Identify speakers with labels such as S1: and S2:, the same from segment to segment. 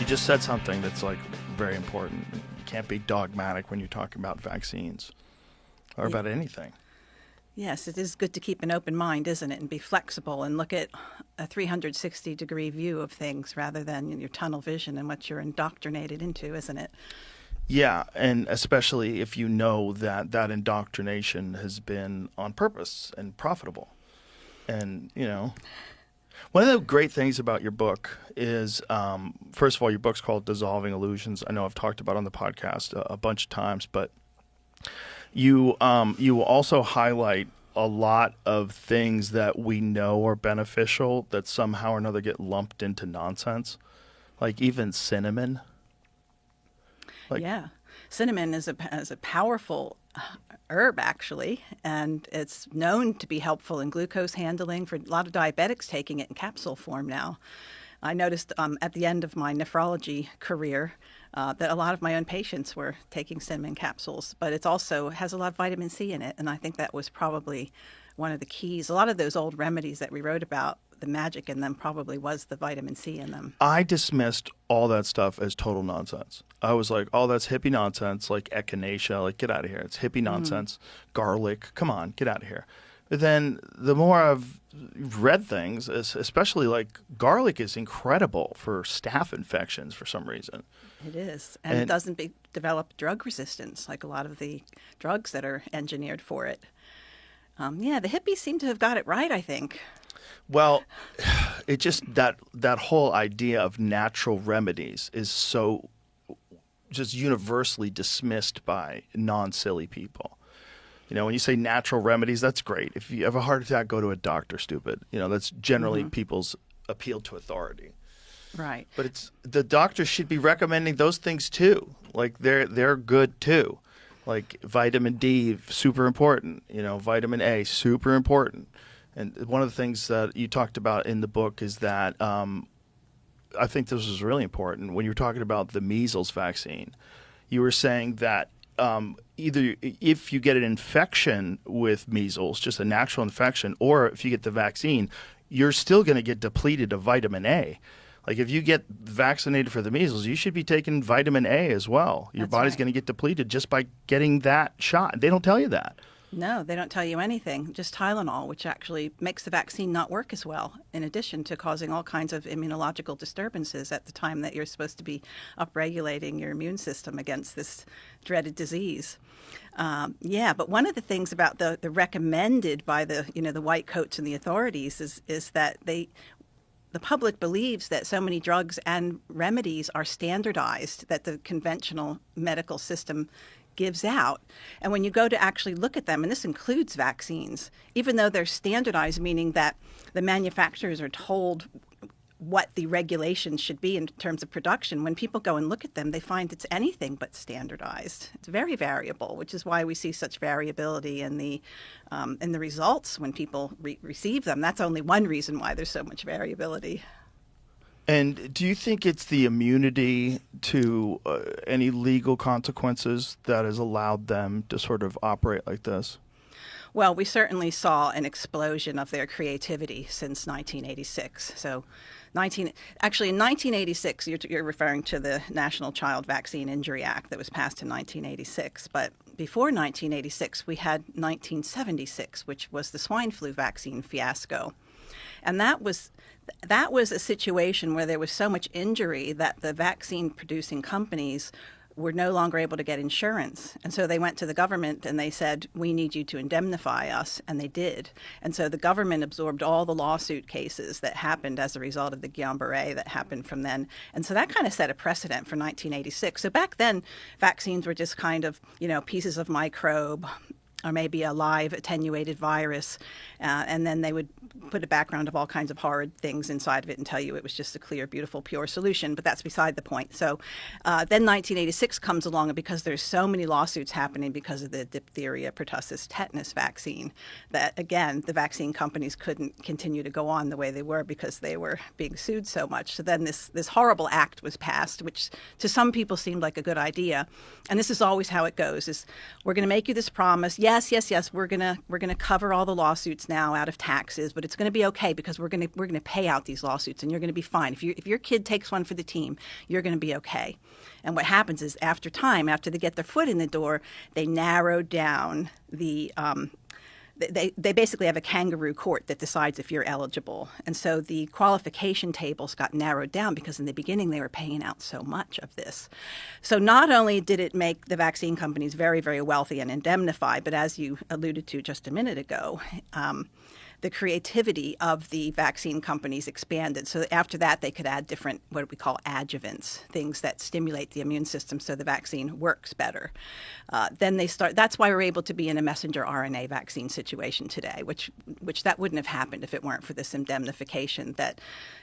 S1: just said something that's like very important. You can't be dogmatic when you're talking about vaccines or about anything.
S2: Yes, it is good to keep an open mind, isn't it, and be flexible and look at a 360-degree view of things rather than your tunnel vision and what you're indoctrinated into, isn't it?
S1: Yeah, and especially if you know that that indoctrination has been on purpose and profitable. And, you know, one of the great things about your book is, first of all, your book's called Dissolving Illusions. I know I've talked about it on the podcast a bunch of times, but you also highlight a lot of things that we know are beneficial that somehow or another get lumped into nonsense, like even cinnamon.
S2: Yeah. Cinnamon is a powerful herb, actually, and it's known to be helpful in glucose handling for a lot of diabetics taking it in capsule form now. I noticed at the end of my nephrology career that a lot of my own patients were taking cinnamon capsules, but it also has a lot of vitamin C in it, and I think that was probably one of the keys. A lot of those old remedies that we wrote about, the magic in them probably was the vitamin C in them.
S1: I dismissed all that stuff as total nonsense. I was like, oh, that's hippie nonsense, like echinacea, like get out of here. It's hippie nonsense. Garlic, come on, get out of here. But then the more I've read things, especially like garlic is incredible for staph infections for some reason.
S2: It is. And it doesn't develop drug resistance like a lot of the drugs that are engineered for it. Yeah, the hippies seem to have got it right, I think.
S1: Well, it just that whole idea of natural remedies is so just universally dismissed by non-silly people. You know, when you say natural remedies, that's great. If you have a heart attack, go to a doctor, stupid. You know, that's generally people's appeal to authority.
S2: Right.
S1: But the doctors should be recommending those things too. Like they're good too. Like vitamin D, super important. You know, vitamin A, super important. And one of the things that you talked about in the book is that I think this was really important. When you were talking about the measles vaccine, you were saying that either if you get an infection with measles, just a natural infection, or if you get the vaccine, you're still going to get depleted of vitamin A. Like if you get vaccinated for the measles, you should be taking vitamin A as well. Your body's going to get depleted just by getting that shot. They don't tell you that.
S2: No, they don't tell you anything, just Tylenol, which actually makes the vaccine not work as well, in addition to causing all kinds of immunological disturbances at the time that you're supposed to be upregulating your immune system against this dreaded disease. But one of the things about the recommended by the white coats and the authorities is that the public believes that so many drugs and remedies are standardized that the conventional medical system gives out. And when you go to actually look at them, and this includes vaccines, even though they're standardized, meaning that the manufacturers are told what the regulations should be in terms of production, when people go and look at them, they find it's anything but standardized. It's very variable, which is why we see such variability in the results when people receive them. That's only one reason why there's so much variability.
S1: And do you think it's the immunity to any legal consequences that has allowed them to sort of operate like this?
S2: Well, we certainly saw an explosion of their creativity since 1986. So in 1986, you're referring to the National Child Vaccine Injury Act that was passed in 1986. But before 1986, we had 1976, which was the swine flu vaccine fiasco. And that was a situation where there was so much injury that the vaccine producing companies were no longer able to get insurance. And so they went to the government and they said, we need you to indemnify us. And they did. And so the government absorbed all the lawsuit cases that happened as a result of the Guillain-Barré that happened from then. And so that kind of set a precedent for 1986. So back then, vaccines were just kind of, pieces of microbe or maybe a live attenuated virus, and then they would put a background of all kinds of horrid things inside of it and tell you it was just a clear, beautiful, pure solution, but that's beside the point. So then 1986 comes along, and because there's so many lawsuits happening because of the diphtheria, pertussis, tetanus vaccine, that, again, the vaccine companies couldn't continue to go on the way they were because they were being sued so much. So then this horrible act was passed, which to some people seemed like a good idea. And this is always how it goes, is we're going to make you this promise. Yes, yes, we're gonna cover all the lawsuits now out of taxes, but it's gonna be okay because we're gonna pay out these lawsuits, and you're gonna be fine. If your kid takes one for the team, you're gonna be okay. And what happens is, after they get their foot in the door, they narrow down the they basically have a kangaroo court that decides if you're eligible. And so the qualification tables got narrowed down because in the beginning they were paying out so much of this. So not only did it make the vaccine companies very, very wealthy and indemnified, but as you alluded to just a minute ago, the creativity of the vaccine companies expanded. So after that, they could add different, what we call adjuvants, things that stimulate the immune system so the vaccine works better. That's why we're able to be in a messenger RNA vaccine situation today, which that wouldn't have happened if it weren't for this indemnification that,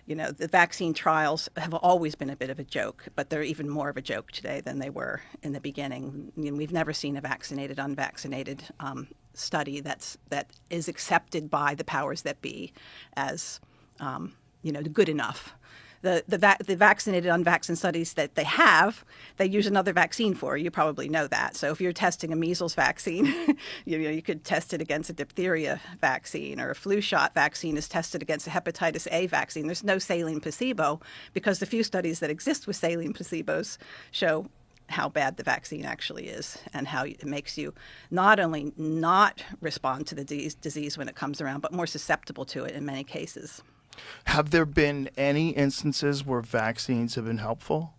S2: the vaccine trials have always been a bit of a joke, but they're even more of a joke today than they were in the beginning. We've never seen a vaccinated, unvaccinated study that is accepted by the powers that be as good enough. The vaccinated, unvaccinated studies that they use another vaccine for. You probably know that. So if you're testing a measles vaccine, you could test it against a diphtheria vaccine, or a flu shot vaccine is tested against a hepatitis A vaccine. There's no saline placebo because the few studies that exist with saline placebos show how bad the vaccine actually is and how it makes you not only not respond to the disease when it comes around, but more susceptible to it in many cases.
S1: Have there been any instances where vaccines have been helpful?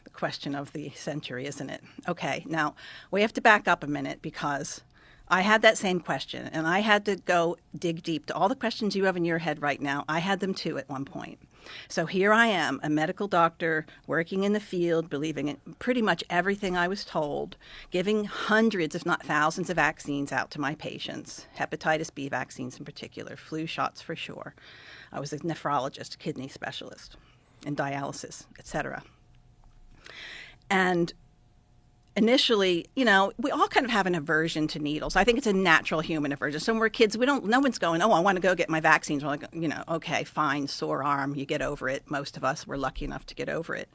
S2: The question of the century, isn't it? Okay, now we have to back up a minute because I had that same question, and I had to go dig deep to all the questions you have in your head right now. I had them too at one point. So here I am, a medical doctor working in the field, believing in pretty much everything I was told, giving hundreds, if not thousands, of vaccines out to my patients, hepatitis B vaccines in particular, flu shots for sure. I was a nephrologist, a kidney specialist, in dialysis, etc. And initially, we all kind of have an aversion to needles. I think it's a natural human aversion. So when we're kids, no one's going, oh, I want to go get my vaccines. We're like, okay, fine, sore arm, you get over it. Most of us were lucky enough to get over it.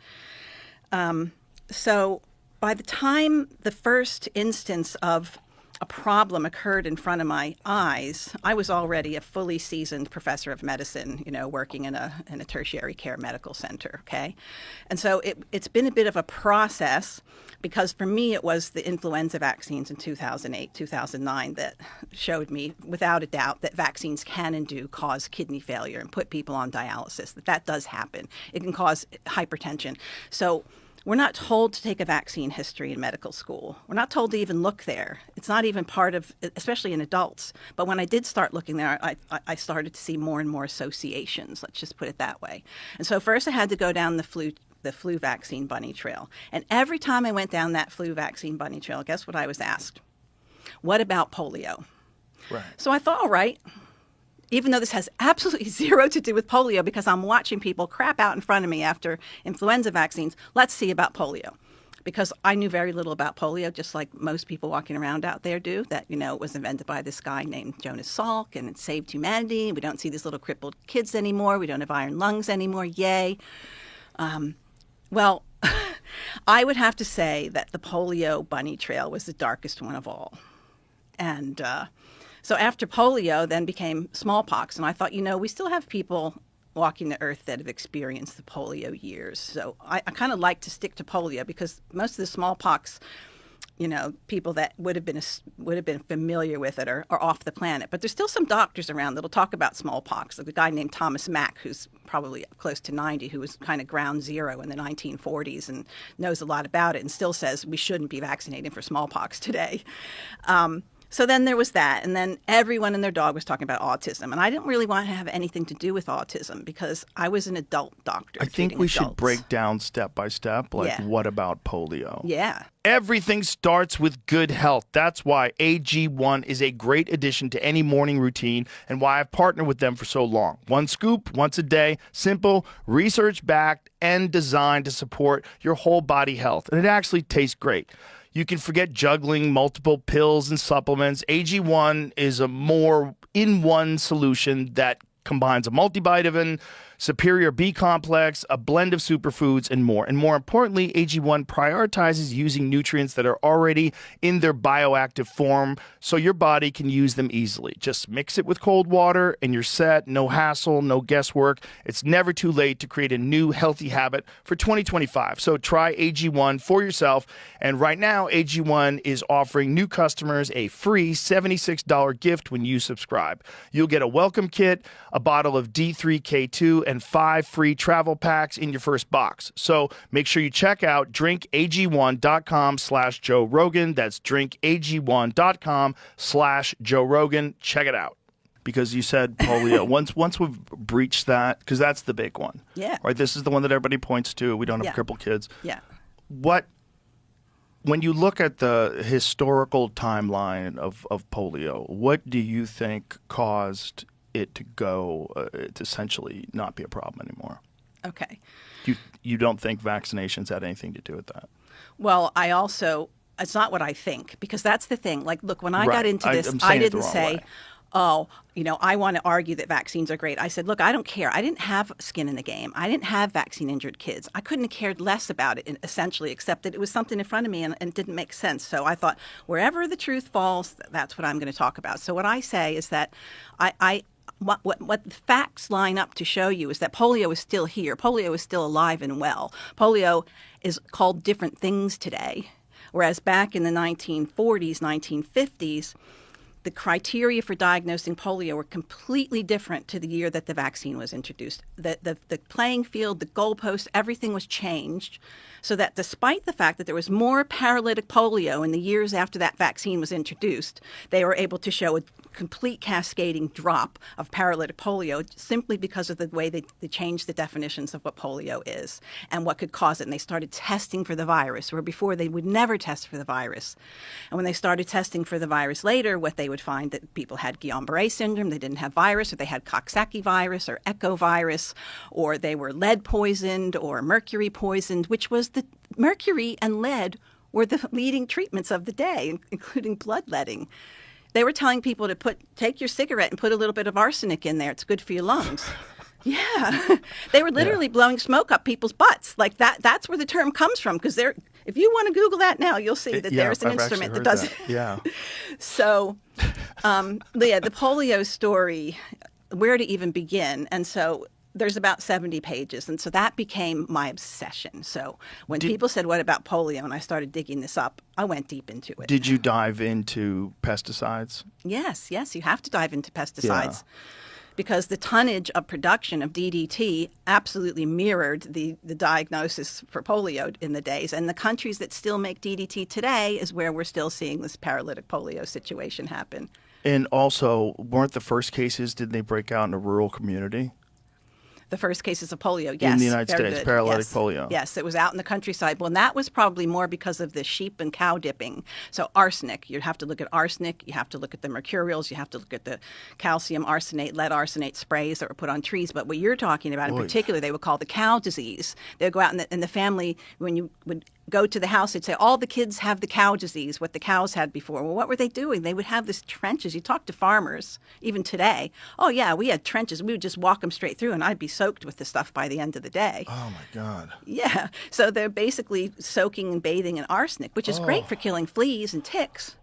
S2: So by the time the first instance of a problem occurred in front of my eyes, I was already a fully seasoned professor of medicine, working in a tertiary care medical center, okay? And so it's been a bit of a process because for me it was the influenza vaccines in 2008, 2009 that showed me without a doubt that vaccines can and do cause kidney failure and put people on dialysis, that does happen. It can cause hypertension. So we're not told to take a vaccine history in medical school. We're not told to even look there. It's not even part of, especially in adults. But when I did start looking there, I started to see more and more associations, let's just put it that way. And so first I had to go down the flu vaccine bunny trail. And every time I went down that flu vaccine bunny trail, guess what I was asked? What about polio?
S1: Right.
S2: So I thought, all right, even though this has absolutely zero to do with polio because I'm watching people crap out in front of me after influenza vaccines, let's see about polio. Because I knew very little about polio, just like most people walking around out there do, that, it was invented by this guy named Jonas Salk and it saved humanity. We don't see these little crippled kids anymore. We don't have iron lungs anymore. Yay. Well, I would have to say that the polio bunny trail was the darkest one of all. And so after polio then became smallpox, and I thought, we still have people walking the earth that have experienced the polio years. So I kind of like to stick to polio because most of the smallpox, people that would have been familiar with it are off the planet. But there's still some doctors around that'll talk about smallpox. Like a guy named Thomas Mack, who's probably close to 90, who was kind of ground zero in the 1940s and knows a lot about it and still says we shouldn't be vaccinating for smallpox today. So then there was that, and then everyone and their dog was talking about autism, and I didn't really want to have anything to do with autism because I was an adult doctor.
S1: I think we should break down step by step, what about polio?
S2: Yeah.
S1: Everything starts with good health. That's why AG1 is a great addition to any morning routine and why I've partnered with them for so long. One scoop, once a day, simple, research-backed, and designed to support your whole body health, and it actually tastes great. You can forget juggling multiple pills and supplements. AG1 is a more in-one solution that combines a multivitamin, superior B complex, a blend of superfoods, and more. And more importantly, AG1 prioritizes using nutrients that are already in their bioactive form so your body can use them easily. Just mix it with cold water and you're set. No hassle, no guesswork. It's never too late to create a new healthy habit for 2025. So try AG1 for yourself. And right now, AG1 is offering new customers a free $76 gift when you subscribe. You'll get a welcome kit, a bottle of D3K2, and 5 free travel packs in your first box. So make sure you check out drinkag1.com/Joe Rogan. That's drinkag1.com/Joe Rogan. Check it out. Because you said polio. once we've breached that, because that's the big one.
S2: Yeah.
S1: Right. This is the one that everybody points to. We don't have
S2: Yeah.
S1: crippled kids.
S2: Yeah.
S1: When you look at the historical timeline of polio, what do you think caused it to go to essentially not be a problem anymore?
S2: Okay.
S1: You don't think vaccinations had anything to do with that?
S2: Well, it's not what I think, because that's the thing. Like, look, when I
S1: Right.
S2: got into this,
S1: I'm saying
S2: I
S1: it the
S2: didn't
S1: wrong
S2: say,
S1: way.
S2: oh, I want to argue that vaccines are great. I said, look, I don't care. I didn't have skin in the game. I didn't have vaccine-injured kids. I couldn't have cared less about it, essentially, except that it was something in front of me and it didn't make sense. So I thought, wherever the truth falls, that's what I'm going to talk about. So what I say is that what the facts line up to show you is that polio is still here. Polio is still alive and well. Polio is called different things today, whereas back in the 1940s, 1950s, the criteria for diagnosing polio were completely different to the year that the vaccine was introduced. The playing field, the goalposts, everything was changed so that despite the fact that there was more paralytic polio in the years after that vaccine was introduced, they were able to show a complete cascading drop of paralytic polio simply because of the way they changed the definitions of what polio is and what could cause it. And they started testing for the virus, where before they would never test for the virus. And when they started testing for the virus later, what they would find that people had Guillain-Barré syndrome, they didn't have virus, or they had Coxsackie virus or echovirus, or they were lead poisoned or mercury poisoned, which was the mercury and lead were the leading treatments of the day, including bloodletting. They were telling people to take your cigarette and put a little bit of arsenic in there. It's good for your lungs. Yeah. They were literally blowing smoke up people's butts. Like that's where the term comes from, because if you want to Google that now, you'll see that there's an instrument that does it.
S1: Yeah.
S2: So, the polio story, where to even begin? And so there's about 70 pages. And so that became my obsession. So when people said, what about polio? And I started digging this up, I went deep into it.
S1: Did you dive into pesticides?
S2: Yes, you have to dive into pesticides. Because the tonnage of production of DDT absolutely mirrored the diagnosis for polio in the days. And the countries that still make DDT today is where we're still seeing this paralytic polio situation happen.
S1: And also, weren't the first cases, did they break out in a rural community?
S2: The first cases of polio, yes.
S1: In the United States, paralytic polio.
S2: Yes, it was out in the countryside. Well, and that was probably more because of the sheep and cow dipping. So arsenic, you have to look at arsenic, you have to look at the mercurials, you have to look at the calcium arsenate, lead arsenate sprays that were put on trees. But what you're talking about in particular, they would call the cow disease. They would go out in the family, when you would go to the house, they'd say, all the kids have the cow disease, what the cows had before. Well, what were they doing? They would have these trenches. You talk to farmers, even today. Oh, yeah, we had trenches. We would just walk them straight through, and I'd be soaked with the stuff by the end of the day.
S1: Oh, my God.
S2: Yeah. So they're basically soaking and bathing in arsenic, which is great for killing fleas and ticks.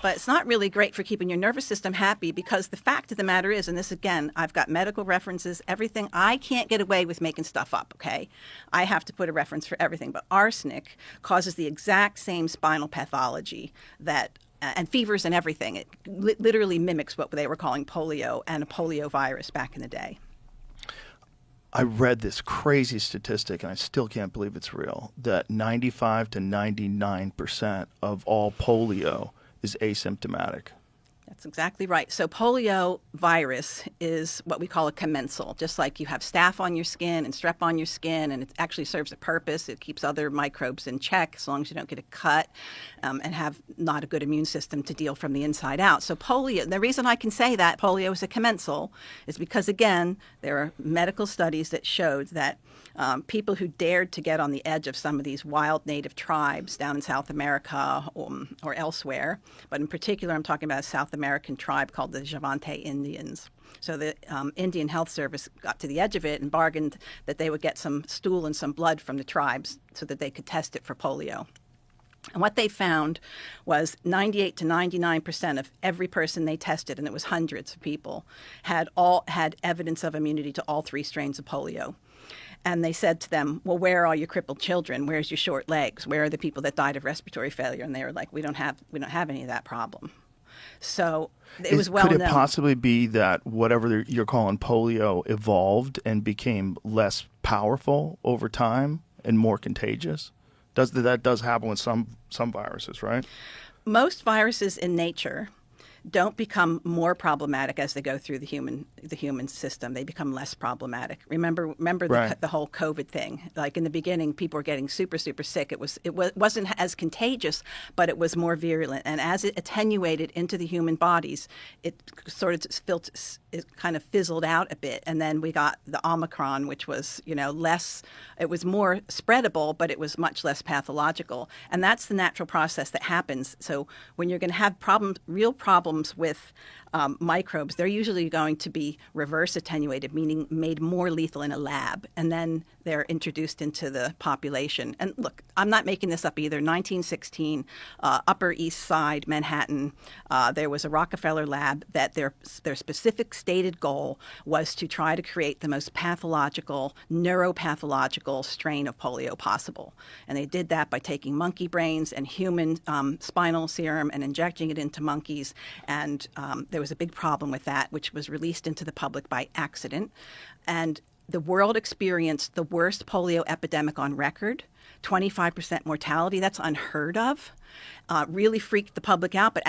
S2: But it's not really great for keeping your nervous system happy, because the fact of the matter is, and this again, I've got medical references, everything. I can't get away with making stuff up, okay? I have to put a reference for everything. But arsenic causes the exact same spinal pathology and fevers and everything. It literally mimics what they were calling polio and a polio virus back in the day.
S1: I read this crazy statistic, and I still can't believe it's real, that 95 to 99% of all polio is asymptomatic.
S2: That's exactly right. So polio virus is what we call a commensal. Just like you have staph on your skin and strep on your skin, and it actually serves a purpose. It keeps other microbes in check as long as you don't get a cut and have not a good immune system to deal from the inside out. So polio, the reason I can say that polio is a commensal is because, again, there are medical studies that showed that people who dared to get on the edge of some of these wild native tribes down in South America or elsewhere, but in particular I'm talking about South American tribe called the Javante Indians. So the Indian Health Service got to the edge of it and bargained that they would get some stool and some blood from the tribes so that they could test it for polio. And what they found was 98 to 99% of every person they tested, and it was hundreds of people, had evidence of immunity to all 3 strains of polio. And they said to them, well, where are all your crippled children? Where's your short legs? Where are the people that died of respiratory failure? And they were like, we don't have any of that problem. So it was well known.
S1: Could it possibly be that whatever you're calling polio evolved and became less powerful over time and more contagious? That does happen with some viruses, right?
S2: Most viruses in nature don't become more problematic as they go through the human system. They become less problematic. Remember
S1: Right.
S2: the whole COVID thing. Like in the beginning, people were getting super sick. It wasn't as contagious, but it was more virulent. And as it attenuated into the human bodies, it kind of fizzled out a bit. And then we got the Omicron, which was less. It was more spreadable, but it was much less pathological. And that's the natural process that happens. So when you're going to have real problems with microbes, they're usually going to be reverse attenuated, meaning made more lethal in a lab, and then they're introduced into the population. And look, I'm not making this up either. 1916, Upper East Side, Manhattan, there was a Rockefeller lab that their specific stated goal was to try to create the most pathological, neuropathological strain of polio possible. And they did that by taking monkey brains and human spinal serum and injecting it into monkeys. And there was a big problem with that, which was released into the public by accident. And the world experienced the worst polio epidemic on record, 25% mortality. That's unheard of. Really freaked the public out. But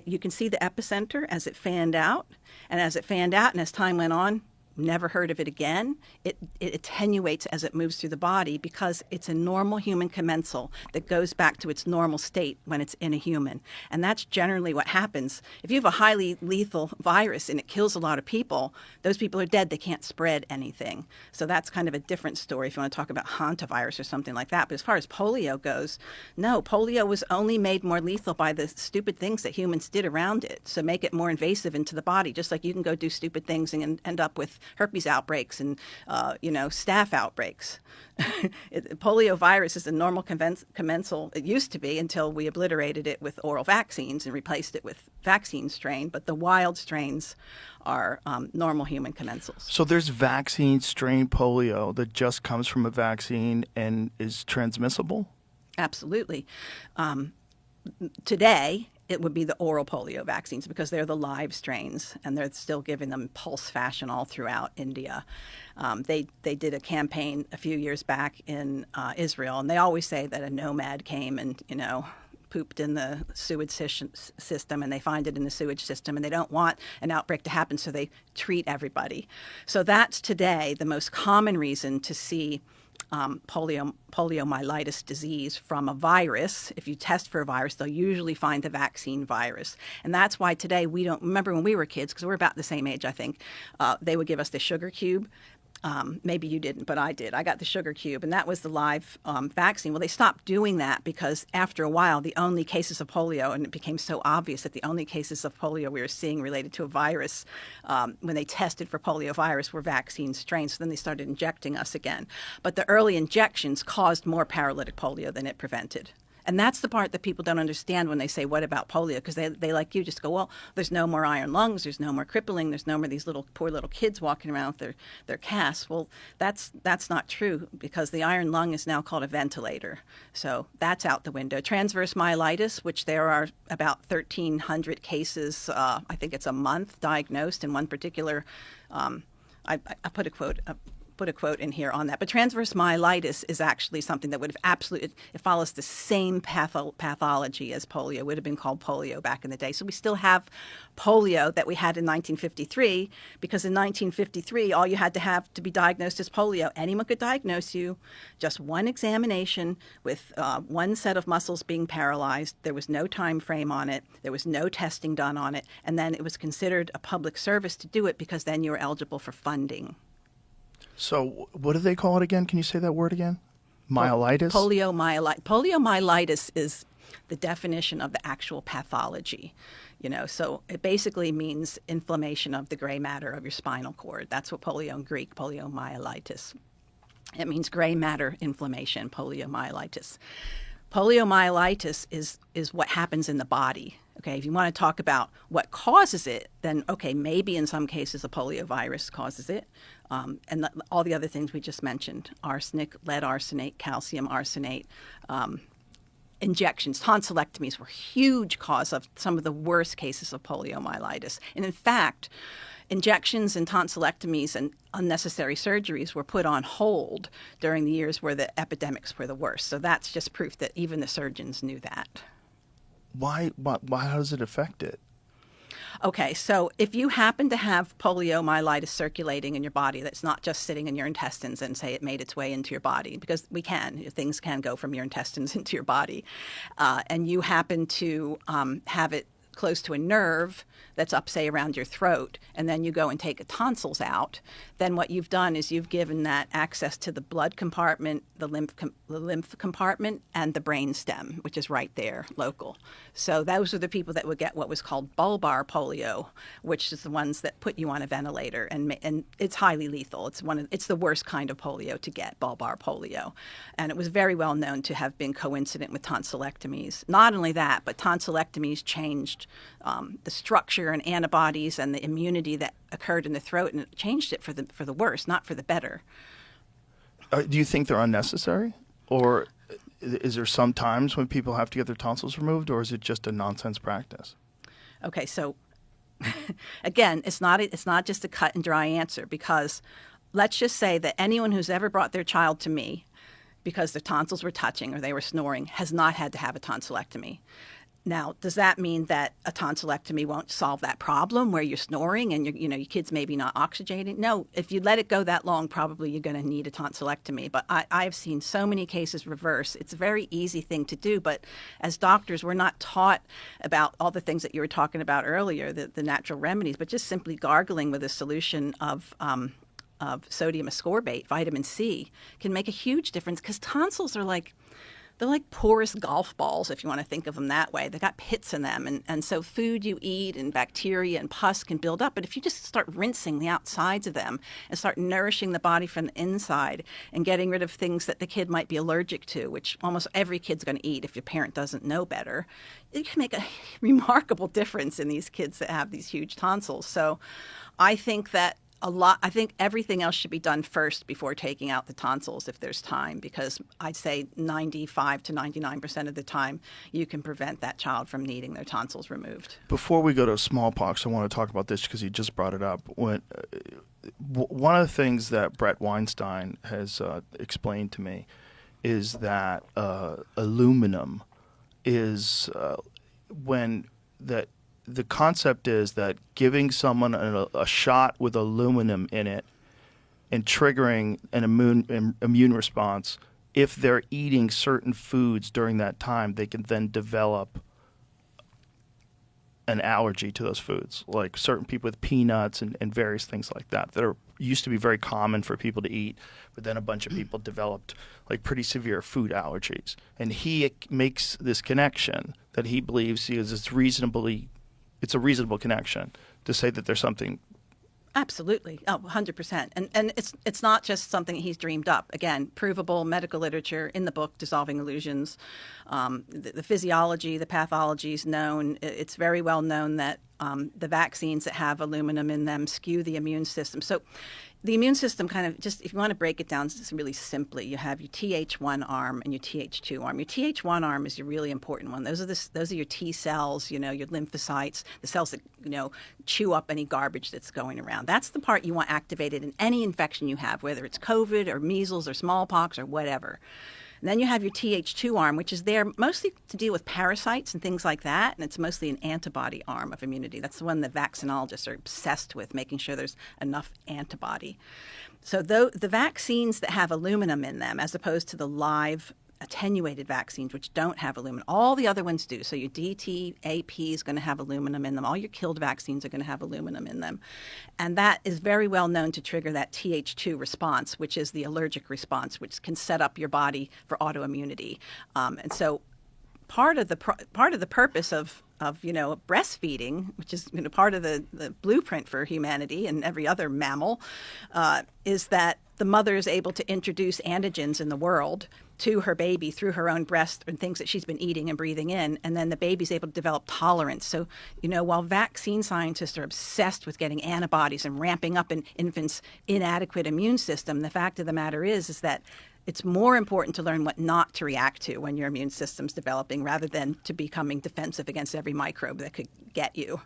S2: you can see the epicenter as it fanned out, and as time went on, never heard of it again. It attenuates as it moves through the body because it's a normal human commensal that goes back to its normal state when it's in a human. And that's generally what happens. If you have a highly lethal virus and it kills a lot of people, those people are dead. They can't spread anything. So that's kind of a different story if you want to talk about hantavirus or something like that. But as far as polio goes, no, polio was only made more lethal by the stupid things that humans did around it. So make it more invasive into the body, just like you can go do stupid things and end up with herpes outbreaks and staph outbreaks. Polio virus is a normal commensal. It used to be until we obliterated it with oral vaccines and replaced it with vaccine strain. But the wild strains are normal human commensals.
S1: So there's vaccine strain polio that just comes from a vaccine and is transmissible?
S2: Absolutely. Today, it would be the oral polio vaccines because they're the live strains, and they're still giving them pulse fashion all throughout India. They did a campaign a few years back in Israel, and they always say that a nomad came and, pooped in the sewage system, and they find it in the sewage system, and they don't want an outbreak to happen, so they treat everybody. So that's today the most common reason to see poliomyelitis disease from a virus. If you test for a virus, they'll usually find the vaccine virus. And that's why today we don't remember when we were kids, because we're about the same age, I think, they would give us the sugar cube. Maybe you didn't, but I did. I got the sugar cube, and that was the live vaccine. Well, they stopped doing that because after a while, the only cases of polio, and it became so obvious that the only cases of polio we were seeing related to a virus when they tested for polio virus were vaccine strains. So then they started injecting us again. But the early injections caused more paralytic polio than it prevented. And that's the part that people don't understand when they say, what about polio? Because they like you, just go, well, there's no more iron lungs, there's no more crippling, there's no more these poor little kids walking around with their casts. Well, that's not true, because the iron lung is now called a ventilator. So that's out the window. Transverse myelitis, which there are about 1,300 cases, I think it's a month, diagnosed in one particular, I put a quote in here on that. But transverse myelitis is actually something that would have it follows the same pathology as polio. It would have been called polio back in the day. So we still have polio that we had in 1953, because in 1953, all you had to have to be diagnosed as polio. Anyone could diagnose you, just one examination with one set of muscles being paralyzed. There was no time frame on it. There was no testing done on it. And then it was considered a public service to do it, because then you were eligible for funding.
S1: So what do they call it again? Can you say that word again? Myelitis?
S2: Poliomyelitis is the definition of the actual pathology. So it basically means inflammation of the gray matter of your spinal cord. That's what polio in Greek, poliomyelitis. It means gray matter inflammation, poliomyelitis. Poliomyelitis is what happens in the body. Okay, if you want to talk about what causes it, then okay, maybe in some cases a poliovirus causes it, and all the other things we just mentioned: arsenic, lead arsenate, calcium arsenate. Injections, tonsillectomies were a huge cause of some of the worst cases of poliomyelitis. And in fact, injections and tonsillectomies and unnecessary surgeries were put on hold during the years where the epidemics were the worst. So that's just proof that even the surgeons knew that.
S1: Why how does it affect it?
S2: Okay, so if you happen to have poliomyelitis circulating in your body that's not just sitting in your intestines and say it made its way into your body, because things can go from your intestines into your body, and you happen to have it close to a nerve that's up, say, around your throat, and then you go and take the tonsils out, then what you've done is you've given that access to the blood compartment, the lymph compartment, and the brain stem, which is right there, local. So those are the people that would get what was called bulbar polio, which is the ones that put you on a ventilator, and it's highly lethal. It's the worst kind of polio to get, bulbar polio, and it was very well known to have been coincident with tonsillectomies. Not only that, but tonsillectomies changed the structure and antibodies and the immunity that occurred in the throat, and it changed it for the worse, not for the better.
S1: Do you think they're unnecessary, or is there some times when people have to get their tonsils removed, or is it just a nonsense practice?
S2: Okay, so again, it's not just a cut and dry answer, because let's just say that anyone who's ever brought their child to me because their tonsils were touching or they were snoring has not had to have a tonsillectomy. Now, does that mean that a tonsillectomy won't solve that problem where you're snoring and your kids maybe not oxygenating? No, if you let it go that long, probably you're going to need a tonsillectomy. But I've seen so many cases reverse. It's a very easy thing to do. But as doctors, we're not taught about all the things that you were talking about earlier, the natural remedies, but just simply gargling with a solution of sodium ascorbate, vitamin C, can make a huge difference, because tonsils are they're like porous golf balls, if you want to think of them that way. They've got pits in them. And so food you eat and bacteria and pus can build up. But if you just start rinsing the outsides of them and start nourishing the body from the inside and getting rid of things that the kid might be allergic to, which almost every kid's going to eat if your parent doesn't know better, it can make a remarkable difference in these kids that have these huge tonsils. So I think that I think everything else should be done first before taking out the tonsils if there's time, because I'd say 95 to 99% of the time you can prevent that child from needing their tonsils removed.
S1: Before we go to smallpox, I want to talk about this because you just brought it up. One of the things that Brett Weinstein has explained to me is that aluminum is the concept is that giving someone a shot with aluminum in it and triggering an immune response, if they're eating certain foods during that time, they can then develop an allergy to those foods, like certain people with peanuts and various things like that used to be very common for people to eat, but then a bunch of people developed like pretty severe food allergies. And he makes this connection that he believes it's a reasonable connection to say that there's something.
S2: Absolutely. 100%. And it's not just something he's dreamed up. Again, provable medical literature in the book, Dissolving Illusions. The physiology, the pathology is known. It's very well known that the vaccines that have aluminum in them skew the immune system. So the immune system kind of, just if you want to break it down just really simply, you have your Th1 arm and your Th2 arm. Your Th1 arm is your really important one. Those are your T cells, your lymphocytes, the cells that chew up any garbage that's going around. That's the part you want activated in any infection you have, whether it's COVID or measles or smallpox or whatever. And then you have your Th2 arm, which is there mostly to deal with parasites and things like that, and it's mostly an antibody arm of immunity. That's the one the vaccinologists are obsessed with, making sure there's enough antibody. So the vaccines that have aluminum in them, as opposed to the live attenuated vaccines, which don't have aluminum. All the other ones do. So your DTaP is going to have aluminum in them. All your killed vaccines are going to have aluminum in them. And that is very well known to trigger that Th2 response, which is the allergic response, which can set up your body for autoimmunity. And so part of the purpose of breastfeeding, which is part of the blueprint for humanity and every other mammal, is that the mother is able to introduce antigens in the world to her baby through her own breast and things that she's been eating and breathing in, and then the baby's able to develop tolerance. So, while vaccine scientists are obsessed with getting antibodies and ramping up an infant's inadequate immune system, the fact of the matter is that it's more important to learn what not to react to when your immune system's developing rather than to becoming defensive against every microbe that could get you.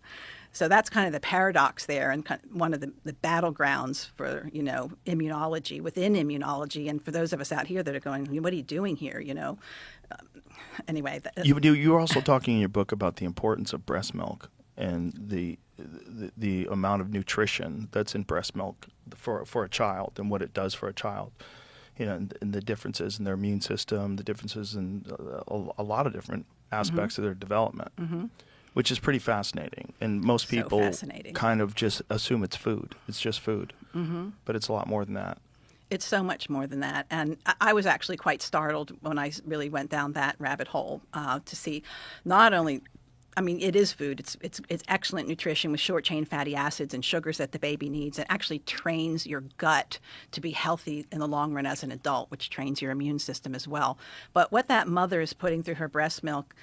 S2: So that's kind of the paradox there, and one of the battlegrounds for, immunology within immunology. And for those of us out here that are going, what are you doing here, Anyway.
S1: You were also talking in your book about the importance of breast milk and the amount of nutrition that's in breast milk for a child and what it does for a child. And the differences in their immune system, the differences in a lot of different aspects of their development, which is pretty fascinating. And most people kind of just assume it's food. It's just food. But it's a lot more than that.
S2: It's so much more than that. And I was actually quite startled when I really went down that rabbit hole to see not only, it is food. It's excellent nutrition with short-chain fatty acids and sugars that the baby needs. It actually trains your gut to be healthy in the long run as an adult, which trains your immune system as well. But what that mother is putting through her breast milk,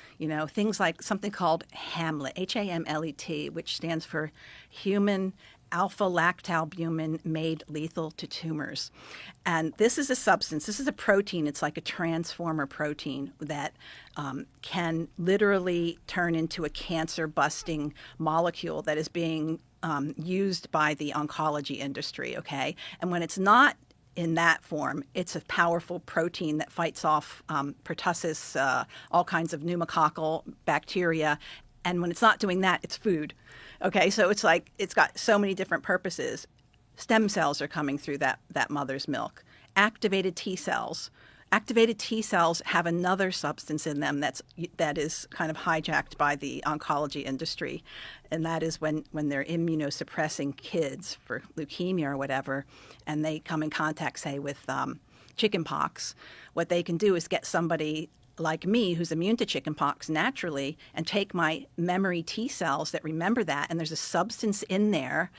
S2: things like something called HAMLET, HAMLET, which stands for human alpha-lactalbumin made lethal to tumors. And this is a substance, this is a protein, it's like a transformer protein that can literally turn into a cancer-busting molecule that is being used by the oncology industry, okay? And when it's not in that form, it's a powerful protein that fights off pertussis, all kinds of pneumococcal bacteria. And when it's not doing that, it's food. Okay, so it's like it's got so many different purposes. Stem cells are coming through that mother's milk. Activated T cells. Activated T cells have another substance in them that is kind of hijacked by the oncology industry, and that is when they're immunosuppressing kids for leukemia or whatever, and they come in contact, say, with chickenpox. What they can do is get somebody like me, who's immune to chickenpox naturally, and take my memory T cells that remember that, and there's a substance in there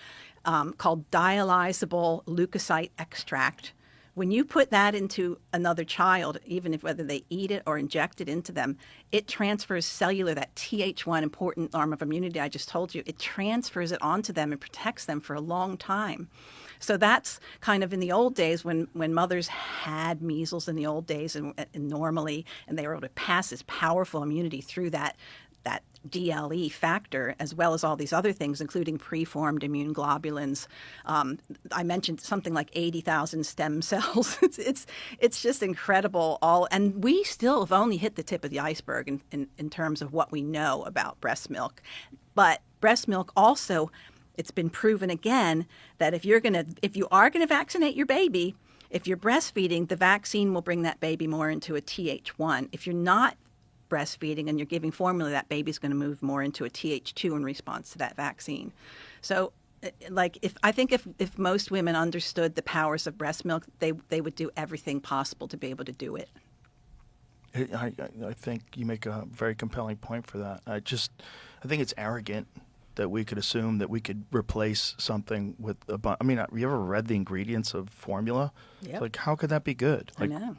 S2: called dialysable leukocyte extract. When you put that into another child, even if whether they eat it or inject it into them, it transfers cellular, that Th1 important arm of immunity I just told you, it transfers it onto them and protects them for a long time. So that's kind of in the old days when mothers had measles in the old days and normally, and they were able to pass this powerful immunity through that DLE factor, as well as all these other things, including preformed immune globulins. I mentioned something like 80,000 stem cells. It's just incredible. And we still have only hit the tip of the iceberg in terms of what we know about breast milk. But breast milk also, it's been proven again that if you are gonna vaccinate your baby, if you're breastfeeding, the vaccine will bring that baby more into a Th1. If you're not breastfeeding and you're giving formula, that baby's going to move more into a Th2 in response to that vaccine. So, if most women understood the powers of breast milk, they would do everything possible to be able to do it.
S1: I think you make a very compelling point for that. I think it's arrogant that we could assume that we could replace something with have you ever read the ingredients of formula?
S2: Yep.
S1: Like, how could that be good?
S2: I know.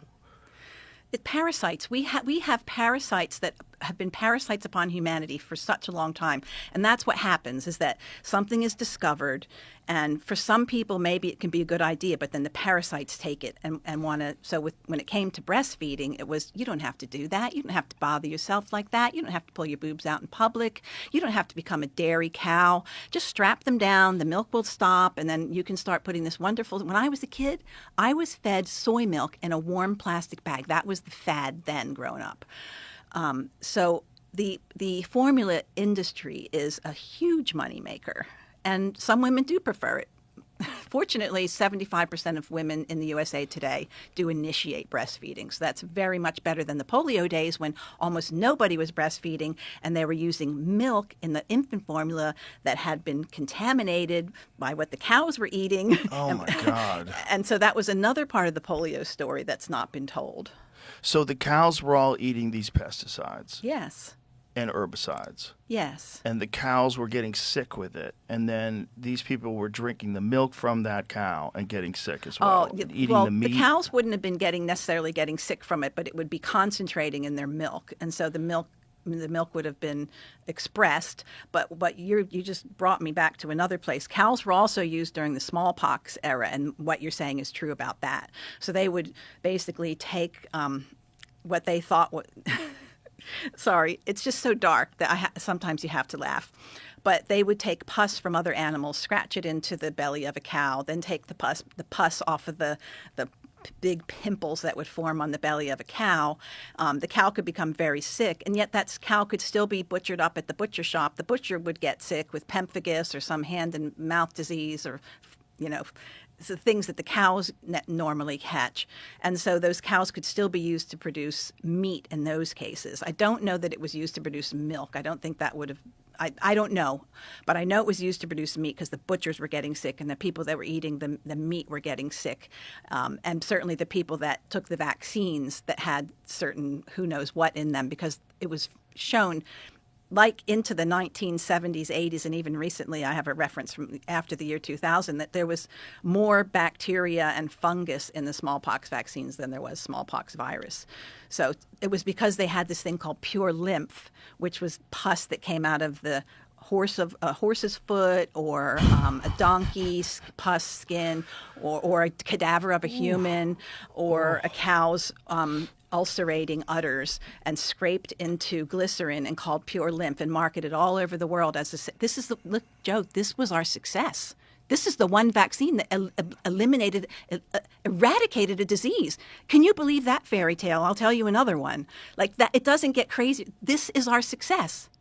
S2: Parasites. We have parasites that have been parasites upon humanity for such a long time. And that's what happens, is that something is discovered, and for some people maybe it can be a good idea, but then the parasites take it and want to. So when it came to breastfeeding, it was, you don't have to do that. You don't have to bother yourself like that. You don't have to pull your boobs out in public. You don't have to become a dairy cow. Just strap them down. The milk will stop, and then you can start putting this wonderful. When I was a kid, I was fed soy milk in a warm plastic bag. That was the fad then growing up. So the formula industry is a huge moneymaker, and some women do prefer it. Fortunately, 75% of women in the USA today do initiate breastfeeding. So that's very much better than the polio days when almost nobody was breastfeeding and they were using milk in the infant formula that had been contaminated by what the cows were eating.
S1: Oh, my God.
S2: And so that was another part of the polio story that's not been told.
S1: So the cows were all eating these pesticides
S2: Yes.
S1: and herbicides.
S2: Yes.
S1: And the cows were getting sick with it. And then these people were drinking the milk from that cow and getting sick as well. And eating
S2: well,
S1: the meat.
S2: the cows wouldn't have been necessarily getting sick from it, but it would be concentrating in their milk. And so the milk would have been expressed. But you just brought me back to another place. Cows were also used during the smallpox era, and what you're saying is true about that. So they would basically take what they thought was sorry, it's just so dark that sometimes you have to laugh. But they would take pus from other animals, scratch it into the belly of a cow, then take the pus off of the big pimples that would form on the belly of a cow. The cow could become very sick, and yet that cow could still be butchered up at the butcher shop. The butcher would get sick with pemphigus or some hand and mouth disease or, the things that the cows normally catch. And so those cows could still be used to produce meat in those cases. I don't know that it was used to produce milk. I don't think that would have, I don't know. But I know it was used to produce meat because the butchers were getting sick and the people that were eating the meat were getting sick. And certainly the people that took the vaccines that had certain who knows what in them, because it was shown like into the 1970s, 80s, and even recently, I have a reference from after the year 2000, that there was more bacteria and fungus in the smallpox vaccines than there was smallpox virus. So it was because they had this thing called pure lymph, which was pus that came out of the horse's foot or a donkey's pus skin or a cadaver of a human or a cow's ulcerating udders and scraped into glycerin and called pure lymph and marketed all over the world as look, Joe, this was our success. This is the one vaccine that eradicated a disease. Can you believe that fairy tale? I'll tell you another one. Like that, it doesn't get crazy. This is our success.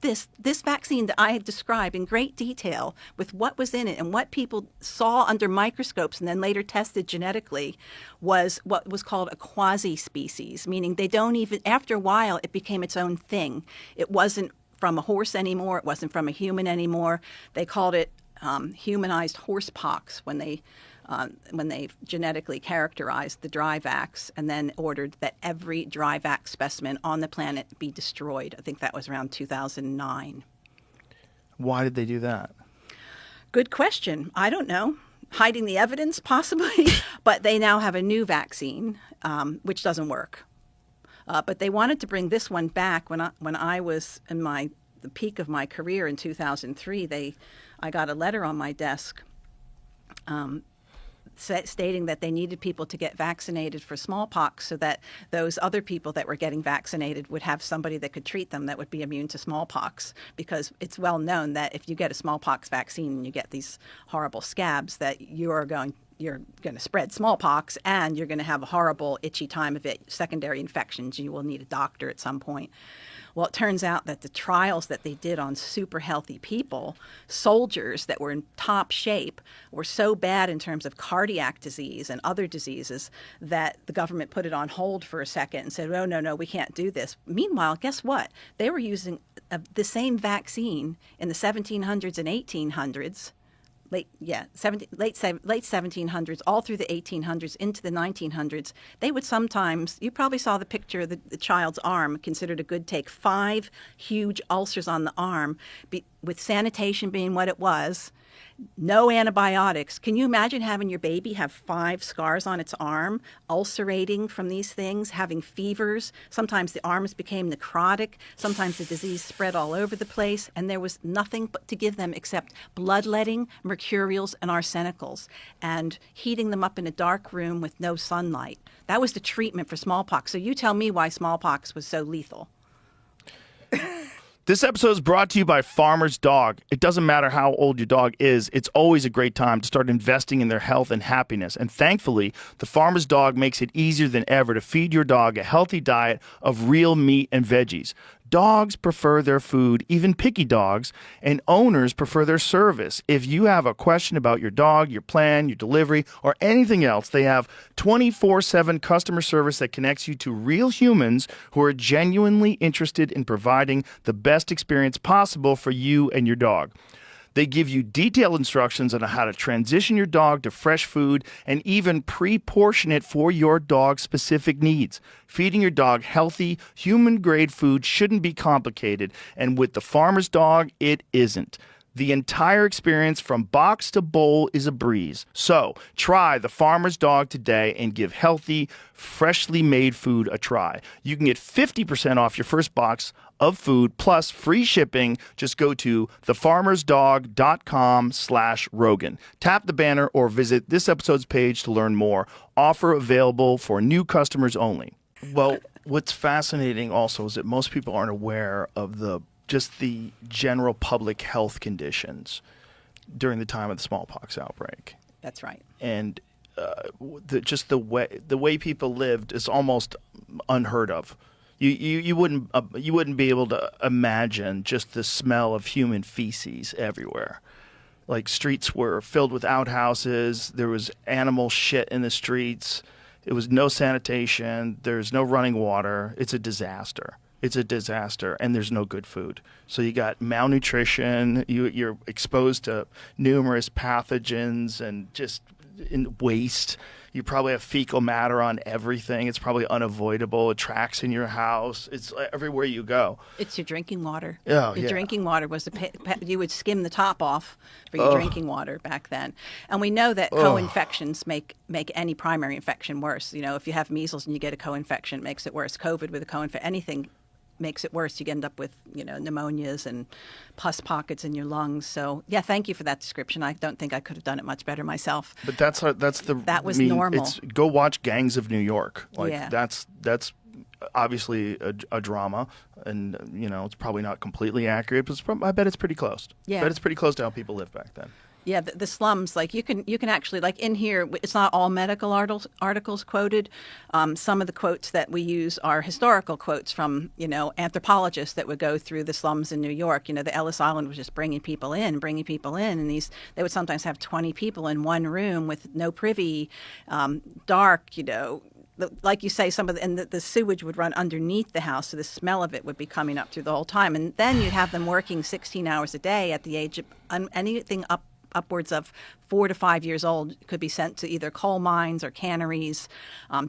S2: This vaccine that I had described in great detail with what was in it and what people saw under microscopes and then later tested genetically was what was called a quasi-species, meaning they don't even, after a while, it became its own thing. It wasn't from a horse anymore. It wasn't from a human anymore. They called it humanized horsepox when they genetically characterized the dry vax and then ordered that every dry vax specimen on the planet be destroyed. I think that was around 2009.
S1: Why did they do that?
S2: Good question. I don't know. Hiding the evidence, possibly. But they now have a new vaccine, which doesn't work. But they wanted to bring this one back. When I was in the peak of my career in 2003, I got a letter on my desk stating that they needed people to get vaccinated for smallpox so that those other people that were getting vaccinated would have somebody that could treat them that would be immune to smallpox, because it's well known that if you get a smallpox vaccine and you get these horrible scabs, that you're going to spread smallpox and you're going to have a horrible itchy time of it, secondary infections. You will need a doctor at some point. Well, it turns out that the trials that they did on super healthy people, soldiers that were in top shape, were so bad in terms of cardiac disease and other diseases that the government put it on hold for a second and said, oh, no, we can't do this. Meanwhile, guess what? They were using the same vaccine in the 1700s and 1800s. Late 1700s, all through the 1800s, into the 1900s, they would sometimes, you probably saw the picture of the child's arm, considered a good take, 5 huge ulcers on the arm, with sanitation being what it was, no antibiotics. Can you imagine having your baby have 5 scars on its arm, ulcerating from these things, having fevers? Sometimes the arms became necrotic. Sometimes the disease spread all over the place, and there was nothing but to give them except bloodletting, mercurials, and arsenicals, and heating them up in a dark room with no sunlight. That was the treatment for smallpox. So you tell me why smallpox was so lethal.
S1: This episode is brought to you by Farmer's Dog. It doesn't matter how old your dog is, it's always a great time to start investing in their health and happiness. And thankfully, the Farmer's Dog makes it easier than ever to feed your dog a healthy diet of real meat and veggies. Dogs prefer their food, even picky dogs, and owners prefer their service. If you have a question about your dog, your plan, your delivery, or anything else, they have 24/7 customer service that connects you to real humans who are genuinely interested in providing the best experience possible for you and your dog. They give you detailed instructions on how to transition your dog to fresh food and even pre-portion it for your dog's specific needs. Feeding your dog healthy, human-grade food shouldn't be complicated, and with the farmer's dog, it isn't. The entire experience from box to bowl is a breeze. So try the farmer's dog today and give healthy, freshly made food a try. You can get 50% off your first box of food plus free shipping. Just go to thefarmersdog.com/Rogan. Tap the banner or visit this episode's page to learn more. Offer available for new customers only. Well, what's fascinating also is that most people aren't aware of just the general public health conditions during the time of the smallpox outbreak.
S2: That's right.
S1: And the way people lived is almost unheard of. You wouldn't be able to imagine just the smell of human feces everywhere. Like, streets were filled with outhouses. There was animal shit in the streets. It was no sanitation. There's no running water. It's a disaster. It's a disaster, and there's no good food. So you got malnutrition. You're exposed to numerous pathogens and just waste. You probably have fecal matter on everything. It's probably unavoidable. It tracks in your house. It's everywhere you go.
S2: It's your drinking water.
S1: Oh,
S2: your
S1: yeah.
S2: drinking water was you would skim the top off for your drinking water back then. And we know that co-infections make any primary infection worse. You know, if you have measles and you get a co-infection, it makes it worse. COVID with a co-infection, anything makes it worse. You end up with, pneumonias and pus pockets in your lungs. So, yeah, thank you for that description. I don't think I could have done it much better myself.
S1: But that was
S2: normal.
S1: Go watch Gangs of New York.
S2: Yeah.
S1: That's obviously a drama, and it's probably not completely accurate, but I bet it's pretty close.
S2: Yeah.
S1: I bet it's pretty close to how people lived back then.
S2: Yeah, the slums, like you can actually, like in here, it's not all medical articles quoted. Some of the quotes that we use are historical quotes from, anthropologists that would go through the slums in New York. The Ellis Island was just bringing people in, and they would sometimes have 20 people in one room with no privy, dark, like you say, and the sewage would run underneath the house, so the smell of it would be coming up through the whole time. And then you'd have them working 16 hours a day at the age of anything upwards of 4 to 5 years old could be sent to either coal mines or canneries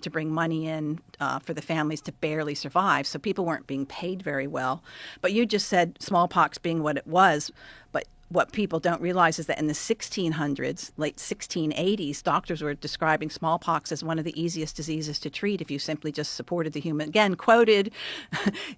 S2: to bring money in for the families to barely survive. So people weren't being paid very well. But you just said smallpox being what it was. But what people don't realize is that in the 1600s, late 1680s, doctors were describing smallpox as one of the easiest diseases to treat if you simply just supported the human. Again, quoted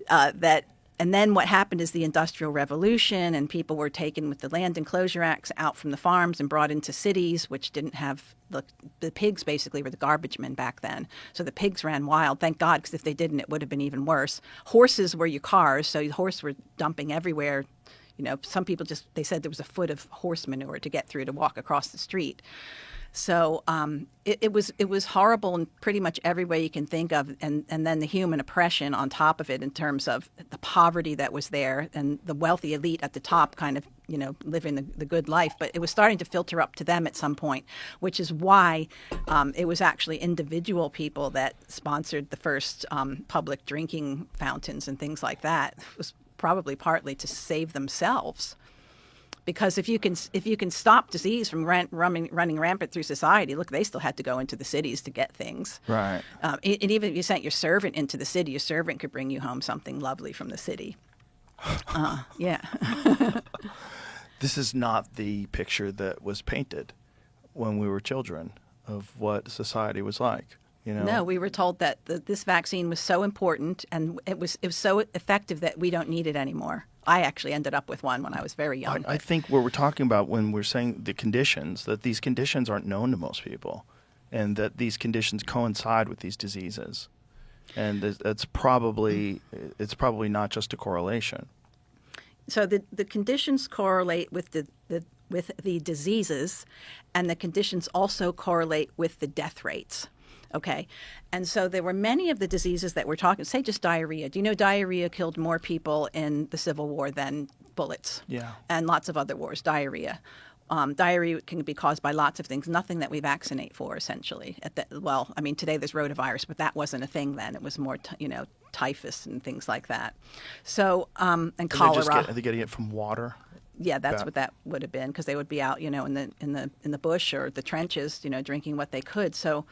S2: that. And then what happened is the Industrial Revolution, and people were taken with the Land Enclosure Acts out from the farms and brought into cities, which didn't have the pigs basically were the garbage men back then. So the pigs ran wild. Thank God, because if they didn't, it would have been even worse. Horses were your cars, so the horses were dumping everywhere. Some people they said there was a foot of horse manure to get through to walk across the street. So it was horrible in pretty much every way you can think of, and then the human oppression on top of it in terms of the poverty that was there and the wealthy elite at the top kind of living the good life. But it was starting to filter up to them at some point, which is why it was actually individual people that sponsored the first public drinking fountains and things like that. It was probably partly to save themselves. Because if you can stop disease from running rampant through society, look, they still had to go into the cities to get things.
S1: Right.
S2: And even if you sent your servant into the city, your servant could bring you home something lovely from the city. Yeah.
S1: This is not the picture that was painted when we were children of what society was like.
S2: No, we were told that this vaccine was so important and it was so effective that we don't need it anymore. I actually ended up with one when I was very young.
S1: I think what we're talking about when we're saying the conditions, that these conditions aren't known to most people, and that these conditions coincide with these diseases. And it's probably not just a correlation.
S2: So the conditions correlate with the diseases, and the conditions also correlate with the death rates. Okay. And so there were many of the diseases that we're talking, say just diarrhea. Do you know diarrhea killed more people in the Civil War than bullets?
S1: Yeah.
S2: And lots of other wars, diarrhea. Diarrhea can be caused by lots of things, nothing that we vaccinate for, essentially. Well, I mean, today there's rotavirus, but that wasn't a thing then. It was more, typhus and things like that. So, and cholera.
S1: Are they getting it from water?
S2: Yeah, that's what that would have been, because they would be out, in the bush or the trenches, drinking what they could. So,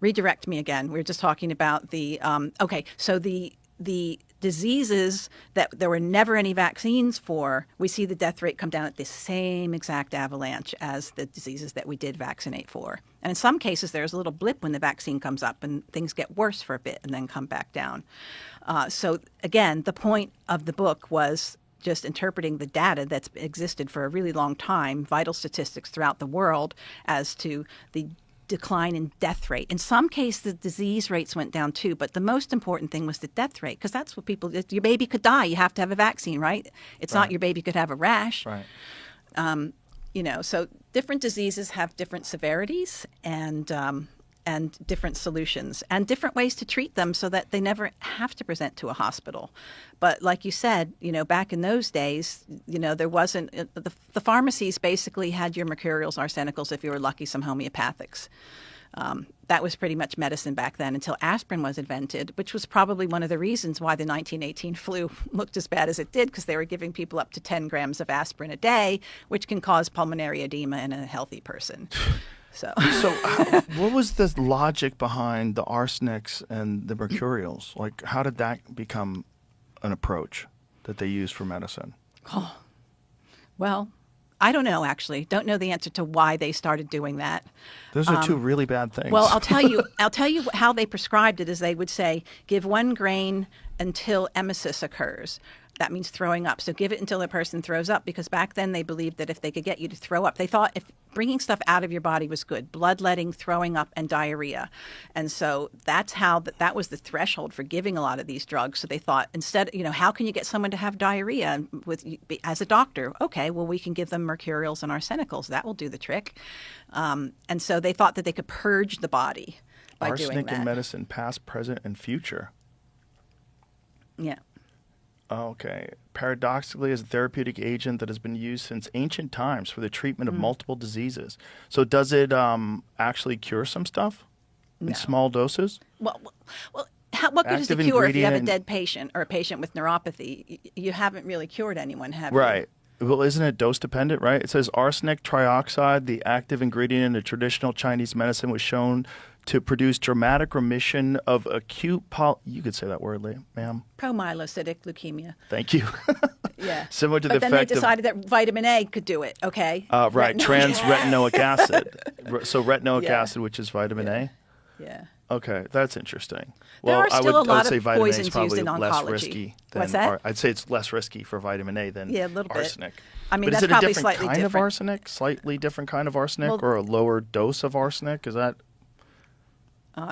S2: redirect me again. We were just talking about the So the diseases that there were never any vaccines for, we see the death rate come down at the same exact avalanche as the diseases that we did vaccinate for. And in some cases, there's a little blip when the vaccine comes up and things get worse for a bit and then come back down. So again, the point of the book was just interpreting the data that's existed for a really long time, vital statistics throughout the world as to the decline in death rate. In some cases, the disease rates went down too, but the most important thing was the death rate, because that's what your baby could die. You have to have a vaccine, right? It's not your baby could have a rash.
S1: Right.
S2: So different diseases have different severities and different solutions and different ways to treat them so that they never have to present to a hospital. But like you said, back in those days, there wasn't, the pharmacies basically had your mercurials, arsenicals, if you were lucky, some homeopathics. That was pretty much medicine back then until aspirin was invented, which was probably one of the reasons why the 1918 flu looked as bad as it did, because they were giving people up to 10 grams of aspirin a day, which can cause pulmonary edema in a healthy person. So
S1: what was the logic behind the arsenics and the mercurials? Like, how did that become an approach that they used for medicine?
S2: Oh, well, I don't know, actually. Don't know the answer to why they started doing that.
S1: Those are two really bad things.
S2: Well, I'll tell you how they prescribed it is they would say, give 1 grain until emesis occurs. That means throwing up. So give it until the person throws up, because back then they believed that if they could get you to throw up, they thought if bringing stuff out of your body was good, bloodletting, throwing up, and diarrhea. And so that's how that was the threshold for giving a lot of these drugs. So they thought instead, how can you get someone to have diarrhea as a doctor? Okay, well, we can give them mercurials and arsenicals. That will do the trick. And so they thought that they could purge the body by doing that.
S1: Arsenic in medicine, past, present, and future.
S2: Yeah.
S1: Okay. Paradoxically, as a therapeutic agent that has been used since ancient times for the treatment of multiple diseases. So does it actually cure some stuff in small doses?
S2: Well, what good is the cure if you have a dead patient or a patient with neuropathy? You haven't really cured anyone, have you?
S1: Right. Well, isn't it dose dependent, right? It says arsenic trioxide, the active ingredient in the traditional Chinese medicine, was shown to produce dramatic remission of acute you could say that word, ma'am.
S2: Promyelocytic leukemia.
S1: Thank you.
S2: Yeah.
S1: Similar to
S2: but
S1: the
S2: then
S1: effect
S2: they decided that vitamin A could do it, okay?
S1: Right, trans-retinoic acid. So retinoic
S2: Yeah.
S1: acid, which is vitamin A?
S2: Yeah.
S1: Okay, that's interesting.
S2: There are still a lot
S1: say
S2: of
S1: vitamin A is
S2: poisons
S1: probably
S2: used in
S1: less
S2: oncology.
S1: risky than
S2: What's that?
S1: I'd say it's less risky for vitamin A than
S2: Yeah, a little bit.
S1: arsenic.
S2: I mean,
S1: but
S2: that's
S1: is it a
S2: probably
S1: different
S2: slightly
S1: kind of
S2: different.
S1: arsenic? Slightly different kind of arsenic,
S2: Well,
S1: or a lower dose of arsenic? Is that?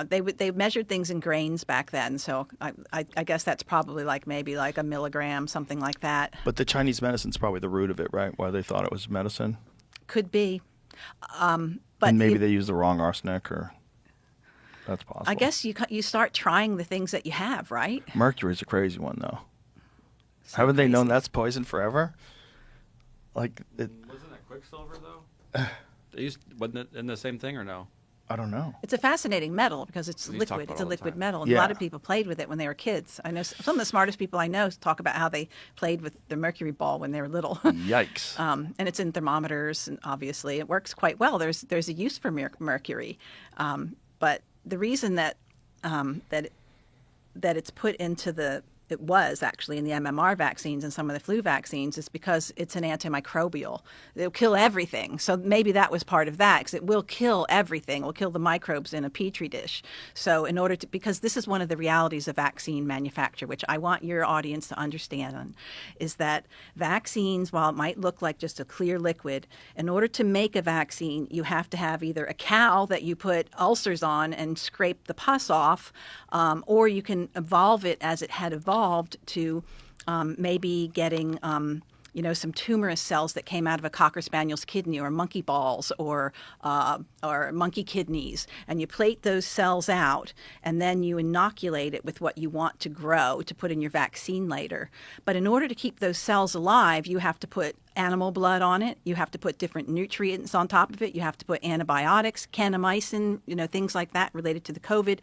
S2: They measured things in grains back then, so I guess that's probably maybe a milligram, something like that.
S1: But the Chinese medicine's probably the root of it, right? Why they thought it was medicine.
S2: Could be. But
S1: and maybe they used the wrong arsenic, or that's possible.
S2: I guess you start trying the things that you have, right?
S1: Mercury's a crazy one, though.
S2: So
S1: Haven't they known
S2: crazy.
S1: that's poison forever? Wasn't
S3: that Quicksilver though? Wasn't it in the same thing or no?
S1: I don't know.
S2: It's a fascinating metal because it's
S3: We talk
S2: liquid.
S3: about
S2: It's
S3: it
S2: a
S3: all the
S2: liquid
S3: time.
S2: metal. And a lot of people played with it when they were kids. I know some of the smartest people I know talk about how they played with the mercury ball when they were little.
S1: Yikes.
S2: And it's in thermometers, and obviously it works quite well. There's a use for mercury. But the reason that it's put into it was actually in the MMR vaccines and some of the flu vaccines is because it's an antimicrobial. It'll kill everything. So maybe that was part of that, because it will kill everything. It will kill the microbes in a petri dish. So because this is one of the realities of vaccine manufacture, which I want your audience to understand, is that vaccines, while it might look like just a clear liquid, in order to make a vaccine, you have to have either a cow that you put ulcers on and scrape the pus off, or you can evolve it as it had evolved to maybe getting some tumorous cells that came out of a Cocker Spaniel's kidney, or monkey balls, or monkey kidneys, and you plate those cells out, and then you inoculate it with what you want to grow to put in your vaccine later. But in order to keep those cells alive, you have to put animal blood on it. You have to put different nutrients on top of it. You have to put antibiotics, kanamycin, things like that related to the COVID.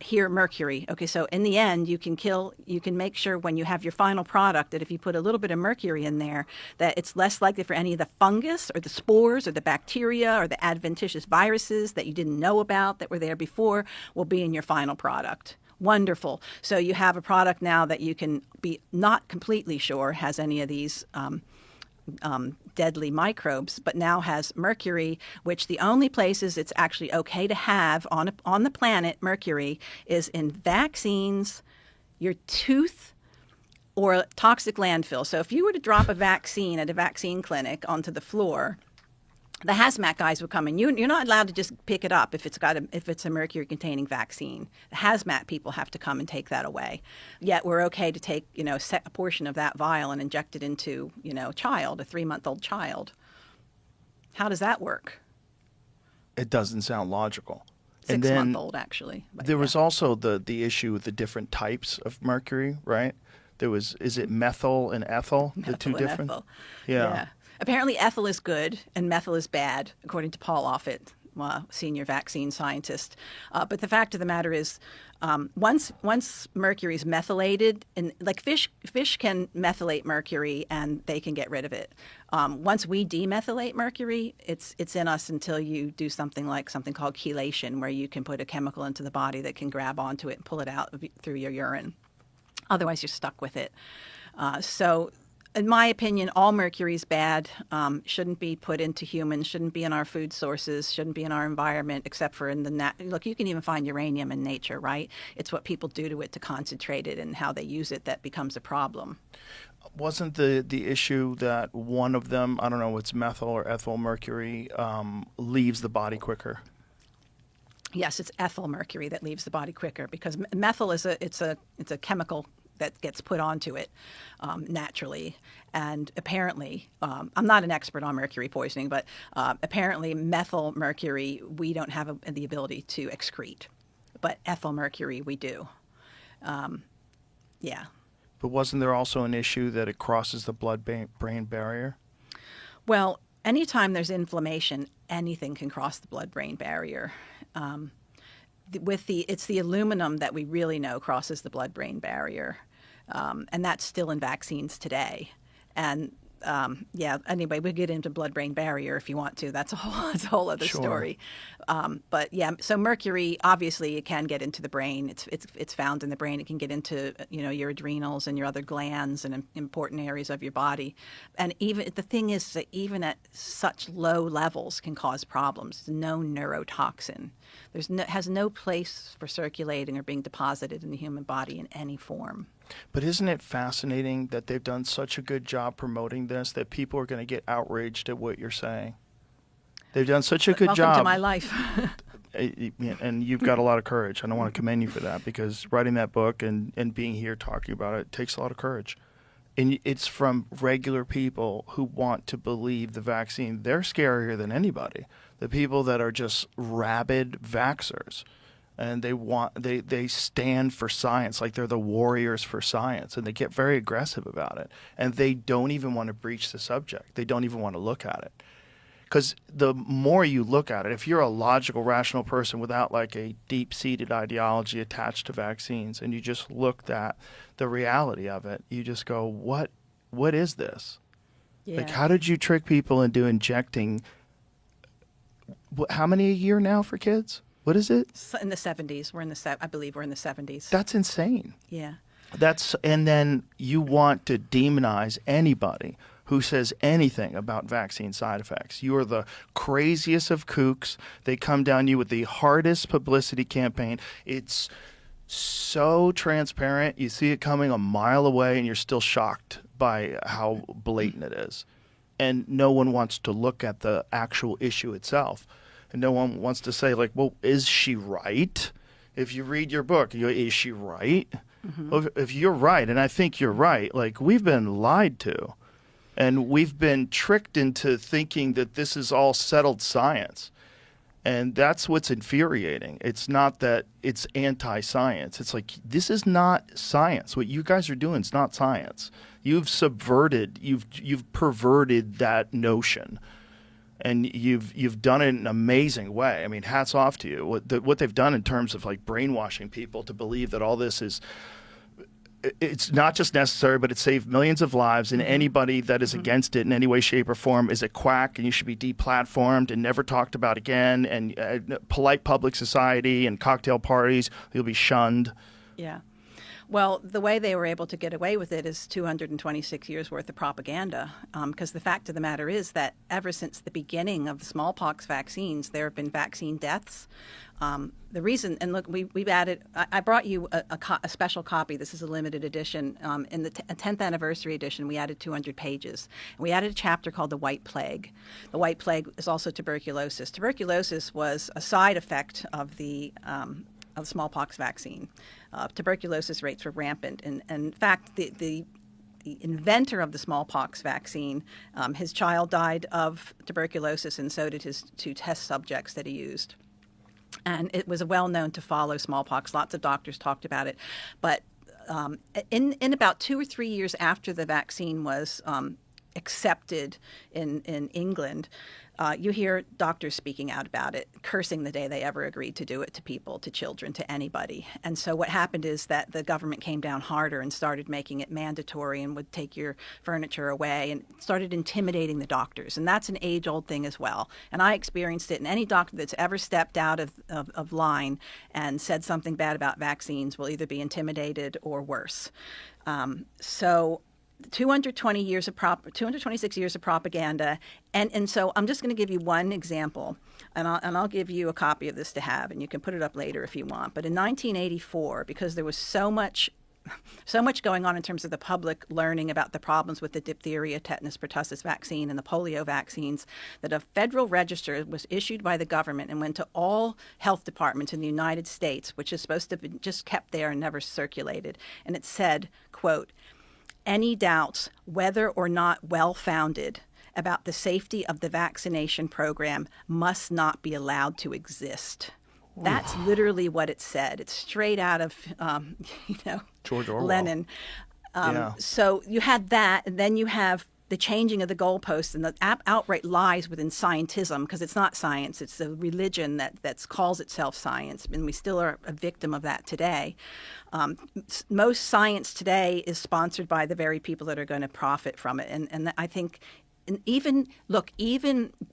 S2: Here, mercury. Okay, so in the end, you can make sure when you have your final product that if you put a little bit of mercury in there, that it's less likely for any of the fungus or the spores or the bacteria or the adventitious viruses that you didn't know about that were there before will be in your final product. Wonderful. So you have a product now that you can be not completely sure has any of these deadly microbes, but now has mercury, which the only places it's actually okay to have on the planet, mercury, is in vaccines, your tooth, or toxic landfill. So if you were to drop a vaccine at a vaccine clinic onto the floor, the hazmat guys would come in. You're not allowed to just pick it up if it's a mercury-containing vaccine. The hazmat people have to come and take that away. Yet we're okay to take a portion of that vial and inject it into a child, a 3-month-old child. How does that work?
S1: It doesn't sound logical. And then
S2: 6-month-old actually. But
S1: there was also the issue with the different types of mercury, right? Is it methyl and ethyl?
S2: Methyl
S1: the two
S2: and
S1: different?
S2: ethyl.
S1: Yeah.
S2: Apparently ethyl is good and methyl is bad, according to Paul Offit, senior vaccine scientist. But the fact of the matter is, once mercury is methylated, and like fish can methylate mercury and they can get rid of it. Once we demethylate mercury, it's in us until you do something called chelation, where you can put a chemical into the body that can grab onto it and pull it out through your urine. Otherwise, you're stuck with it. So in my opinion, all mercury is bad, shouldn't be put into humans, shouldn't be in our food sources, shouldn't be in our environment, except for in the look, you can even find uranium in nature, right? It's what people do to it to concentrate it and how they use it that becomes a problem.
S1: Wasn't the issue that one of them, I don't know, it's methyl or ethyl mercury, leaves the body quicker?
S2: Yes, it's ethyl mercury that leaves the body quicker, because methyl is a chemical that gets put onto it naturally. And apparently, I'm not an expert on mercury poisoning, but apparently methyl mercury we don't have the ability to excrete, but ethyl mercury we do. Yeah.
S1: But wasn't there also an issue that it crosses the blood-brain barrier?
S2: Well, anytime there's inflammation, anything can cross the blood-brain barrier. It's the aluminum that we really know crosses the blood-brain barrier, and that's still in vaccines today. And anyway, we get into blood-brain barrier if you want to. That's a whole other
S1: Sure.
S2: story. But yeah, so mercury, obviously, it can get into the brain. It's found in the brain. It can get into your adrenals and your other glands and important areas of your body. And even the thing is that even at such low levels can cause problems. It's no neurotoxin. Has no place for circulating or being deposited in the human body in any form.
S1: But isn't it fascinating that they've done such a good job promoting this that people are going to get outraged at what you're saying? They've done such a good
S2: Welcome
S1: job.
S2: to my life.
S1: And you've got a lot of courage. And I want to commend you for that, because writing that book and being here talking about it takes a lot of courage. And it's from regular people who want to believe the vaccine. They're scarier than anybody. The people that are just rabid vaxxers. And they stand for science like they're the warriors for science, and they get very aggressive about it. And they don't even want to breach the subject. They don't even want to look at it. Because the more you look at it, if you're a logical, rational person without like a deep-seated ideology attached to vaccines, and you just looked at the reality of it, you just go, what is this?
S2: Yeah.
S1: Like, how did you trick people into injecting, how many a year now for kids? What is it?
S2: In the 70s. I believe we're in the 70s.
S1: That's insane.
S2: Yeah.
S1: And then you want to demonize anybody who says anything about vaccine side effects. You are the craziest of kooks. They come down you with the hardest publicity campaign. It's so transparent. You see it coming a mile away, and you're still shocked by how blatant it is. And no one wants to look at the actual issue itself. And no one wants to say, like, well, is she right? If you read your book, you go, is she right? Mm-hmm. Well, if you're right, and I think you're right, like, we've been lied to. And we've been tricked into thinking that this is all settled science. And that's what's infuriating. It's not that it's anti-science. It's like, this is not science. What you guys are doing is not science. You've subverted, you've perverted that notion. And you've done it in an amazing way. I mean, hats off to you. What they've done in terms of like brainwashing people to believe that all this is, it's not just necessary, but it saved millions of lives. And anybody that is against it in any way, shape, or form is a quack, and you should be deplatformed and never talked about again. And polite public society and cocktail parties, you'll be shunned.
S2: Yeah. Well, the way they were able to get away with it is 226 years worth of propaganda, because the fact of the matter is that ever since the beginning of the smallpox vaccines, there have been vaccine deaths. The reason, and look, we've added, I brought you a special copy. This is a limited edition. In the 10th anniversary edition, we added 200 pages. And we added a chapter called The White Plague. The White Plague is also tuberculosis. Tuberculosis was a side effect of the smallpox vaccine. Tuberculosis rates were rampant. And in fact, the inventor of the smallpox vaccine, his child died of tuberculosis, and so did his 2 test subjects that he used. And it was well known to follow smallpox. Lots of doctors talked about it. But in about 2 or 3 years after the vaccine was accepted in England, you hear doctors speaking out about it, cursing the day they ever agreed to do it to people, to children, to anybody. And so what happened is that the government came down harder and started making it mandatory and would take your furniture away and started intimidating the doctors. And that's an age-old thing as well. And I experienced it. And any doctor that's ever stepped out of line and said something bad about vaccines will either be intimidated or worse. So 226 years of propaganda, and so I'm just going to give you one example, and I'll give you a copy of this to have, and you can put it up later if you want. But in 1984, because there was so much going on in terms of the public learning about the problems with the diphtheria, tetanus, pertussis vaccine and the polio vaccines, that a federal register was issued by the government and went to all health departments in the United States, which is supposed to be just kept there and never circulated. And it said, quote, "Any doubts, whether or not well-founded, about the safety of the vaccination program must not be allowed to exist." That's literally what it said. It's straight out of,
S1: George Orwell.
S2: Lenin.
S1: Yeah.
S2: So you had that, and then you have the changing of the goalposts and the outright lies within scientism, because it's not science, it's a religion that calls itself science, and we still are a victim of that today. Most science today is sponsored by the very people that are going to profit from it, and I think. And even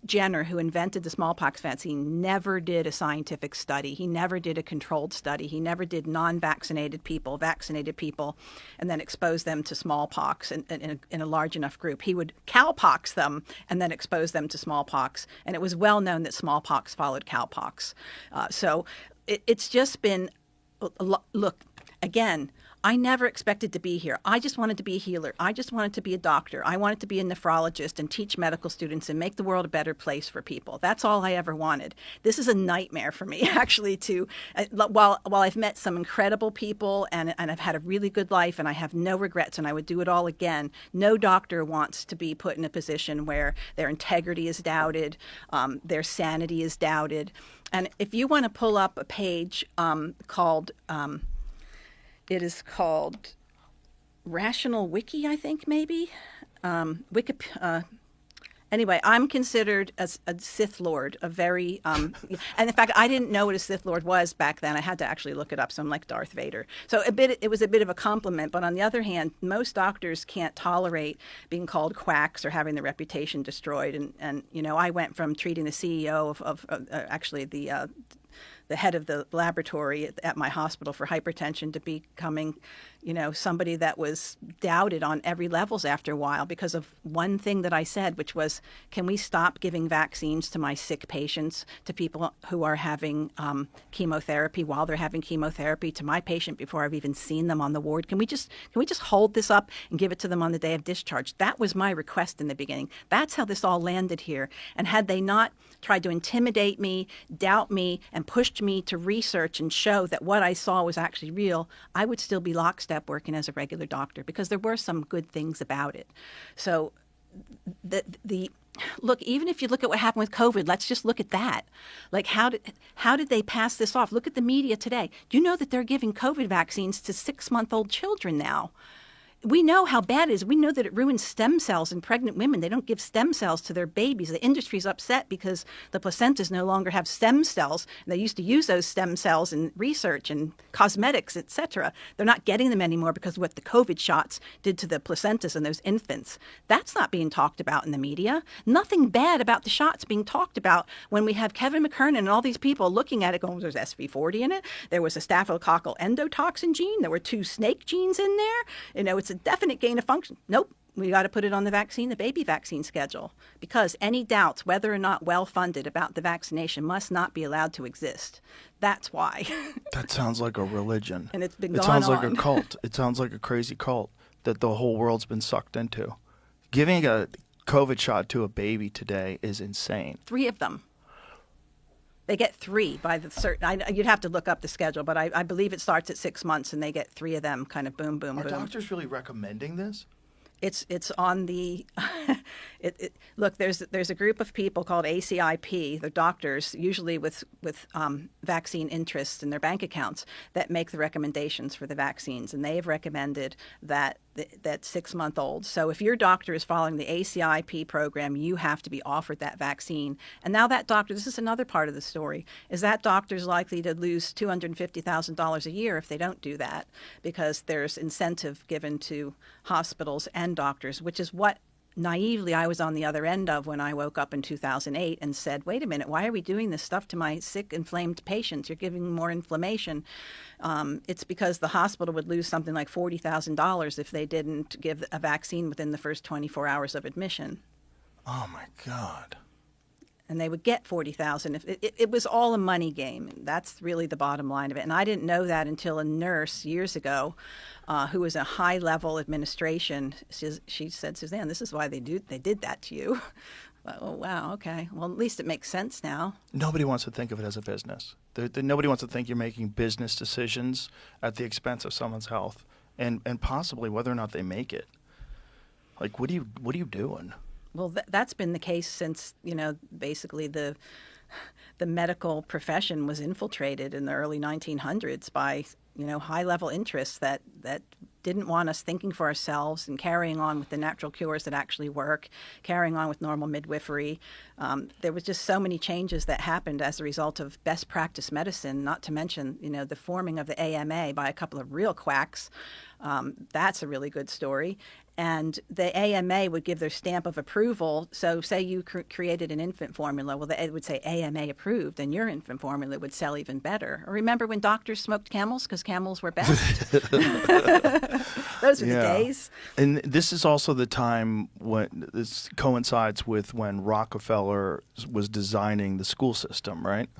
S2: Jenner, who invented the smallpox vaccine, never did a scientific study. He never did a controlled study. He never did non-vaccinated people, vaccinated people, and then expose them to smallpox in a large enough group. He would cowpox them and then expose them to smallpox. And it was well known that smallpox followed cowpox. So it's just been, look, again, I never expected to be here. I just wanted to be a healer. I just wanted to be a doctor. I wanted to be a nephrologist and teach medical students and make the world a better place for people. That's all I ever wanted. This is a nightmare for me, actually, while I've met some incredible people and I've had a really good life and I have no regrets and I would do it all again, no doctor wants to be put in a position where their integrity is doubted, their sanity is doubted. And if you want to pull up a page called... It is called Rational Wiki, I think, maybe. Anyway, I'm considered a Sith Lord, a very, and in fact, I didn't know what a Sith Lord was back then. I had to actually look it up, so I'm like Darth Vader. So it was a bit of a compliment, but on the other hand, most doctors can't tolerate being called quacks or having their reputation destroyed. And I went from treating the CEO of actually the head of the laboratory at my hospital for hypertension to becoming, somebody that was doubted on every levels after a while because of one thing that I said, which was, can we stop giving vaccines to my sick patients, to people who are having chemotherapy while they're having chemotherapy, to my patient before I've even seen them on the ward? Can we just hold this up and give it to them on the day of discharge? That was my request in the beginning. That's how this all landed here. And had they not tried to intimidate me, doubt me, and pushed me to research and show that what I saw was actually real, I would still be lockstep working as a regular doctor because there were some good things about it. So the look, even if you look at what happened with COVID, let's just look at that. Like, how did they pass this off? Look at the media today. Do you know that they're giving COVID vaccines to 6-month-old children now? We know how bad it is. We know that it ruins stem cells in pregnant women. They don't give stem cells to their babies. The industry's upset because the placentas no longer have stem cells. And they used to use those stem cells in research and cosmetics, et cetera. They're not getting them anymore because of what the COVID shots did to the placentas and those infants. That's not being talked about in the media. Nothing bad about the shots being talked about when we have Kevin McKernan and all these people looking at it going, there's SV40 in it. There was a staphylococcal endotoxin gene. There were 2 snake genes in there. You know, it's a definite gain of function. Nope. We got to put it on the baby vaccine schedule, because any doubts whether or not well-funded about the vaccination must not be allowed to exist. That's why.
S1: That sounds like a religion.
S2: And it's been
S1: It
S2: gone
S1: sounds
S2: on.
S1: like a cult. It sounds like a crazy cult that the whole world's been sucked into. Giving a COVID shot to a baby today is insane.
S2: 3 of them. They get 3 by the certain. You'd have to look up the schedule, but I believe it starts at 6 months, and they get 3 of them. Kind of boom, boom,
S1: Are
S2: boom.
S1: doctors really recommending this?
S2: It's on the look. There's a group of people called ACIP. They're doctors, usually with vaccine interests in their bank accounts, that make the recommendations for the vaccines, and they have recommended that 6-month-olds. So if your doctor is following the ACIP program, you have to be offered that vaccine. And now that doctor, this is another part of the story, is that doctor's likely to lose $250,000 a year if they don't do that, because there's incentive given to hospitals and doctors, which is what naively I was on the other end of when I woke up in 2008 and said, wait a minute, why are we doing this stuff to my sick, inflamed patients? You're giving more inflammation. It's because the hospital would lose something like $40,000 if they didn't give a vaccine within the first 24 hours of admission.
S1: Oh, my God.
S2: And they would get $40,000. It was all a money game. That's really the bottom line of it. And I didn't know that until a nurse years ago, who was a high-level administration, she said, Suzanne, this is why they did that to you. Oh, wow, okay. Well, at least it makes sense now.
S1: Nobody wants to think of it as a business. Nobody wants to think you're making business decisions at the expense of someone's health, and possibly whether or not they make it. Like, what are you doing?
S2: Well, that's been the case since, basically the medical profession was infiltrated in the early 1900s by, high-level interests that didn't want us thinking for ourselves and carrying on with the natural cures that actually work, carrying on with normal midwifery. There was just so many changes that happened as a result of best practice medicine, not to mention, the forming of the AMA by a couple of real quacks. That's a really good story. And the AMA would give their stamp of approval. So say you created an infant formula, well, it would say AMA approved, and your infant formula would sell even better. Or remember when doctors smoked Camels because Camels were best? Those were the days.
S1: And this is also the time when this coincides with when Rockefeller was designing the school system, right?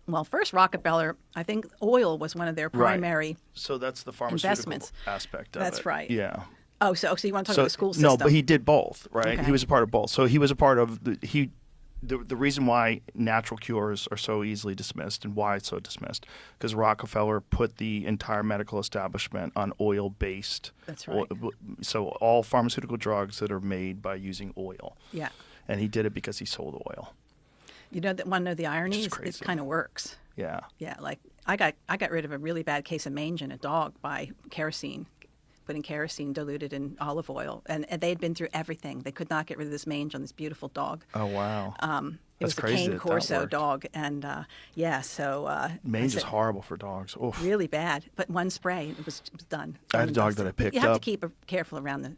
S2: Well, first Rockefeller, I think oil was one of their primary
S1: Right. So that's the pharmaceutical
S2: investments.
S1: aspect of it.
S2: That's right.
S1: Yeah.
S2: Oh, so you want to talk about the school system?
S1: No, but he did both, right?
S2: Okay.
S1: He was a part of both. So he was a part of the reason why natural cures are so easily dismissed and why it's so dismissed, because Rockefeller put the entire medical establishment on oil-based.
S2: That's right.
S1: So all pharmaceutical drugs that are made by using oil.
S2: Yeah.
S1: And he did it because he sold oil.
S2: Want to know the irony?
S1: Which is
S2: It
S1: crazy.
S2: kind of works.
S1: Yeah.
S2: Yeah, like I got rid of a really bad case of mange in a dog by kerosene, putting kerosene diluted in olive oil, and they had been through everything. They could not get rid of this mange on this beautiful dog.
S1: Oh, wow.
S2: It
S1: That's
S2: was a
S1: crazy
S2: cane
S1: that
S2: corso
S1: worked.
S2: dog, and so
S1: Mange is horrible for dogs. Oof.
S2: really bad. But one spray, it was done.
S1: I had a dog that I picked
S2: You have
S1: up.
S2: to keep careful around the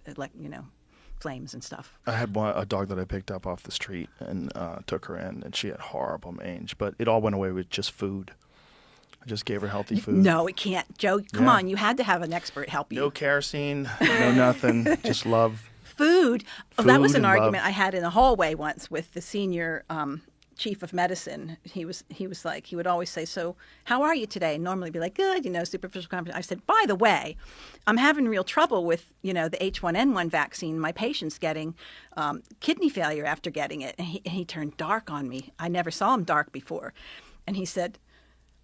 S2: flames and stuff.
S1: I had a dog that I picked up off the street and took her in, and she had horrible mange. But it all went away with just food. I just gave her healthy food.
S2: No, it can't. Joe, come
S1: Yeah.
S2: on. You had to have an expert help you.
S1: No kerosene, no nothing, just love.
S2: Food. Oh, that was
S1: Food
S2: an
S1: and
S2: argument
S1: love.
S2: I had in the hallway once with the senior chief of medicine. He was like, he would always say, so how are you today? And normally be like, good, superficial compliment. I said, by the way, I'm having real trouble with, the H1N1 vaccine. My patient's getting kidney failure after getting it. And he turned dark on me. I never saw him dark before. And he said,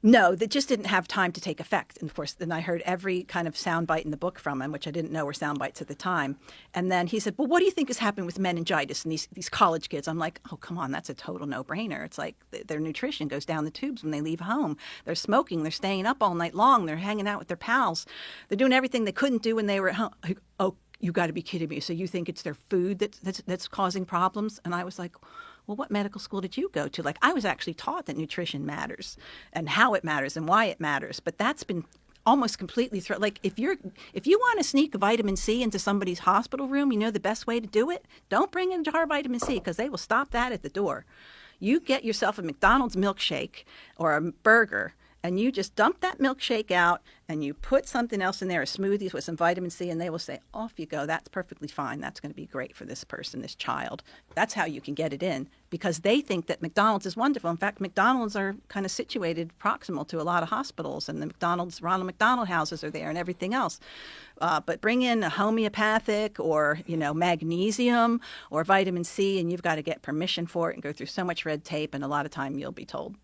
S2: No, that just didn't have time to take effect. And of course, then I heard every kind of soundbite in the book from him, which I didn't know were sound bites at the time. And then he said, well, what do you think is happening with meningitis and these college kids? I'm like, oh, come on, that's a total no-brainer. It's like their nutrition goes down the tubes when they leave home. They're smoking. They're staying up all night long. They're hanging out with their pals. They're doing everything they couldn't do when they were at home. Oh, you got to be kidding me. So you think it's their food that's causing problems? And I was like, well, what medical school did you go to? Like, I was actually taught that nutrition matters and how it matters and why it matters. But that's been almost completely thrown. Like, if you want to sneak vitamin C into somebody's hospital room, you know the best way to do it? Don't bring in a jar of vitamin C, because they will stop that at the door. You get yourself a McDonald's milkshake or a burger, and you just dump that milkshake out and you put something else in there, a smoothie with some vitamin C, and they will say, off you go. That's perfectly fine. That's going to be great for this person, this child. That's how you can get it in, because they think that McDonald's is wonderful. In fact, McDonald's are kind of situated proximal to a lot of hospitals, and the Ronald McDonald houses are there and everything else. But bring in a homeopathic or, magnesium or vitamin C, and you've got to get permission for it and go through so much red tape, and a lot of time you'll be told,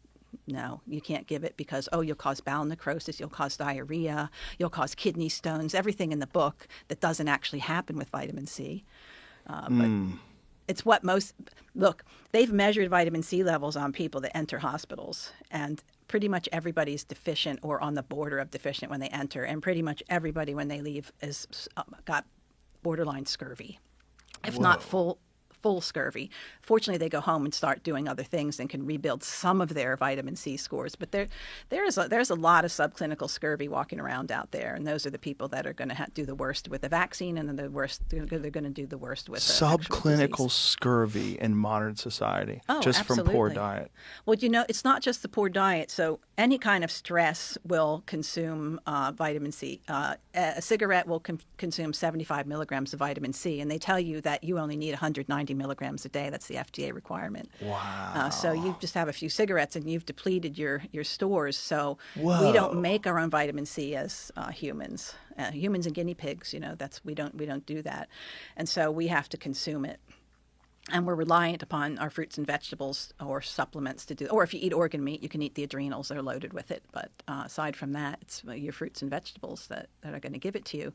S2: no, you can't give it because, you'll cause bowel necrosis, you'll cause diarrhea, you'll cause kidney stones, everything in the book that doesn't actually happen with vitamin C. But it's what look, they've measured vitamin C levels on people that enter hospitals, and pretty much everybody's deficient or on the border of deficient when they enter, and pretty much everybody when they leave is got borderline scurvy, if not full scurvy. Fortunately, they go home and start doing other things and can rebuild some of their vitamin C scores. But there's a lot of subclinical scurvy walking around out there, and those are the people that are going to do the worst with the vaccine, and then they're going to do the worst with the
S1: subclinical scurvy in modern society, just
S2: absolutely.
S1: from poor diet.
S2: Well, it's not just the poor diet. So any kind of stress will consume vitamin C. A cigarette will consume 75 milligrams of vitamin C, and they tell you that you only need 190 milligrams a day. That's the FDA requirement.
S1: Wow.
S2: So you just have a few cigarettes and you've depleted your stores. So
S1: Whoa.
S2: we don't make our own vitamin C as humans. Humans and guinea pigs, we don't do that. And so we have to consume it. And we're reliant upon our fruits and vegetables or supplements to do. Or if you eat organ meat, you can eat the adrenals. They're loaded with it. But aside from that, it's your fruits and vegetables that are going to give it to you.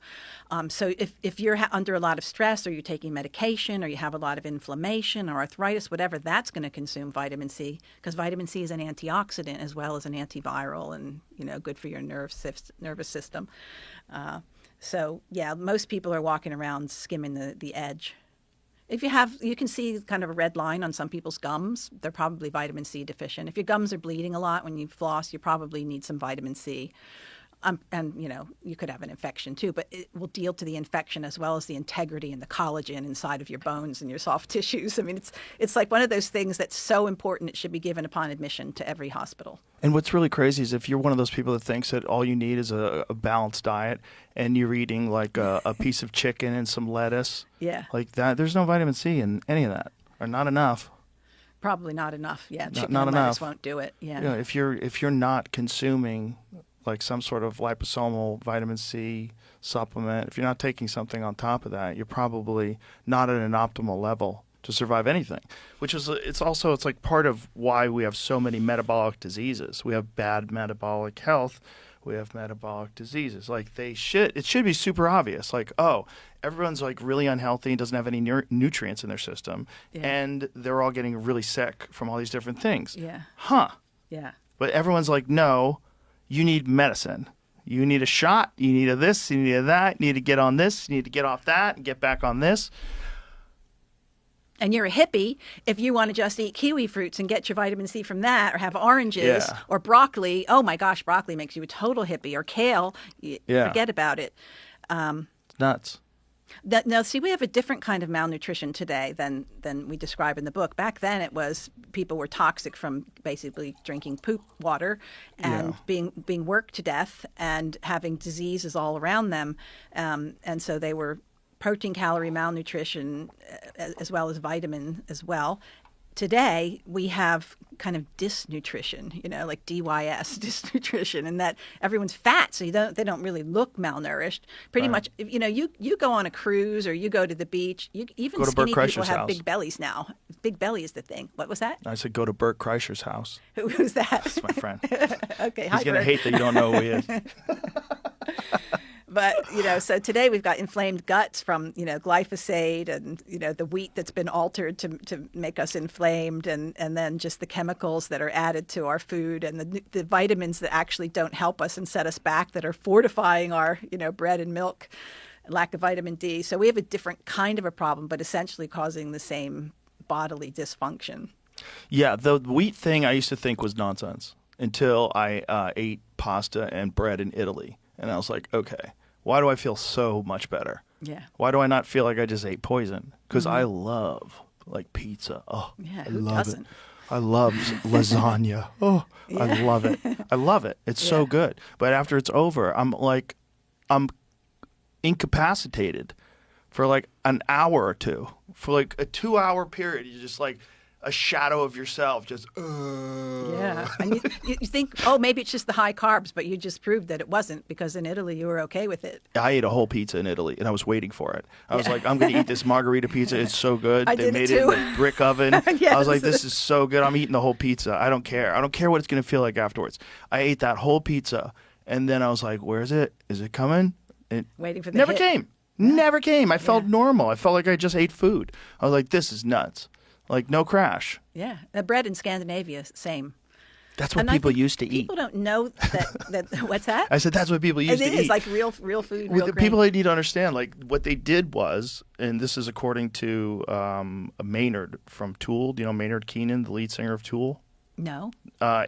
S2: So if you're under a lot of stress, or you're taking medication, or you have a lot of inflammation or arthritis, whatever, that's going to consume vitamin C, because vitamin C is an antioxidant as well as an antiviral, and good for your nervous system. So yeah, most people are walking around skimming the edge. You can see kind of a red line on some people's gums. They're probably vitamin C deficient. If your gums are bleeding a lot when you floss, you probably need some vitamin C. And you could have an infection too, but it will deal to the infection as well as the integrity and the collagen inside of your bones and your soft tissues. I mean, it's like one of those things that's so important it should be given upon admission to every hospital.
S1: And what's really crazy is if you're one of those people that thinks that all you need is a balanced diet, and you're eating like a piece of chicken and some lettuce, like that, there's no vitamin C in any of that, or not enough.
S2: Probably not enough. Yeah, chicken
S1: not
S2: and
S1: enough.
S2: lettuce won't do it. Yeah.
S1: If you're not consuming like some sort of liposomal vitamin C supplement, if you're not taking something on top of that, you're probably not at an optimal level to survive anything, it's like part of why we have so many metabolic diseases. We have bad metabolic health. We have metabolic diseases. Like it should be super obvious. Like, everyone's like really unhealthy and doesn't have any nutrients in their system.
S2: Yeah.
S1: And they're all getting really sick from all these different things.
S2: Yeah.
S1: Huh.
S2: Yeah.
S1: But everyone's like, no, you need medicine. You need a shot. You need a this. You need a that. You need to get on this. You need to get off that and get back on this.
S2: And you're a hippie if you want to just eat kiwi fruits and get your vitamin C from that, or have oranges or broccoli. Oh my gosh, broccoli makes you a total hippie. Or kale, forget about it.
S1: It's nuts.
S2: Now, see, we have a different kind of malnutrition today than we describe in the book. Back then, it was people were toxic from basically drinking poop water and being worked to death and having diseases all around them. And so they were protein calorie malnutrition as well as vitamin as well. today we have kind of dysnutrition, like DYS, dysnutrition, and that everyone's fat, so they don't really look malnourished. Pretty much, you go on a cruise or you go to the beach, even
S1: Go to Bert
S2: skinny people
S1: Kreischer's
S2: have
S1: house.
S2: big bellies now. Big belly is the thing. What was that?
S1: I said go to Bert Kreischer's house.
S2: Who's that?
S1: That's my friend.
S2: Okay, hi,
S1: He's going to
S2: Bert.
S1: hate that you don't know who he is.
S2: But, so today we've got inflamed guts from, glyphosate and, the wheat that's been altered to make us inflamed, and then just the chemicals that are added to our food, and the vitamins that actually don't help us and set us back, that are fortifying our, bread and milk, lack of vitamin D. So we have a different kind of a problem, but essentially causing the same bodily dysfunction.
S1: Yeah, the wheat thing I used to think was nonsense until I ate pasta and bread in Italy. And I was like, okay, why do I feel so much better?
S2: Yeah.
S1: Why do I not feel like I just ate poison? Because I love like pizza. Oh,
S2: Yeah,
S1: I
S2: who
S1: love
S2: doesn't?
S1: it. I love lasagna. Oh, I love it. I love it. It's so
S2: Yeah.
S1: good. But after it's over, I'm incapacitated for like an hour or two. For like a 2-hour period, you're just like a shadow of yourself, just.
S2: Yeah, and you think, oh, maybe it's just the high carbs, but you just proved that it wasn't, because in Italy you were okay with it.
S1: I ate a whole pizza in Italy, and I was waiting for it. I was like, I'm going to eat this margarita pizza. It's so good.
S2: I
S1: They
S2: did it
S1: made
S2: too.
S1: it in a brick oven. I was
S2: Yes.
S1: like, this is so good. I'm eating the whole pizza. I don't care. I don't care what it's going to feel like afterwards. I ate that whole pizza, and then I was like, where is it? Is it coming? It
S2: Waiting for the
S1: never
S2: hit.
S1: came. Never came. I felt
S2: Yeah.
S1: normal. I felt like I just ate food. I was like, this is nuts. Like, no crash.
S2: Yeah, the bread in Scandinavia, same.
S1: That's what
S2: And I
S1: people
S2: think
S1: used to eat.
S2: People don't know that what's that?
S1: I said, that's what people used
S2: It
S1: to eat.
S2: is like real food,
S1: Well,
S2: real
S1: the
S2: grain.
S1: people need to understand, like, what they did was, and this is according to Maynard from Tool. Do you know Maynard Keenan, the lead singer of Tool?
S2: No.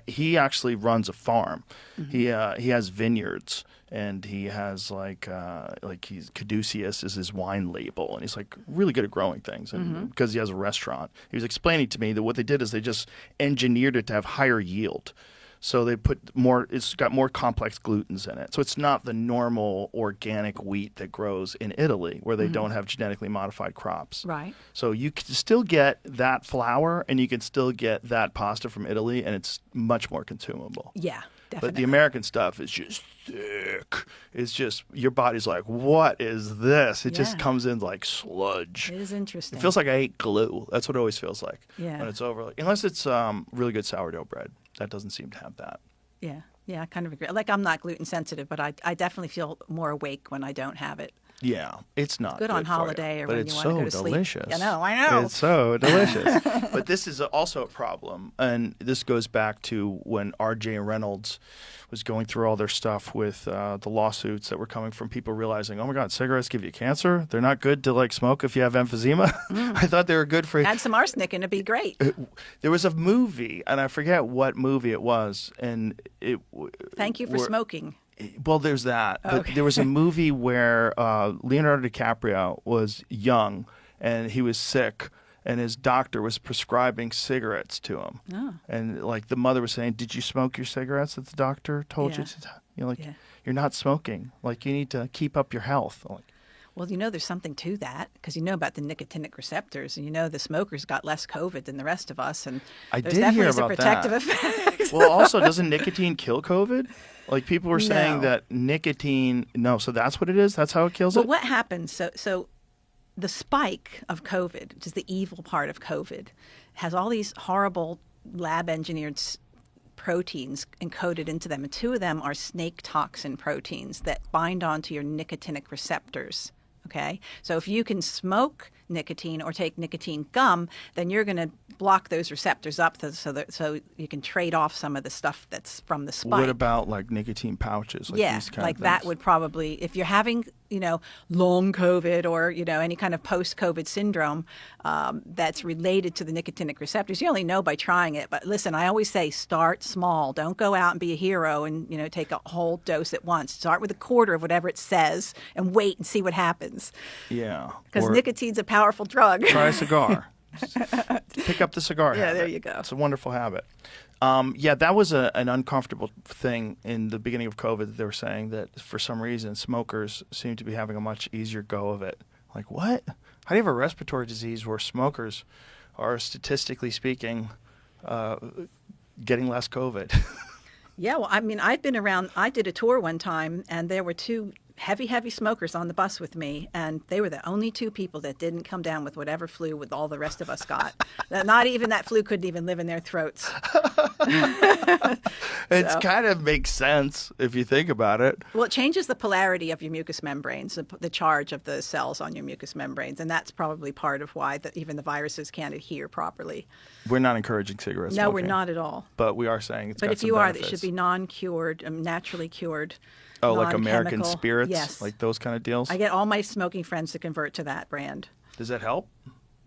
S1: He actually runs a farm.
S2: Mm-hmm.
S1: He has vineyards, and he has like he's Caduceus is his wine label, and he's like really good at growing things. And because he has a restaurant, he was explaining to me that what they did is they just engineered it to have higher yield. So they put more. It's got more complex glutens in it. So it's not the normal organic wheat that grows in Italy, where they don't have genetically modified crops.
S2: Right.
S1: So you can still get that flour, and you can still get that pasta from Italy, and it's much more consumable.
S2: Yeah,
S1: But
S2: definitely.
S1: the American stuff is just thick. It's just, your body's like, what is this? It just
S2: Yeah.
S1: comes in like sludge.
S2: It is interesting.
S1: It feels like I ate glue. That's what it always feels like
S2: Yeah.
S1: when it's over. Like, unless it's really good sourdough bread. That doesn't seem to have that.
S2: Yeah, I kind of agree. Like, I'm not gluten sensitive, but I definitely feel more awake when I don't have it.
S1: Yeah, it's not
S2: Good on
S1: for you,
S2: holiday or
S1: but
S2: when
S1: it's
S2: you want to
S1: so
S2: go to sleep.
S1: delicious.
S2: I know.
S1: It's so delicious. But this is also a problem, and this goes back to when R.J. Reynolds was going through all their stuff with the lawsuits that were coming from people realizing, oh my God, cigarettes give you cancer. They're not good to like smoke if you have emphysema. I thought they were good for.
S2: Add some arsenic and it'd be great.
S1: There was a movie, and I forget what movie it was, and it.
S2: Thank you for smoking.
S1: Well, there's that. But
S2: Okay.
S1: there was a movie where Leonardo DiCaprio was young and he was sick, and his doctor was prescribing cigarettes to him.
S2: Oh.
S1: And like the mother was saying, "Did you smoke your cigarettes that the doctor told you
S2: Yeah.
S1: to?" You're like,
S2: Yeah.
S1: "You're not smoking. Like, you need to keep up your health." I'm like,
S2: Well, there's something to that, because you know about the nicotinic receptors, and the smokers got less COVID than the rest of us, and
S1: I
S2: there's
S1: did hear
S2: definitely some
S1: about
S2: protective
S1: that.
S2: effects.
S1: well, also, doesn't nicotine kill COVID? Like, people were saying
S2: No.
S1: that nicotine. No, so that's what it is. That's how it kills
S2: But
S1: it.
S2: what happens? So the spike of COVID, which is the evil part of COVID, has all these horrible lab-engineered proteins encoded into them, and two of them are snake toxin proteins that bind onto your nicotinic receptors. Okay, so if you can smoke nicotine or take nicotine gum, then you're going to block those receptors up so you can trade off some of the stuff that's from the spike.
S1: What about like nicotine pouches? Like
S2: Yeah,
S1: these kind
S2: like
S1: of
S2: that
S1: things?
S2: would probably, if you're having, long COVID or, any kind of post-COVID syndrome that's related to the nicotinic receptors, you only know by trying it. But listen, I always say start small. Don't go out and be a hero and, take a whole dose at once. Start with a quarter of whatever it says and wait and see what happens.
S1: Yeah.
S2: Because
S1: Or
S2: nicotine's a powerful drug.
S1: try a cigar. Pick up the cigar
S2: Yeah,
S1: habit.
S2: there you go.
S1: It's a wonderful habit. Yeah, that was an uncomfortable thing in the beginning of COVID. They were saying that for some reason smokers seem to be having a much easier go of it. Like, what? How do you have a respiratory disease where smokers are statistically speaking getting less COVID.
S2: Yeah, well, I mean, I've been around. I did a tour one time, and there were two heavy smokers on the bus with me, and they were the only two people that didn't come down with whatever flu with all the rest of us got. Not even that flu couldn't even live in their throats.
S1: It kind of makes sense if you think about it.
S2: Well, it changes the polarity of your mucous membranes, the charge of the cells on your mucous membranes, and that's probably part of why even the viruses can't adhere properly.
S1: We're not encouraging cigarette
S2: No,
S1: smoking.
S2: we're not at all.
S1: But we are saying it's
S2: But
S1: got
S2: if
S1: some
S2: you are,
S1: benefits.
S2: it should be non-cured, naturally cured.
S1: Oh, like American
S2: non-chemical.
S1: Spirits?
S2: Yes.
S1: Like those kind of deals?
S2: I get all my smoking friends to convert to that brand.
S1: Does that help?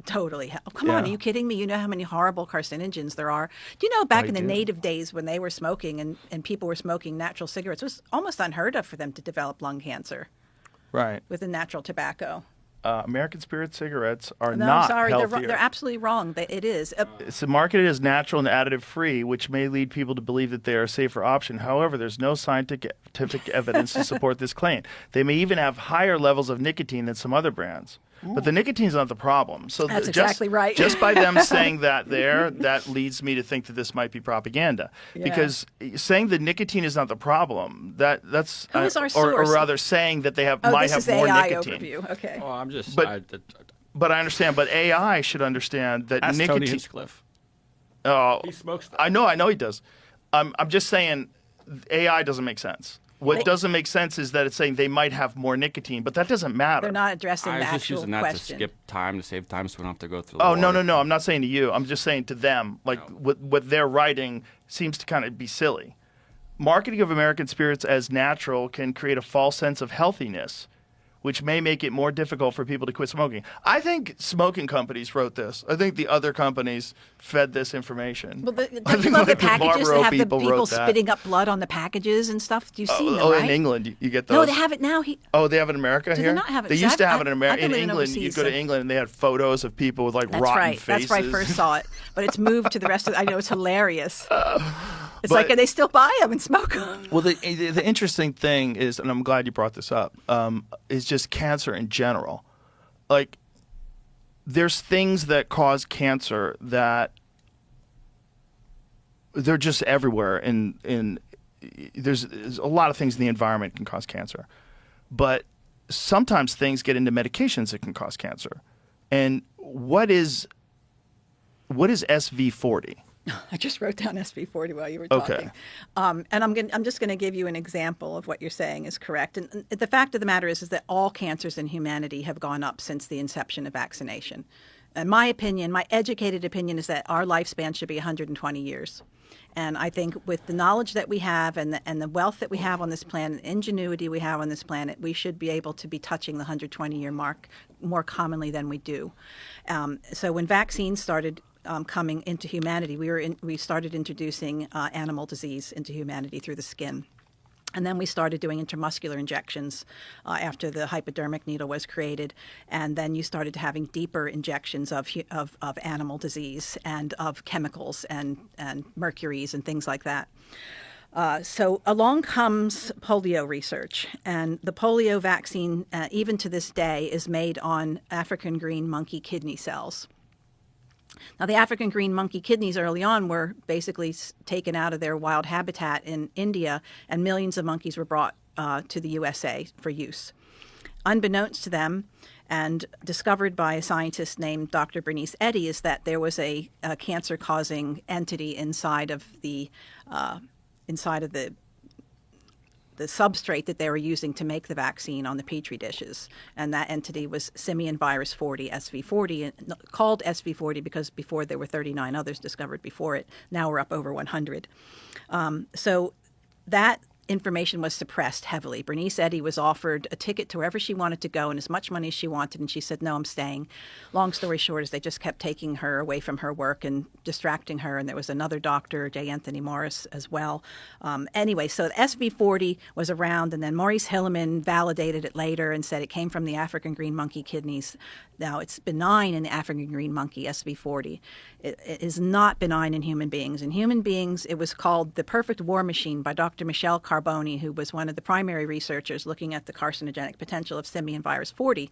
S2: Totally. Oh, come on,
S1: Yeah.
S2: are you kidding me? You know how many horrible carcinogens there are. Do you know back
S1: I
S2: in the
S1: do.
S2: native days when they were smoking and people were smoking natural cigarettes, it was almost unheard of for them to develop lung cancer
S1: Right.
S2: with the natural tobacco.
S1: American Spirit cigarettes are
S2: No,
S1: not
S2: I'm sorry,
S1: healthier.
S2: they're absolutely wrong. It is.
S1: It's marketed as natural and additive free, which may lead people to believe that they are a safer option. However, there's no scientific evidence to support this claim. They may even have higher levels of nicotine than some other brands. But the nicotine is not the problem. So
S2: That's exactly right.
S1: Just by them saying that that leads me to think that this might be propaganda.
S2: Yeah.
S1: Because saying that nicotine is not the problem, that's
S2: Who is our
S1: or
S2: source?
S1: rather saying that they
S2: Oh,
S1: might
S2: this
S1: have
S2: is
S1: more
S2: AI
S1: nicotine.
S2: overview. Okay.
S3: Oh, I'm just.
S1: But- But I understand. But AI should understand that
S3: Ask Tony
S1: nicotine.
S3: Hinchcliffe.
S1: Oh,
S3: He smokes them.
S1: I know he does. I'm just saying AI doesn't make sense. What doesn't make sense is that it's saying they might have more nicotine, but that doesn't matter.
S2: They're not addressing
S3: I
S2: the
S3: was just
S2: actual
S3: using that
S2: question.
S3: to skip time to save time, so we don't have to go through. The
S1: Oh, no.
S3: order.
S1: I'm not saying to you. I'm just saying to them. Like
S3: No.
S1: what they're writing seems to kind of be silly. Marketing of American Spirits as natural can create a false sense of healthiness, which may make it more difficult for people to quit smoking. I think smoking companies wrote this. I think the other companies fed this information.
S2: Well,
S1: I
S2: don't you
S1: think
S2: love the
S1: like
S2: packages
S1: Marlboro
S2: that have the
S1: people
S2: people
S1: wrote that.
S2: spitting up blood on the packages and stuff? Do you see them,
S1: Oh,
S2: right?
S1: in England, you get those.
S2: No, they have it now.
S1: Oh, they have it in America
S2: Do
S1: here?
S2: they not have it?
S1: They
S2: See,
S1: used to
S2: I've-
S1: have it in America.
S2: I've
S1: In
S2: been living
S1: England, you
S2: overseas,
S1: go to
S2: so-
S1: England and they had photos of people with like
S2: That's
S1: rotten
S2: right.
S1: faces.
S2: That's where I first saw it. But it's moved to the rest of. I know it's hilarious. It's
S1: But-
S2: like, and they still buy them and smoke them.
S1: Well, the interesting thing is, and I'm glad you brought this up, is just cancer in general. Like, there's things that cause cancer that they're just everywhere. There's a lot of things in the environment can cause cancer, but sometimes things get into medications that can cause cancer. And what is SV40?
S2: I just wrote down SV40 while you were
S1: Okay.
S2: talking. And I'm just going to give you an example of what you're saying is correct. And the fact of the matter is that all cancers in humanity have gone up since the inception of vaccination. And my opinion, my educated opinion, is that our lifespan should be 120 years. And I think with the knowledge that we have and the wealth that we have on this planet, ingenuity we have on this planet, we should be able to be touching the 120-year mark more commonly than we do. So when vaccines started coming into humanity, we started introducing animal disease into humanity through the skin. And then we started doing intramuscular injections after the hypodermic needle was created. And then you started having deeper injections of animal disease and of chemicals and mercuries and things like that. So along comes polio research. And the polio vaccine, even to this day, is made on African green monkey kidney cells. Now, the African green monkey kidneys early on were basically taken out of their wild habitat in India, and millions of monkeys were brought to the USA for use. Unbeknownst to them, and discovered by a scientist named Dr. Bernice Eddy, is that there was a cancer-causing entity inside of the substrate that they were using to make the vaccine on the Petri dishes. And that entity was simian virus 40, SV40, and called SV40 because before there were 39 others discovered before it. Now we're up over 100. So that information was suppressed heavily. Bernice Eddy was offered a ticket to wherever she wanted to go and as much money as she wanted, and she said, no, I'm staying. Long story short is they just kept taking her away from her work and distracting her, and there was another doctor, J. Anthony Morris, as well. Anyway, so the SV40 was around, and then Maurice Hilleman validated it later and said it came from the African green monkey kidneys. Now, it's benign in the African green monkey, SV40. It is not benign in human beings. In human beings, it was called the perfect war machine by Dr. Michel Carbon Carboni, who was one of the primary researchers looking at the carcinogenic potential of simian virus 40.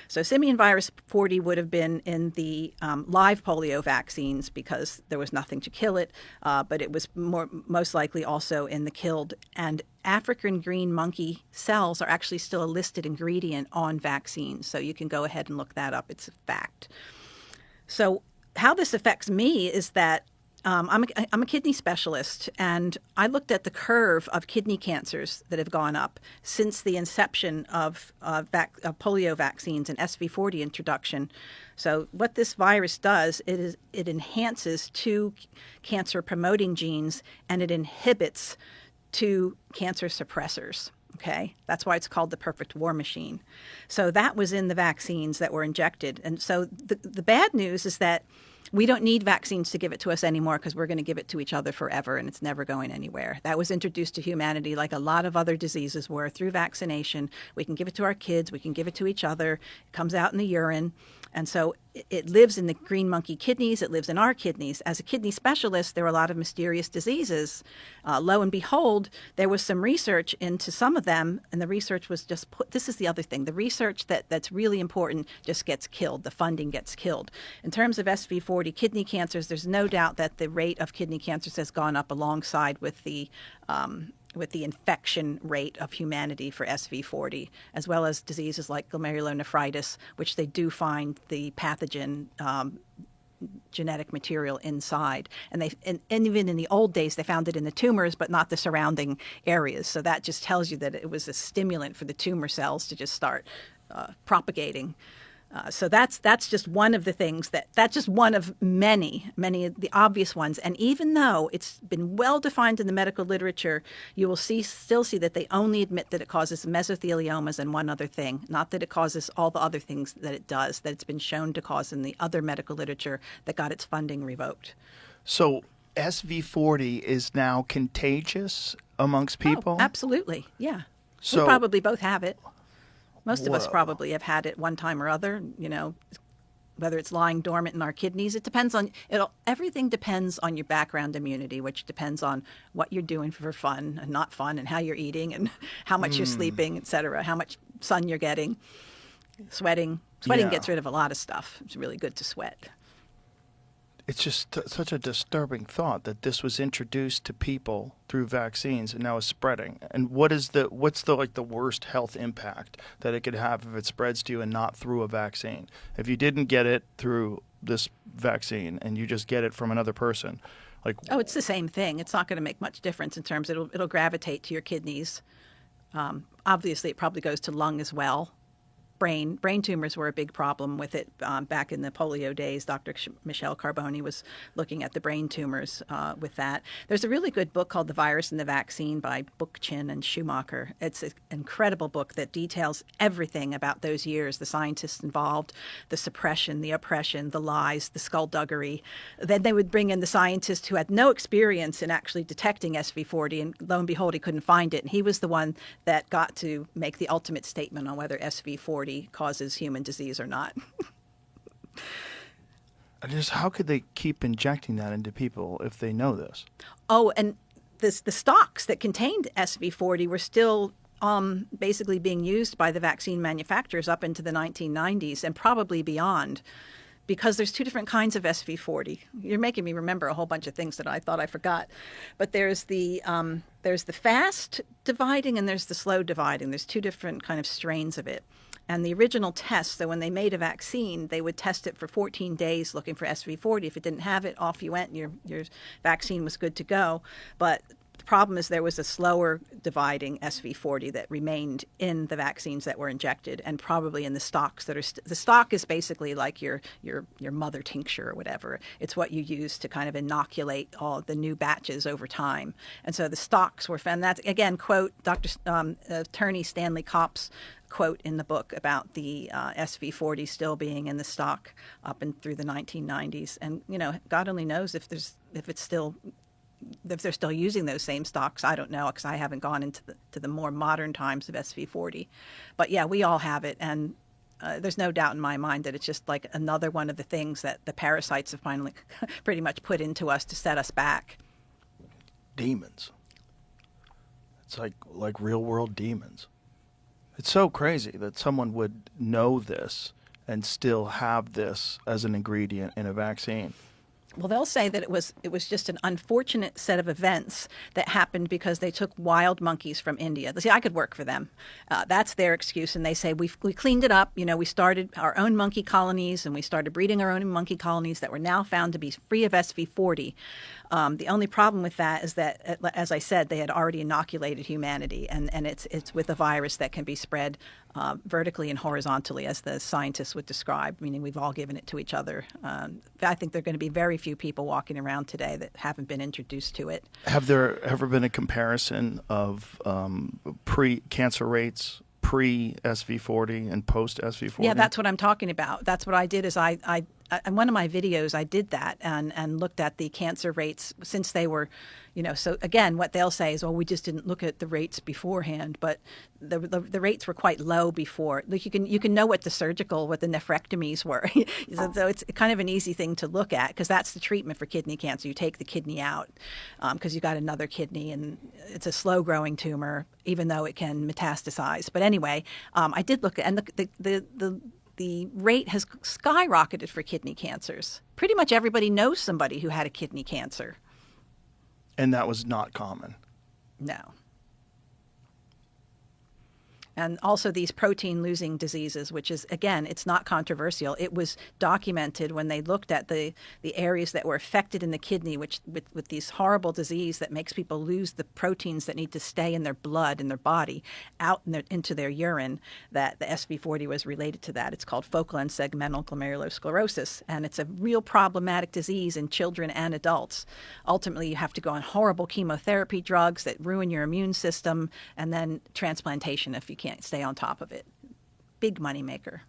S2: So simian virus 40 would have been in the live polio vaccines because there was nothing to kill it, but it was most likely also in the killed. And African green monkey cells are actually still a listed ingredient on vaccines, so you can go ahead and look that up. It's a fact. So how this affects me is that I'm a kidney specialist, and I looked at the curve of kidney cancers that have gone up since the inception of polio vaccines and SV40 introduction. So what this virus does is it enhances two cancer-promoting genes, and it inhibits two cancer suppressors. Okay, that's why it's called the perfect war machine. So that was in the vaccines that were injected. And so the bad news is that we don't need vaccines to give it to us anymore because we're going to give it to each other forever and it's never going anywhere. That was introduced to humanity like a lot of other diseases were through vaccination. We can give it to our kids. We can give it to each other. It comes out in the urine. And so it lives in the green monkey kidneys. It lives in our kidneys. As a kidney specialist, there are a lot of mysterious diseases. Lo and behold, there was some research into some of them, and the research was just put. This is the other thing. The research that's really important just gets killed. The funding gets killed. In terms of SV40 kidney cancers, there's no doubt that the rate of kidney cancers has gone up alongside with the infection rate of humanity for SV40, as well as diseases like glomerulonephritis, which they do find the pathogen genetic material inside. And even in the old days, they found it in the tumors, but not the surrounding areas. So that just tells you that it was a stimulant for the tumor cells to just start propagating. So that's just one of the things that's just one of many of the obvious ones. And even though it's been well defined in the medical literature, you will still see that they only admit that it causes mesotheliomas and one other thing, not that it causes all the other things that it does, that it's been shown to cause in the other medical literature that got its funding revoked.
S1: So SV40 is now contagious amongst people?
S2: Oh, absolutely, yeah.
S1: So,
S2: we probably both have it. Most of us
S1: Whoa.
S2: probably have had it one time or other, whether it's lying dormant in our kidneys. It depends on everything depends on your background immunity, which depends on what you're doing for fun and not fun, and how you're eating and how much you're sleeping, et cetera, how much sun you're getting. Sweating
S1: Yeah.
S2: gets rid of a lot of stuff. It's really good to sweat.
S1: It's just such a disturbing thought that this was introduced to people through vaccines and now is spreading. And what's the worst health impact that it could have if it spreads to you and not through a vaccine? If you didn't get it through this vaccine and you just get it from another person,
S2: it's the same thing. It's not going to make much difference in terms it'll gravitate to your kidneys. Obviously, it probably goes to lung as well. Brain tumors were a big problem with it back in the polio days. Dr. Michelle Carboni was looking at the brain tumors with that. There's a really good book called The Virus and the Vaccine by Bookchin and Schumacher. It's an incredible book that details everything about those years, the scientists involved, the suppression, the oppression, the lies, the skullduggery. Then they would bring in the scientist who had no experience in actually detecting SV40, and lo and behold, he couldn't find it. And he was the one that got to make the ultimate statement on whether SV40 causes human disease or not.
S1: just how could they keep injecting that into people if they know this?
S2: Oh, and the stocks that contained SV40 were still basically being used by the vaccine manufacturers up into the 1990s and probably beyond, because there's two different kinds of SV40. You're making me remember a whole bunch of things that I thought I forgot. But there's the fast dividing and there's the slow dividing. There's two different kind of strains of it. And the original test, so when they made a vaccine, they would test it for 14 days looking for SV40. If it didn't have it, off you went, and your vaccine was good to go. But the problem is there was a slower dividing SV40 that remained in the vaccines that were injected, and probably in the stocks that are the stock is basically like your mother tincture or whatever. It's what you use to kind of inoculate all the new batches over time. And so the stocks were found. That's again, quote Dr. Attorney Stanley Kopp's quote in the book about the SV40 still being in the stock up and through the 1990s. And God only knows if they're still using those same stocks. I don't know, because I haven't gone into the more modern times of SV40. But yeah, we all have it, and there's no doubt in my mind that it's just like another one of the things that the parasites have finally pretty much put into us to set us back.
S1: Demons. It's like real world demons. It's so crazy that someone would know this and still have this as an ingredient in a vaccine.
S2: Well, they'll say that it was just an unfortunate set of events that happened because they took wild monkeys from India. See, I could work for them. That's their excuse, and they say we cleaned it up. We started our own monkey colonies, and we started breeding our own monkey colonies that were now found to be free of SV40. The only problem with that is that, as I said, they had already inoculated humanity, and it's with a virus that can be spread vertically and horizontally, as the scientists would describe, meaning we've all given it to each other. I think there are going to be very few people walking around today that haven't been introduced to it.
S1: Have there ever been a comparison of pre-cancer rates, pre-SV40 and post-SV40?
S2: Yeah, that's what I'm talking about. That's what I did is I in one of my videos, I did that and looked at the cancer rates since they were, so again, what they'll say is, well, we just didn't look at the rates beforehand, but the rates were quite low before. Like you can know what the nephrectomies were. So it's kind of an easy thing to look at because that's the treatment for kidney cancer. You take the kidney out because you got another kidney, and it's a slow growing tumor, even though it can metastasize. But anyway, I did look at, and the rate has skyrocketed for kidney cancers. Pretty much everybody knows somebody who had a kidney cancer.
S1: And that was not common.
S2: No. And also these protein-losing diseases, which is, again, it's not controversial. It was documented when they looked at the areas that were affected in the kidney, with these horrible disease that makes people lose the proteins that need to stay in their blood, in their body, out into their urine, that the SV40 was related to that. It's called focal and segmental glomerulosclerosis, and it's a real problematic disease in children and adults. Ultimately, you have to go on horrible chemotherapy drugs that ruin your immune system, and then transplantation if you can't stay on top of it. Big money maker.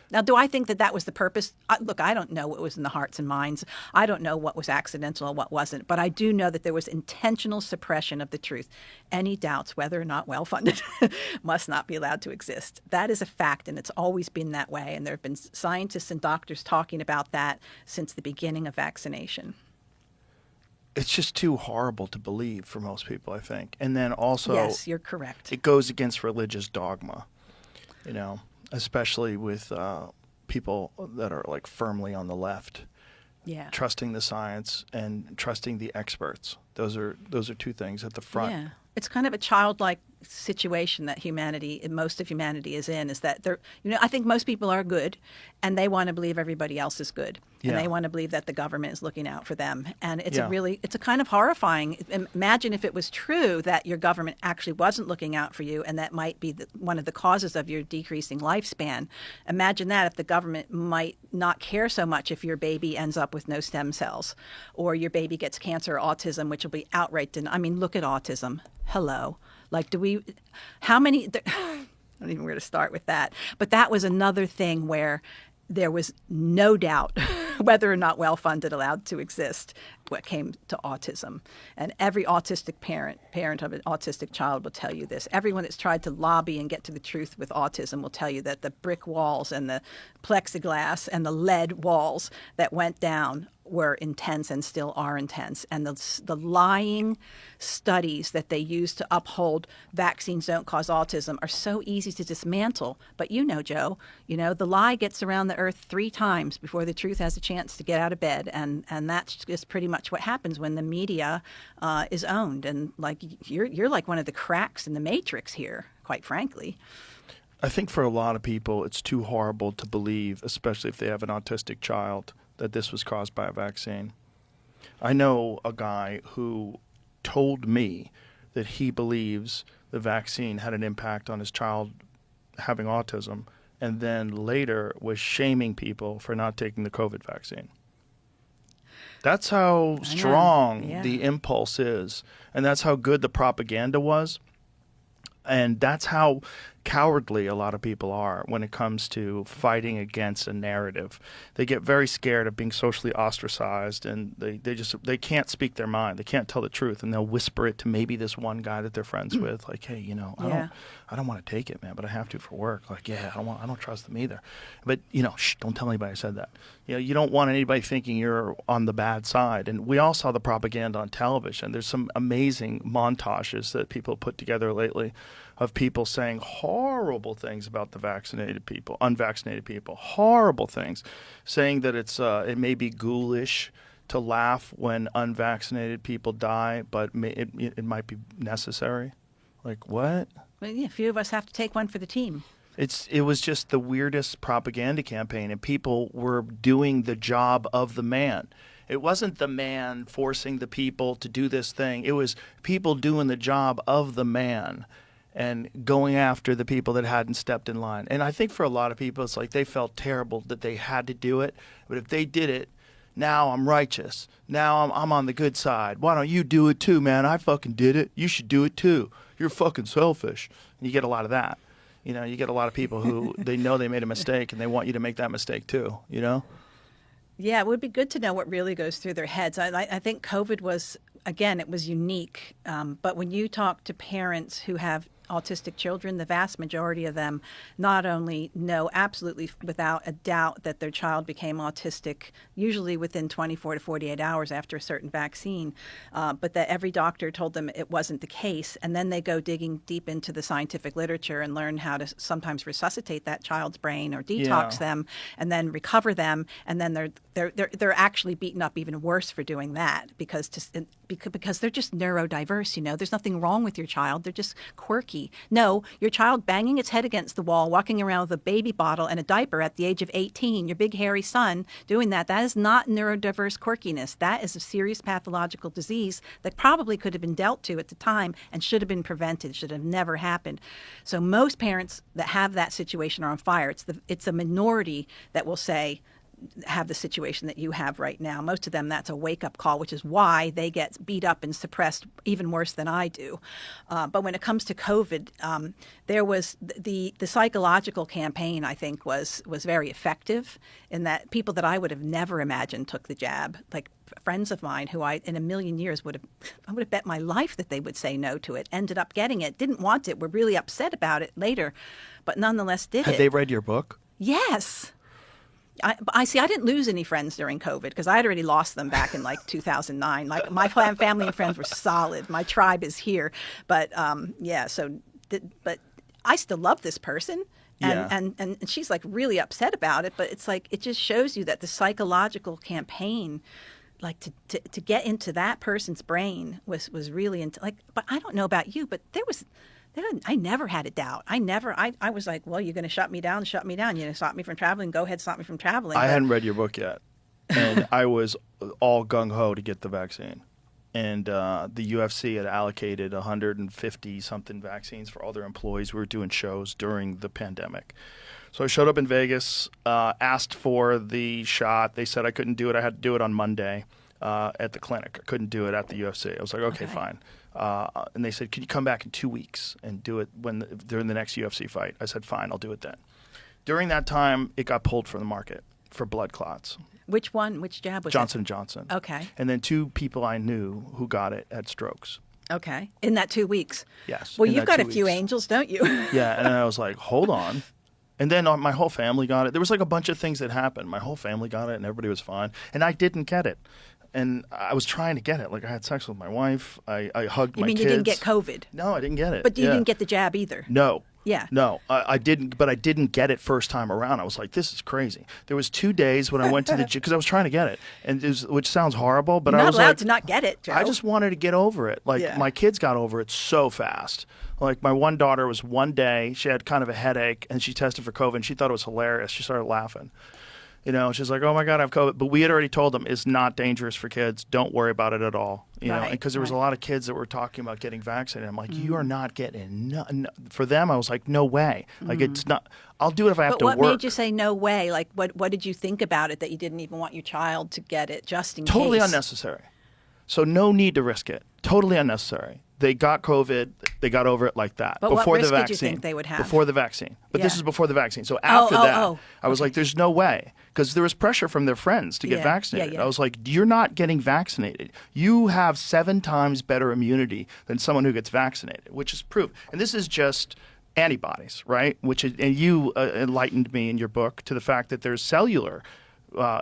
S2: Now, do I think that was the purpose? Look, I don't know what was in the hearts and minds. I don't know what was accidental and what wasn't. But I do know that there was intentional suppression of the truth. Any doubts whether or not well-funded must not be allowed to exist. That is a fact, and it's always been that way. And there have been scientists and doctors talking about that since the beginning of vaccination.
S1: It's just too horrible to believe for most people, I think. And then also,
S2: yes, you're correct.
S1: It goes against religious dogma, especially with people that are like firmly on the left.
S2: Yeah.
S1: Trusting the science and trusting the experts. Those are two things at the front.
S2: Yeah. It's kind of a childlike situation that most of humanity is in, is that I think most people are good and they want to believe everybody else is good.
S1: Yeah.
S2: And they want to believe that the government is looking out for them. And it's it's a kind of horrifying. Imagine if it was true that your government actually wasn't looking out for you, and that might be one of the causes of your decreasing lifespan. Imagine that if the government might not care so much if your baby ends up with no stem cells, or your baby gets cancer or autism, which will be outright look at autism. Hello. Like, how many, I don't even know where to start with that. But that was another thing where there was no doubt whether or not well-funded allowed to exist when it came to autism. And every autistic parent of an autistic child will tell you this. Everyone that's tried to lobby and get to the truth with autism will tell you that the brick walls and the plexiglass and the lead walls that went down were intense and still are intense. And the lying studies that they use to uphold vaccines don't cause autism are so easy to dismantle. But Joe, the lie gets around the earth 3 times before the truth has a chance to get out of bed. And that's just pretty much what happens when the media is owned. And like you're like one of the cracks in the matrix here, quite frankly.
S1: I think for a lot of people, it's too horrible to believe, especially if they have an autistic child, that this was caused by a vaccine. I know a guy who told me that he believes the vaccine had an impact on his child having autism, and then later was shaming people for not taking the COVID vaccine. That's how strong the impulse is, and that's how good the propaganda was. And that's how cowardly a lot of people are when it comes to fighting against a narrative. They get very scared of being socially ostracized, and they can't speak their mind. They can't tell the truth, and they'll whisper it to maybe this one guy that they're friends with, like, hey, I don't want to take it, man, but I have to for work. Like, yeah, I don't trust them either. But shh, don't tell anybody I said that. You don't want anybody thinking you're on the bad side. And we all saw the propaganda on television. There's some amazing montages that people put together lately of people saying horrible things about the unvaccinated people, horrible things, saying that it may be ghoulish to laugh when unvaccinated people die, but it might be necessary. Like, what?
S2: Well, yeah, a few of us have to take one for the team.
S1: It was just the weirdest propaganda campaign, and people were doing the job of the man. It wasn't the man forcing the people to do this thing. It was people doing the job of the man and going after the people that hadn't stepped in line. And I think for a lot of people, it's like they felt terrible that they had to do it. But if they did it, now I'm righteous. Now I'm on the good side. Why don't you do it too, man? I fucking did it. You should do it too. You're fucking selfish. And you get a lot of that. You get a lot of people who they know they made a mistake and they want you to make that mistake too,
S2: Yeah, it would be good to know what really goes through their heads. I think COVID was, again, it was unique. But when you talk to parents who have autistic children, the vast majority of them not only know absolutely without a doubt that their child became autistic, usually within 24 to 48 hours after a certain vaccine, but that every doctor told them it wasn't the case. And then they go digging deep into the scientific literature and learn how to sometimes resuscitate that child's brain or detox them and then recover them. And then they're actually beaten up even worse for doing that because they're just neurodiverse. There's nothing wrong with your child. They're just quirky. No, your child banging its head against the wall, walking around with a baby bottle and a diaper at the age of 18, your big hairy son doing that is not neurodiverse quirkiness. That is a serious pathological disease that probably could have been dealt to at the time and should have been prevented, should have never happened. So most parents that have that situation are on fire. It's a minority that will say, have the situation that you have right now. Most of them, that's a wake-up call, which is why they get beat up and suppressed even worse than I do. But when it comes to COVID, there was the psychological campaign, I think, was very effective in that people that I would have never imagined took the jab, like friends of mine who I, in a million years, I would have bet my life that they would say no to it, ended up getting it, didn't want it, were really upset about it later, but nonetheless did it.
S1: Had they read your book?
S2: Yes. I see. I didn't lose any friends during COVID because I had already lost them back in like 2009. Like my family and friends were solid. My tribe is here, but but I still love this person, and she's like really upset about it. But it's like it just shows you that the psychological campaign, like to get into that person's brain was really like. But I don't know about you, but I never had a doubt. I was like, well, you're going to shut me down. You're going to stop me from traveling. Go ahead, stop me from traveling.
S1: I hadn't read your book yet. And I was all gung-ho to get the vaccine. And the UFC had allocated 150-something vaccines for all their employees who were doing shows during the pandemic. So I showed up in Vegas, asked for the shot. They said I couldn't do it. I had to do it on Monday at the clinic. I couldn't do it at the UFC. I was like, okay. Fine. And they said, can you come back in 2 weeks and do it during the next UFC fight? I said, fine, I'll do it then. During that time, it got pulled from the market for blood clots.
S2: Which one? Which jab was
S1: Johnson
S2: it?
S1: & Johnson.
S2: Okay.
S1: And then 2 people I knew who got it had strokes.
S2: Okay. In that 2 weeks?
S1: Yes.
S2: Well, you've got a few angels, don't you?
S1: Yeah, and I was like, hold on. And then my whole family got it. There was like a bunch of things that happened. My whole family got it, and everybody was fine. And I didn't get it. And I was trying to get it. Like I had sex with my wife. I hugged my kids.
S2: You mean you didn't get COVID?
S1: No, I didn't get it.
S2: But you didn't get the jab either?
S1: No.
S2: Yeah.
S1: No, I didn't. But I didn't get it first time around. I was like, this is crazy. There was 2 days when I went to the gym because I was trying to get it, which sounds horrible, but
S2: You're
S1: I was
S2: not allowed
S1: like,
S2: to not get it, Joe.
S1: I just wanted to get over it. Like my kids got over it so fast. Like my one daughter was one day, she had kind of a headache and she tested for COVID and she thought it was hilarious. She started laughing. She's like, oh my God, I have COVID. But we had already told them it's not dangerous for kids. Don't worry about it at all. Because there was a lot of kids that were talking about getting vaccinated. I'm like, you are not getting no. For them, I was like, no way. Like it's not. I'll do it if I have to work.
S2: But what made you say no way? Like what did you think about it that you didn't even want your child to get it just in case?
S1: Totally unnecessary. So no need to risk it. Totally unnecessary. They got COVID. they got over it like that.
S2: But what
S1: before
S2: risk
S1: the
S2: did
S1: vaccine.
S2: you think they would have?
S1: Before the vaccine. But this
S2: Yeah.
S1: is before the vaccine. So after that, I was
S2: okay.
S1: like, there's no way. Because there was pressure from their friends to get
S2: Yeah,
S1: vaccinated.
S2: yeah.
S1: I was like, you're not getting vaccinated. You have 7 times better immunity than someone who gets vaccinated, which is proof. And this is just antibodies, right? And you enlightened me in your book to the fact that there's cellular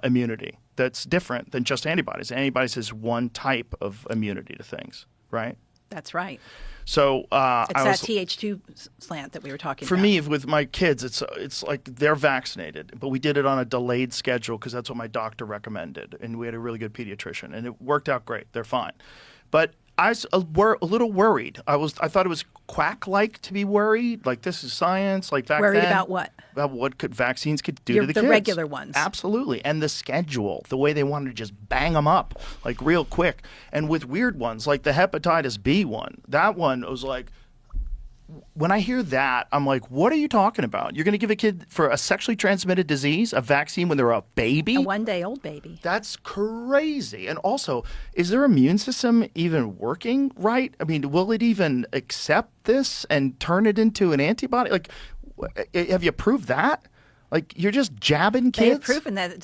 S1: immunity that's different than just antibodies. Antibodies is one type of immunity to things, right?
S2: That's right.
S1: So
S2: It's
S1: I
S2: that
S1: was,
S2: Th2 slant that we were talking
S1: for
S2: about.
S1: me, with my kids, it's like they're vaccinated, but we did it on a delayed schedule because that's what my doctor recommended, and we had a really good pediatrician, and it worked out great. They're fine, but I was a little worried. I thought it was quack-like to be worried, like this is science, like back
S2: Worried
S1: then.
S2: about what?
S1: About what vaccines could do to the
S2: The
S1: kids.
S2: regular ones.
S1: Absolutely, and the schedule, the way they wanted to just bang them up like real quick, and with weird ones like the hepatitis B one. That one was like, when I hear that, I'm like, what are you talking about? You're going to give a kid for a sexually transmitted disease a vaccine when they're a baby?
S2: A 1-day-old baby.
S1: That's crazy. And also, is their immune system even working right? I mean, will it even accept this and turn it into an antibody? Like, have you proved that? Like, you're just jabbing kids?
S2: They have proven that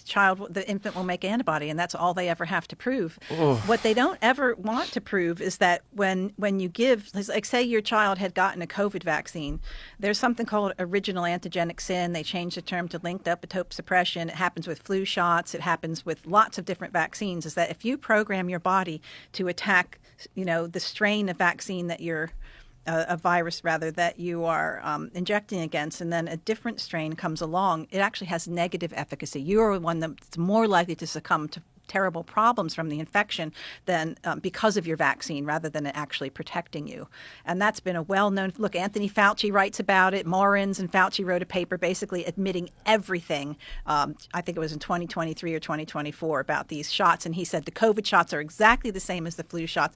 S2: the infant will make antibody, and that's all they ever have to prove. What they don't ever want to prove is that when you give, like say your child had gotten a COVID vaccine, there's something called original antigenic sin. They changed the term to linked epitope suppression. It happens with flu shots. It happens with lots of different vaccines, is that if you program your body to attack, the strain of vaccine that you're a virus rather that you are injecting against, and then a different strain comes along, it actually has negative efficacy. You are the one that's more likely to succumb to terrible problems from the infection than because of your vaccine rather than it actually protecting you. And that's been a well-known look. Anthony Fauci writes about it. Morins and Fauci wrote a paper basically admitting everything. I think it was in 2023 or 2024 about these shots. And he said the COVID shots are exactly the same as the flu shots.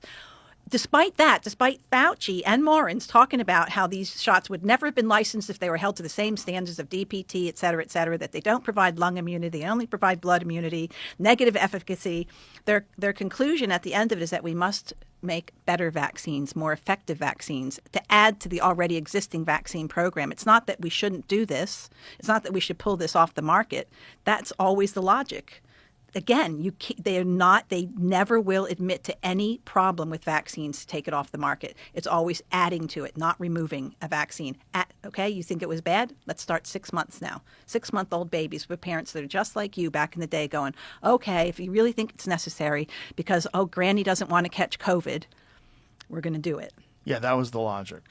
S2: Despite Fauci and Morins talking about how these shots would never have been licensed if they were held to the same standards of DPT, et cetera, that they don't provide lung immunity, they only provide blood immunity, negative efficacy, their conclusion at the end of it is that we must make better vaccines, more effective vaccines, to add to the already existing vaccine program. It's not that we shouldn't do this. It's not that we should pull this off the market. That's always the logic. Again, they never will admit to any problem with vaccines to take it off the market. It's always adding to it, not removing a vaccine. Okay, you think it was bad? Let's start 6 months now. 6-month-old babies with parents that are just like you back in the day going, okay, if you really think it's necessary because, Granny doesn't want to catch COVID, we're going to do it.
S1: Yeah, that was the logic.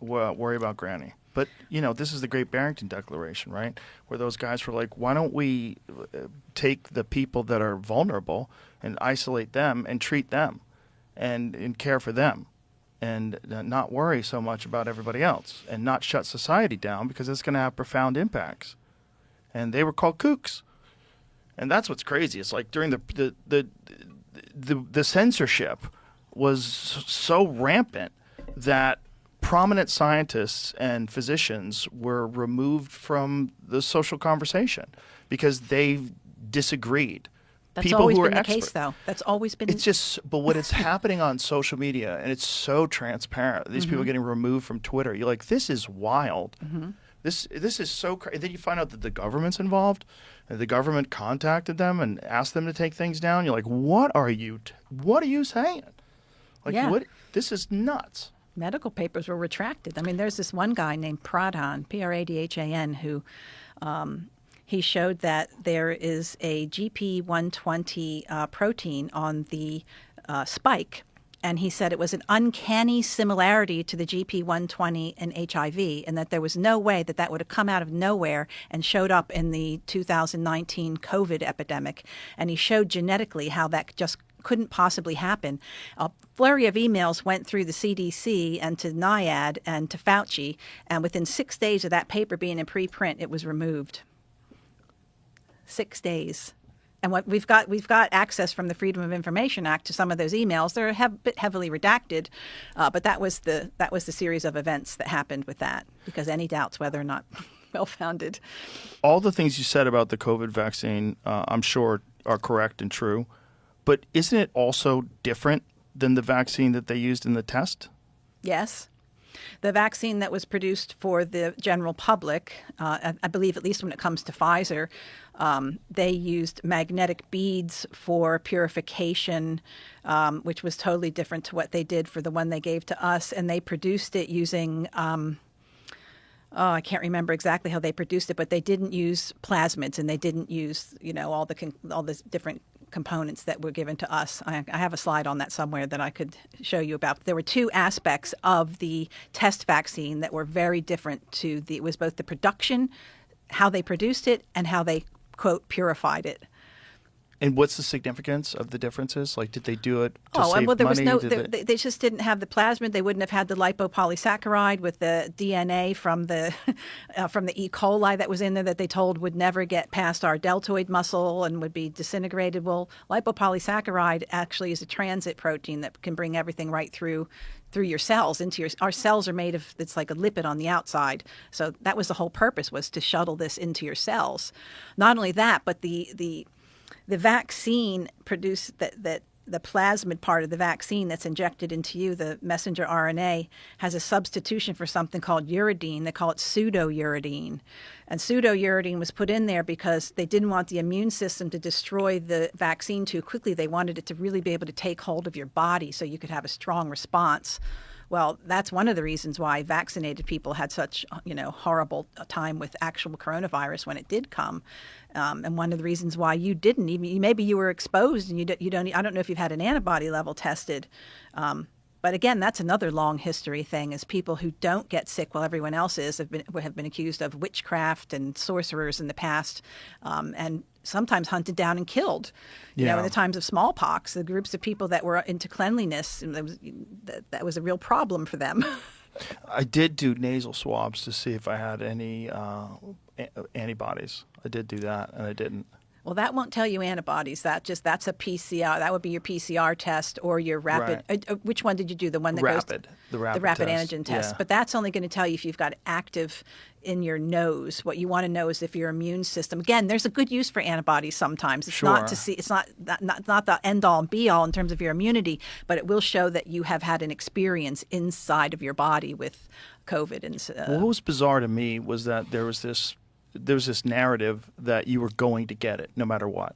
S1: Worry about Granny. But, this is the Great Barrington Declaration, right? Where those guys were like, why don't we take the people that are vulnerable and isolate them and treat them and care for them and not worry so much about everybody else and not shut society down because it's going to have profound impacts. And they were called kooks. And that's what's crazy. It's like during the censorship was so rampant that prominent scientists and physicians were removed from the social conversation because they disagreed.
S2: That's
S1: People
S2: always
S1: who
S2: been
S1: are
S2: the case, though. That's always been.
S1: It's just, but what is happening on social media, and it's so transparent. These people getting removed from Twitter. You're like, this is wild. This is so crazy. Then you find out that the government's involved, and the government contacted them and asked them to take things down. You're like, what are you saying? Like,
S2: Yeah.
S1: what? This is nuts.
S2: Medical papers were retracted. I mean, there's this one guy named Pradhan, Pradhan, who he showed that there is a GP120 protein on the spike, and he said it was an uncanny similarity to the GP120 in HIV, and that there was no way that would have come out of nowhere and showed up in the 2019 COVID epidemic. And he showed genetically how that just couldn't possibly happen. A flurry of emails went through the CDC and to NIAID and to Fauci, and within 6 days of that paper being in preprint, it was removed. 6 days. And what we've got access from the Freedom of Information Act to some of those emails. They're a bit heavily redacted, but that was the series of events that happened with that, because any doubts whether or not well-founded.
S1: All the things you said about the COVID vaccine, I'm sure, are correct and true. But isn't it also different than the vaccine that they used in the test?
S2: Yes. The vaccine that was produced for the general public, I believe, at least when it comes to Pfizer, they used magnetic beads for purification, which was totally different to what they did for the one they gave to us. And they produced it using, I can't remember exactly how they produced it, but they didn't use plasmids, and they didn't use, all the different components that were given to us. I have a slide on that somewhere that I could show you about. There were two aspects of the test vaccine that were very different it was both the production, how they produced it, and how they, quote, purified it.
S1: And what's the significance of the differences? Like, did they do it to save
S2: well, there
S1: money?
S2: was they just didn't have the plasmid. They wouldn't have had the lipopolysaccharide with the DNA from the from the E. coli that was in there that they told would never get past our deltoid muscle and would be disintegrated. Well, lipopolysaccharide actually is a transit protein that can bring everything right through your cells our cells are made of, it's like a lipid on the outside. So that was the whole purpose, was to shuttle this into your cells. Not only that, but the vaccine produced the plasmid part of the vaccine that's injected into you, the messenger RNA, has a substitution for something called uridine. They call it pseudouridine. And pseudouridine was put in there because they didn't want the immune system to destroy the vaccine too quickly. They wanted it to really be able to take hold of your body so you could have a strong response. Well, that's one of the reasons why vaccinated people had such, horrible time with actual coronavirus when it did come. And one of the reasons why you didn't, even maybe you were exposed and you don't, I don't know if you've had an antibody level tested. But again, that's another long history thing, is people who don't get sick while everyone else have been accused of witchcraft and sorcerers in the past, and sometimes hunted down and killed. You know, in the times of smallpox, the groups of people that were into cleanliness, and that was a real problem for them.
S1: I did do nasal swabs to see if I had any antibodies. I did do that, and I didn't.
S2: Well, that won't tell you antibodies. That's a PCR. That would be your PCR test or your rapid.
S1: Right.
S2: Which one did you do? The one that
S1: rapid.
S2: goes
S1: The rapid test.
S2: antigen test.
S1: Yeah.
S2: But that's only going to tell you if you've got active in your nose. What you want to know is if your immune system. Again, there's a good use for antibodies sometimes. It's not to see. It's not the end all and be all in terms of your immunity, but it will show that you have had an experience inside of your body with COVID. And
S1: what was bizarre to me was that there was this narrative that you were going to get it no matter what.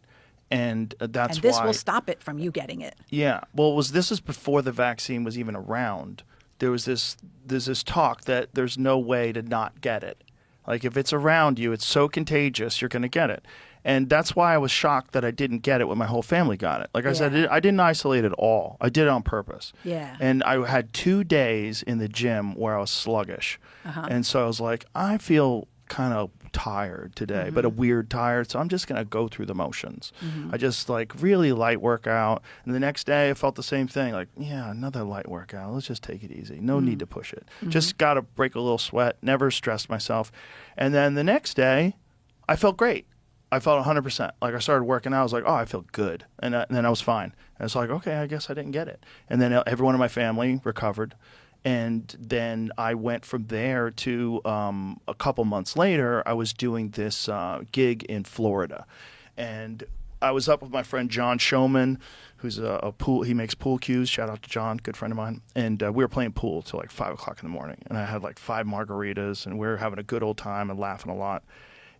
S1: And that's
S2: this
S1: why
S2: will stop it from you getting it.
S1: Yeah. Well, this is before the vaccine was even around. There's this talk that there's no way to not get it. Like, if it's around you, it's so contagious, you're going to get it. And that's why I was shocked that I didn't get it when my whole family got it. Like I said, I didn't isolate at all. I did it on purpose.
S2: Yeah.
S1: And I had 2 days in the gym where I was sluggish. And so I was like, I feel kind of tired today, but a weird tired, so I'm just going to go through the motions. I just really light workout, and the next day I felt the same thing, another light workout, let's just take it easy, no need to push it, just got to break a little sweat, never stressed myself. And then the next day I felt great. I felt 100%. Like, I started working out, I was like, oh, I feel good, and then I was fine. And it's like, okay, I guess I didn't get it. And then everyone in my family recovered. And then I went from there to a couple months later, I was doing this gig in Florida. And I was up with my friend John Showman, who's he makes pool cues. Shout out to John, good friend of mine. And we were playing pool till 5 o'clock in the morning. And I had 5 margaritas, and we were having a good old time and laughing a lot.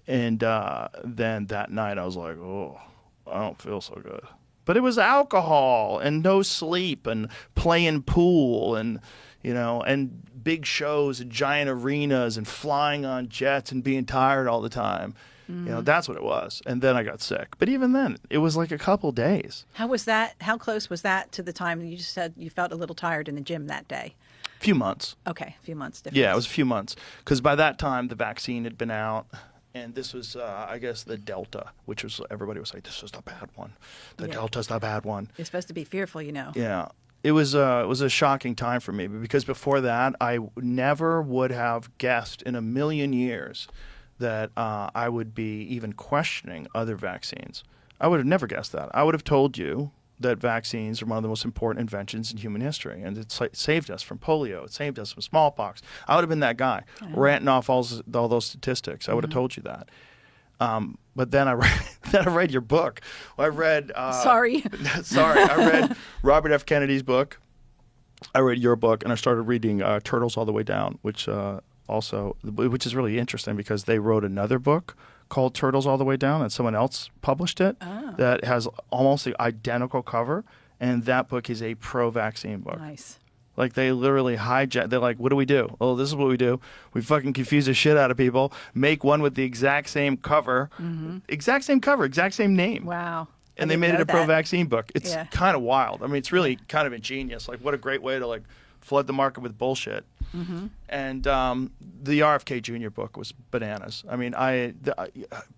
S1: And then that night I was like, oh, I don't feel so good. But it was alcohol and no sleep and playing pool and and big shows and giant arenas and flying on jets and being tired all the time. That's what it was. And then I got sick. But even then, it was like a couple days.
S2: How was that? How close was that to the time you just said you felt a little tired in the gym that day?
S1: A few months.
S2: Okay, a few months difference.
S1: Yeah, it was a few months. Because by that time, the vaccine had been out. And this was, I guess, the Delta, which was, everybody was like, this is the bad one. The Delta's the bad one.
S2: You're supposed to be fearful,
S1: Yeah. It was a shocking time for me, because before that, I never would have guessed in a million years that I would be even questioning other vaccines. I would have never guessed that. I would have told you that vaccines are one of the most important inventions in human history, and it saved us from polio. It saved us from smallpox. I would have been that guy ranting off all those statistics. I would have told you that. But then I read your book. I read
S2: Sorry.
S1: I read Robert F. Kennedy's book, I read your book and I started reading Turtles All the Way Down, which is really interesting because they wrote another book called Turtles All the Way Down and someone else published it that has almost the identical cover, and that book is a pro-vaccine book.
S2: Nice.
S1: Like they literally hijack. They're like, "What do we do? Oh, this is what we do. We fucking confuse the shit out of people. Make one with the exact same cover, exact same cover, exact same name."
S2: Wow.
S1: And
S2: I
S1: they made
S2: didn't
S1: it a
S2: know that.
S1: pro-vaccine book. It's
S2: Yeah.
S1: kind of wild. I mean, it's really kind of ingenious. Like, what a great way to like flood the market with bullshit. And the RFK Jr. book was bananas. I mean,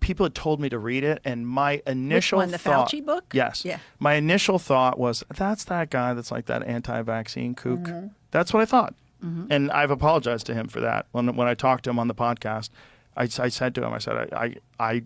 S1: people had told me to read it, and my initial
S2: Which one, the
S1: thought,
S2: Fauci book?
S1: Yes.
S2: Yeah.
S1: My initial thought was, that's that guy that's like that anti-vaccine kook. That's what I thought. And I've apologized to him for that. When I talked to him on the podcast, I said to him, I said, I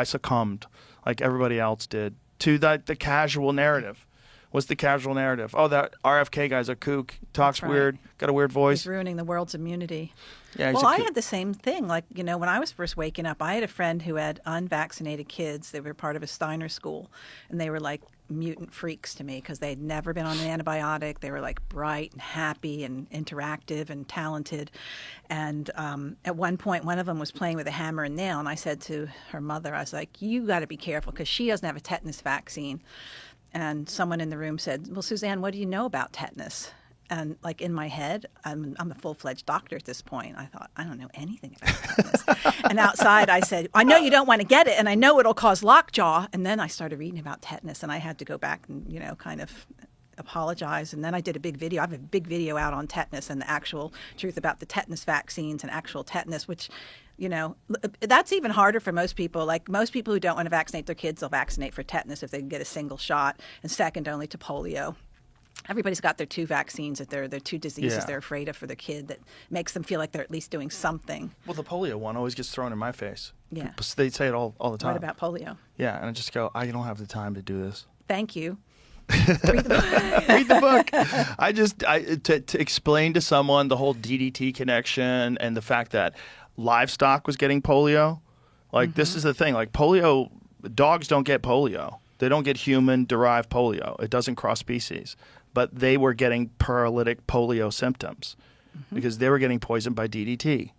S1: succumbed, like everybody else did, to the casual narrative. What's the casual narrative? Oh, that RFK guy's a kook, talks
S2: That's right.
S1: weird, got a weird voice.
S2: He's ruining the world's immunity.
S1: Yeah, he's
S2: Well,
S1: a
S2: I
S1: kook.
S2: had the same thing. Like, when I was first waking up, I had a friend who had unvaccinated kids. They were part of a Steiner school, and they were like mutant freaks to me because they had never been on an antibiotic. They were like bright and happy and interactive and talented. And at one point, one of them was playing with a hammer and nail, and I said to her mother, I was like, you got to be careful because she doesn't have a tetanus vaccine. And someone in the room said, well, Suzanne, what do you know about tetanus? And like in my head, I'm a full-fledged doctor at this point. I thought, I don't know anything about tetanus. And outside I said, I know you don't want to get it, and I know it'll cause lockjaw. And then I started reading about tetanus, and I had to go back and, kind of apologize. And then I did a big video. I have a big video out on tetanus and the actual truth about the tetanus vaccines and actual tetanus, which, that's even harder for most people. Like most people who don't want to vaccinate their kids, they'll vaccinate for tetanus if they can get a single shot, and second only to polio. Everybody's got their two vaccines that they're two diseases they're afraid of for their kid that makes them feel like they're at least doing something.
S1: Well, the polio one always gets thrown in my face.
S2: Yeah.
S1: They say it all the time.
S2: What about polio?
S1: Yeah, and I just go, I don't have the time to do this.
S2: Thank you. Read the book.
S1: Read the book. To explain to someone the whole DDT connection and the fact that livestock was getting polio. Like, this is the thing. Like, polio, dogs don't get polio. They don't get human-derived polio. It doesn't cross species. But they were getting paralytic polio symptoms because they were getting poisoned by DDT.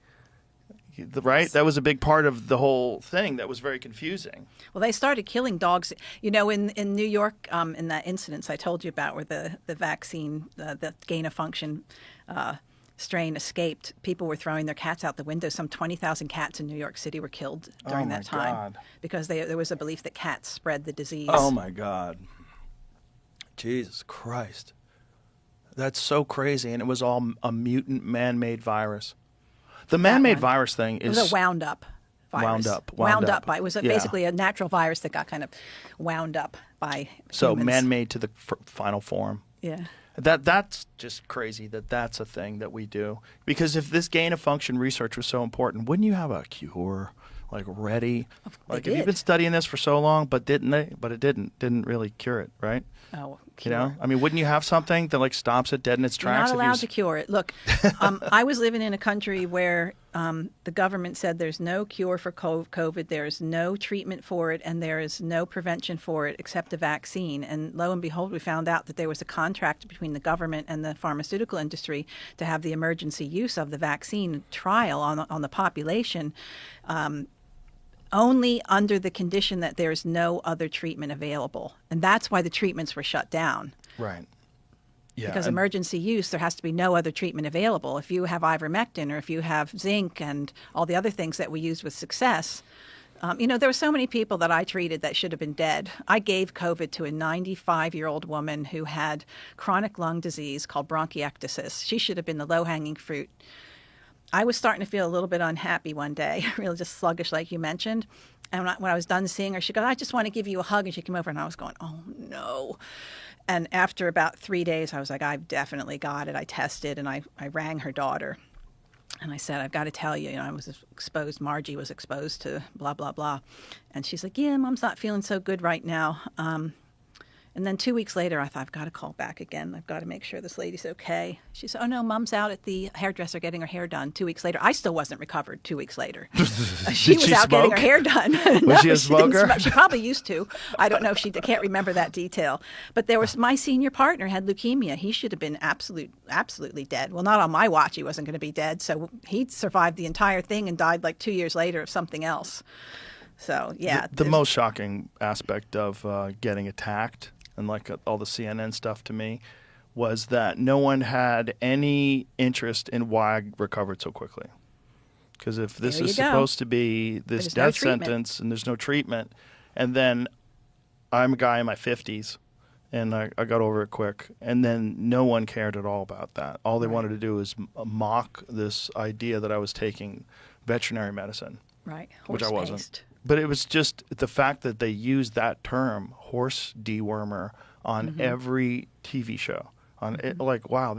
S1: Right? That was a big part of the whole thing that was very confusing.
S2: Well, they started killing dogs. In New York, in that incident I told you about where the vaccine, the gain-of-function strain escaped, people were throwing their cats out the window. Some 20,000 cats in New York City were killed during that time.
S1: God.
S2: Because there was a belief that cats spread the disease.
S1: Oh, my God. Jesus Christ. That's so crazy. And it was all a mutant man-made virus. The man-made virus thing
S2: It
S1: is...
S2: was a wound-up virus.
S1: Wound up.
S2: It was basically a natural virus that got kind of wound up by
S1: So
S2: humans.
S1: man-made to the final form.
S2: Yeah.
S1: That's just crazy that's a thing that we do. Because if this gain-of-function research was so important, wouldn't you have a cure, like, ready? Like, if you've been studying this for so long, but didn't they? But it didn't really cure it, right?
S2: Oh,
S1: You know? I mean, wouldn't you have something that, like, stops it dead in its tracks?
S2: You're not allowed to cure it. Look, I was living in a country where the government said there's no cure for COVID, there's no treatment for it, and there is no prevention for it except a vaccine. And lo and behold, we found out that there was a contract between the government and the pharmaceutical industry to have the emergency use of the vaccine trial on the population. Only under the condition that there's no other treatment available. And that's why the treatments were shut down.
S1: Right. Yeah.
S2: Because emergency use, there has to be no other treatment available. If you have ivermectin or if you have zinc and all the other things that we use with success, there were so many people that I treated that should have been dead. I gave COVID to a 95-year-old woman who had chronic lung disease called bronchiectasis. She should have been the low-hanging fruit. I was starting to feel a little bit unhappy one day, really just sluggish like you mentioned. And when I was done seeing her, she goes, I just want to give you a hug. And she came over and I was going, oh, no. And after about 3 days, I was like, I've definitely got it. I tested and I rang her daughter. And I said, I've got to tell you, I was exposed. Margie was exposed to blah, blah, blah. And she's like, yeah, Mom's not feeling so good right now. And then 2 weeks later, I thought, I've got to call back again. I've got to make sure this lady's okay. She said, oh, no, Mom's out at the hairdresser getting her hair done. 2 weeks later, I still wasn't recovered 2 weeks later. She was out getting her hair done.
S1: Was she a smoker?
S2: She probably used to. I don't know if I can't remember that detail. But there was my senior partner had leukemia. He should have been absolutely dead. Well, not on my watch. He wasn't going to be dead. So he survived the entire thing and died like 2 years later of something else. So, yeah.
S1: The most shocking aspect of getting attacked and like all the CNN stuff to me was that no one had any interest in why I recovered so quickly. Because if this is supposed to be this death sentence and there's no treatment, and then I'm a guy in my 50s and I got over it quick, and then no one cared at all about that. All they wanted to do was mock this idea that I was taking veterinary medicine.
S2: Right.
S1: Which I wasn't. But it was just the fact that they used that term, horse dewormer, on every TV show. Like, wow,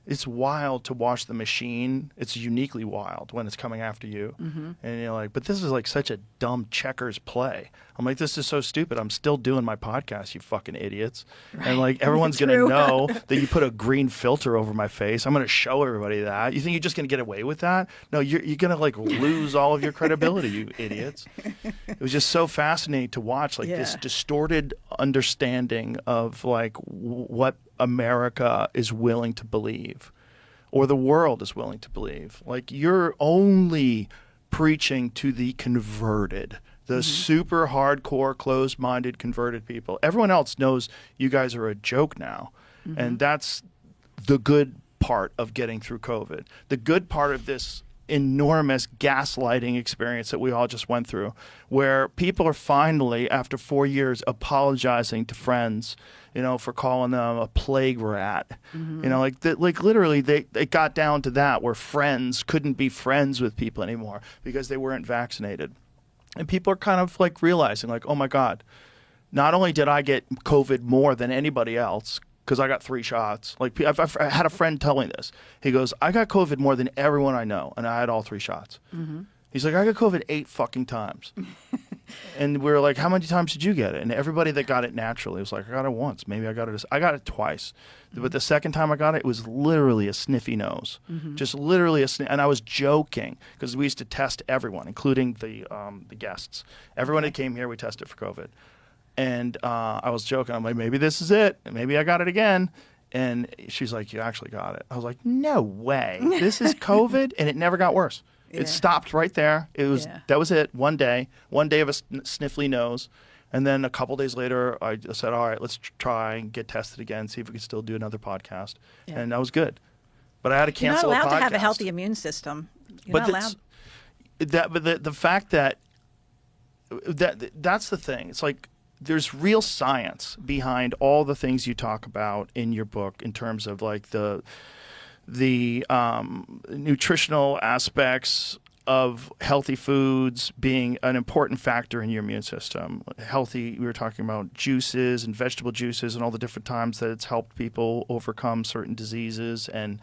S1: it's wild to watch the machine. It's uniquely wild when it's coming after you. And you're like, but this is like such a dumb checkers play. I'm like, this is so stupid. I'm still doing my podcast, you fucking idiots. Right. And like, everyone's going to know that you put a green filter over my face. I'm going to show everybody that. You think you're just going to get away with that? No, you're going to like lose all of your credibility, you idiots. It was just so fascinating to watch like this distorted understanding of like what America is willing to believe, or the world is willing to believe. Like, you're only preaching to the converted, the super hardcore, closed-minded, converted people. Everyone else knows you guys are a joke now. And that's the good part of getting through COVID. The good part of this enormous gaslighting experience that we all just went through, where people are finally, after 4 years, apologizing to friends, you know, for calling them a plague rat. You know, like literally they got down to that, where friends couldn't be friends with people anymore because they weren't vaccinated. And people are kind of like realizing, like, oh my God, not only did I get COVID more than anybody else, because I got 3 shots. Like, I've had a friend tell me this. He goes, I got COVID more than everyone I know, and I had all 3 shots. He's like, I got COVID 8 fucking times. And we were like, how many times did you get it? And everybody that got it naturally was like, I got it once. Maybe I got it twice. But the second time I got it was literally a sniffy nose. Just literally a sniff. And I was joking because we used to test everyone, including the guests. Everyone that came here, we tested for COVID. And I was joking. I'm like, maybe this is it. Maybe I got it again. And she's like, you actually got it. I was like, no way. This is COVID? And it never got worse. It stopped right there. It was that was it. One day of a sniffly nose. And then a couple days later, I said, all right, let's try and get tested again, see if we can still do another podcast. And that was good. But I had to cancel a podcast.
S2: You're not allowed to have a healthy immune system. You're not allowed.
S1: But the fact that's the thing. It's like, there's real science behind all the things you talk about in your book in terms of like the nutritional aspects of healthy foods being an important factor in your immune system. We were talking about juices and vegetable juices and all the different times that it's helped people overcome certain diseases, and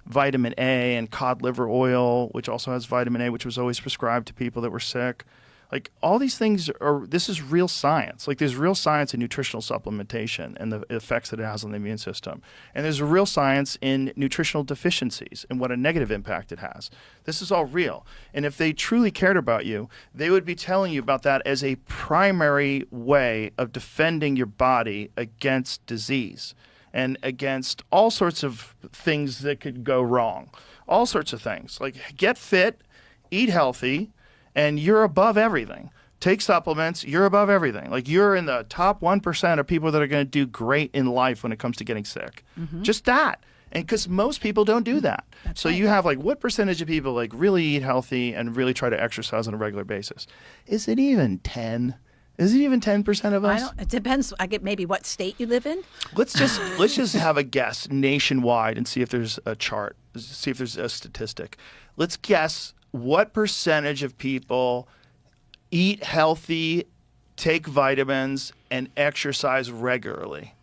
S1: vitamin A and cod liver oil, which also has vitamin A, which was always prescribed to people that were sick. Like, all these things this is real science. Like, there's real science in nutritional supplementation and the effects that it has on the immune system. And there's real science in nutritional deficiencies and what a negative impact it has. This is all real. And if they truly cared about you, they would be telling you about that as a primary way of defending your body against disease and against all sorts of things that could go wrong. All sorts of things. Like, get fit, eat healthy, and you're above everything. Take supplements, you're above everything. Like, you're in the top 1% of people that are going to do great in life when it comes to getting sick. Just that. And because most people don't do that. So you have, like, what percentage of people, like, really eat healthy and really try to exercise on a regular basis? Is it even 10? Is it even 10% of us?
S2: It depends. I get maybe what state you live in.
S1: Let's just have a guess nationwide and see if there's a chart, see if there's a statistic. Let's guess what percentage of people eat healthy, take vitamins, and exercise regularly.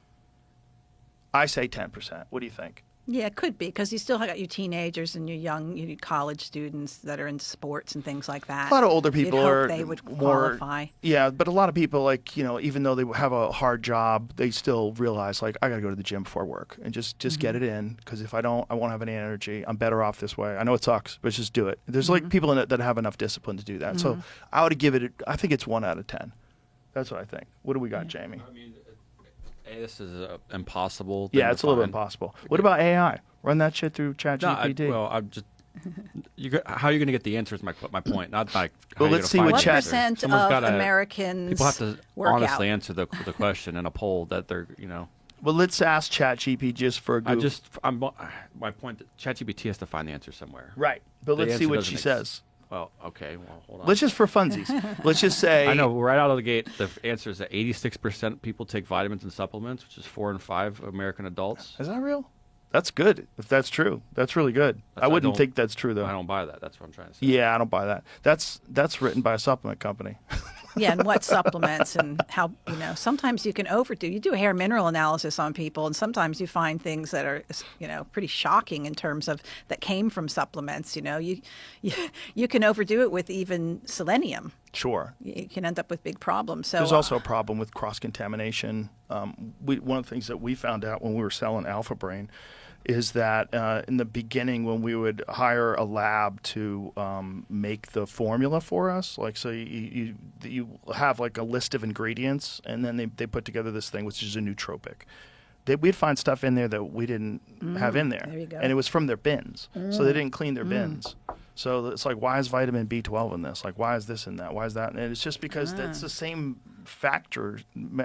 S1: I say 10%. What do you think?
S2: Yeah, it could be because you still got your teenagers and your young college students that are in sports and things like that.
S1: A lot of older
S2: You'd
S1: people
S2: hope
S1: are
S2: they would
S1: more,
S2: qualify.
S1: yeah, but a lot of people, like, even though they have a hard job, they still realize, like, I got to go to the gym before work and just get it in, because if I don't, I won't have any energy. I'm better off this way. I know it sucks, but just do it. There's like people in it that have enough discipline to do that. So I would give it, I think it's 1 out of 10. That's what I think. What do we got, Jamie?
S3: I mean, this is impossible.
S1: Yeah, it's a little bit impossible. What about AI? Run that shit through ChatGPT.
S3: Well, I'm just. How are you going to get the answer? Is my point. Not like.
S1: Well, let's see what
S2: What
S1: chat-
S2: percent
S3: Someone's
S2: of
S3: gotta-
S2: Americans
S3: People have to
S2: work
S3: honestly
S2: out?
S3: answer the question in a poll that they're.
S1: Well, let's ask ChatGPT just for a goof.
S3: My point. That ChatGPT has to find the answer somewhere.
S1: Right. But
S3: The
S1: let's see
S3: answer
S1: what
S3: doesn't
S1: she
S3: ex-
S1: says.
S3: Well, okay. Well, hold on.
S1: Let's just for funsies. Let's just say.
S3: I know right out of the gate, the answer is that 86% people take vitamins and supplements, which is 4 in 5 American adults.
S1: Is that real? That's good. If that's true, that's really good. I wouldn't think that's true though.
S3: I don't buy that. That's what I'm trying to say.
S1: Yeah, I don't buy that. That's written by a supplement company.
S2: Yeah, and what supplements and how, sometimes you can overdo. You do a hair mineral analysis on people, and sometimes you find things that are, pretty shocking in terms of that came from supplements. You can overdo it with even selenium.
S1: Sure.
S2: You can end up with big problems. So
S1: There's also a problem with cross-contamination. One of the things that we found out when we were selling Alpha Brain is that in the beginning, when we would hire a lab to make the formula for us, like, so you have like a list of ingredients, and then they put together this thing, which is a nootropic. We'd find stuff in there that we didn't have in there.
S2: There you go.
S1: And it was from their bins. So they didn't clean their bins. So it's like, why is vitamin B12 in this? Like, why is this in that? Why is that? And it's just because that's the same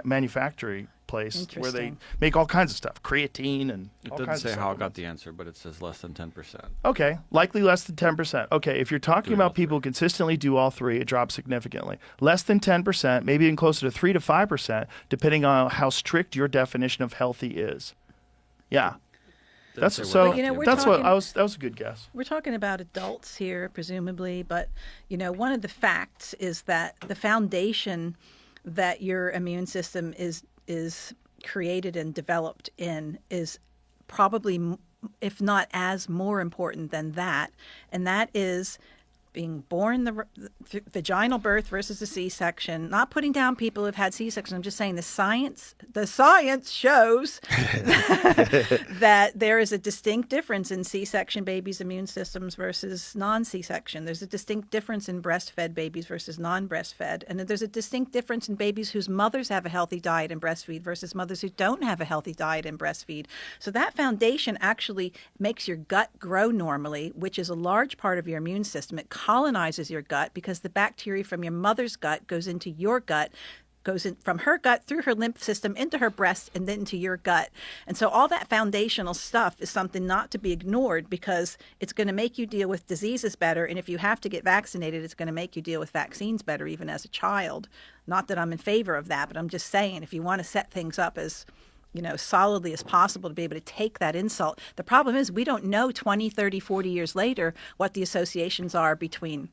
S1: manufacturing place where they
S2: Interesting.
S1: make all kinds of stuff, creatine and
S3: It
S1: all
S3: doesn't
S1: kinds
S3: say
S1: of
S3: how I got
S1: supplements.
S3: the answer, but it says less than 10%.
S1: Okay, likely less than 10%. Okay, if you're talking
S3: Doing all
S1: about people who consistently do all three, it drops significantly. Less than 10%, maybe even closer to 3 to 5%, depending on how strict your definition of healthy is. Yeah.
S3: Doesn't
S1: That's
S3: say
S1: so.
S3: what
S2: But, we're
S1: That's what
S2: talking-
S1: I was. That was a good guess.
S2: We're talking about adults here, presumably, but one of the facts is that the foundation that your immune system is created and developed in is probably, if not as more important than that, and that is being born the vaginal birth versus a C-section. Not putting down people who've had C-section. I'm just saying the science shows that there is a distinct difference in C-section babies' immune systems versus non-C-section. There's a distinct difference in breastfed babies versus non-breastfed. And there's a distinct difference in babies whose mothers have a healthy diet and breastfeed versus mothers who don't have a healthy diet and breastfeed. So that foundation actually makes your gut grow normally, which is a large part of your immune system. It colonizes your gut because the bacteria from your mother's gut goes into your gut, goes in from her gut through her lymph system into her breast and then into your gut. And so all that foundational stuff is something not to be ignored because it's going to make you deal with diseases better. And if you have to get vaccinated, it's going to make you deal with vaccines better, even as a child. Not that I'm in favor of that, but I'm just saying if you want to set things up as solidly as possible to be able to take that insult. The problem is we don't know 20, 30, 40 years later what the associations are between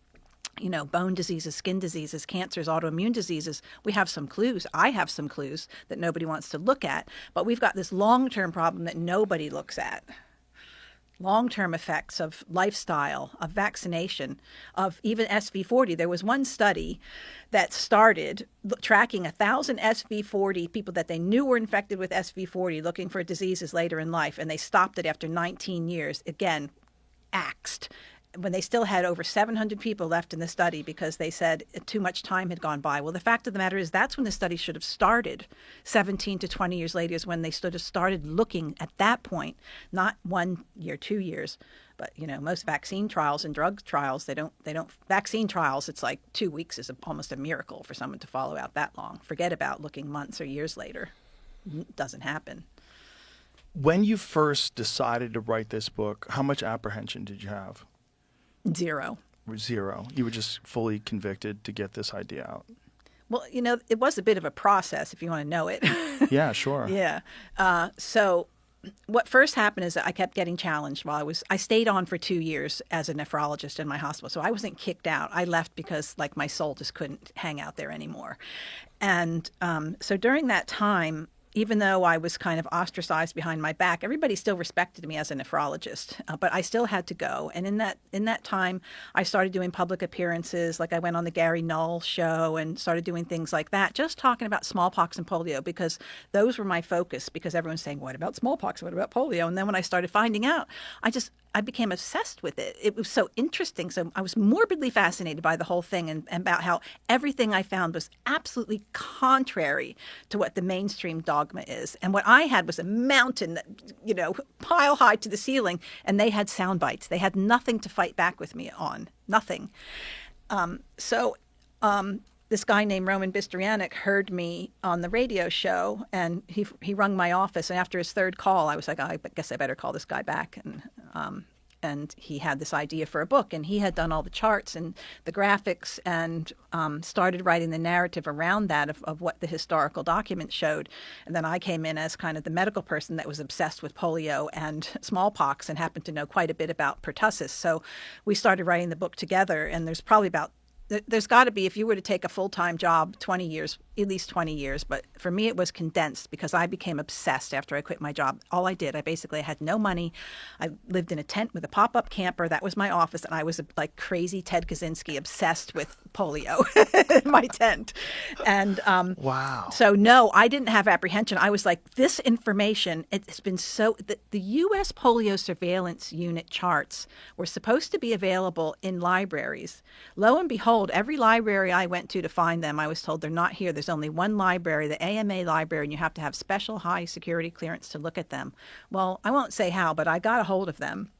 S2: bone diseases, skin diseases, cancers, autoimmune diseases. We have some clues. I have some clues that nobody wants to look at. But we've got this long-term problem that nobody looks at. Long-term effects of lifestyle, of vaccination, of even SV40. There was one study that started tracking 1,000 SV40 people that they knew were infected with SV40 looking for diseases later in life, and they stopped it after 19 years. Again, axed. When they still had over 700 people left in the study because they said too much time had gone by. Well, the fact of the matter is that's when the study should have started. 17 to 20 years later is when they started looking at that point, not 1 year, 2 years. But, most vaccine trials and drug trials, they don't vaccine trials, it's like 2 weeks is almost a miracle for someone to follow out that long. Forget about looking months or years later. It doesn't happen.
S1: When you first decided to write this book, how much apprehension did you have?
S2: Zero.
S1: 0. You were just fully convicted to get this idea out.
S2: Well, it was a bit of a process if you want to know it.
S1: Yeah, sure.
S2: Yeah. So what first happened is that I kept getting challenged while I stayed on for 2 years as a nephrologist in my hospital. So I wasn't kicked out. I left because my soul just couldn't hang out there anymore. And so during that time, even though I was kind of ostracized behind my back, everybody still respected me as a nephrologist. But I still had to go. And in that time, I started doing public appearances. Like I went on the Gary Null show and started doing things like that, just talking about smallpox and polio, because those were my focus. Because everyone's saying, "What about smallpox? What about polio?" And then when I started finding out, I became obsessed with it. It was so interesting. So I was morbidly fascinated by the whole thing, and about how everything I found was absolutely contrary to what the mainstream dogma is. And what I had was a mountain that, pile high to the ceiling, and they had sound bites. They had nothing to fight back with me on, nothing. This guy named Roman Bistrianic heard me on the radio show, and he rung my office. And after his third call, I was like, I guess I better call this guy back. And he had this idea for a book, and he had done all the charts and the graphics, and started writing the narrative around that of what the historical documents showed. And then I came in as kind of the medical person that was obsessed with polio and smallpox and happened to know quite a bit about pertussis. So we started writing the book together, and there's got to be, if you were to take a full-time job, 20 years, at least 20 years. But for me, it was condensed because I became obsessed after I quit my job. All I did, I had no money. I lived in a tent with a pop-up camper. That was my office. And I was like crazy Ted Kaczynski, obsessed with polio in my tent. And
S1: Wow.
S2: So no, I didn't have apprehension. I was like, this information, it's been the U.S. polio surveillance unit charts were supposed to be available in libraries. Lo and behold, every library I went to find them, I was told they're not here. There's only one library, the AMA library, and you have to have special high security clearance to look at them. Well, I won't say how, but I got a hold of them.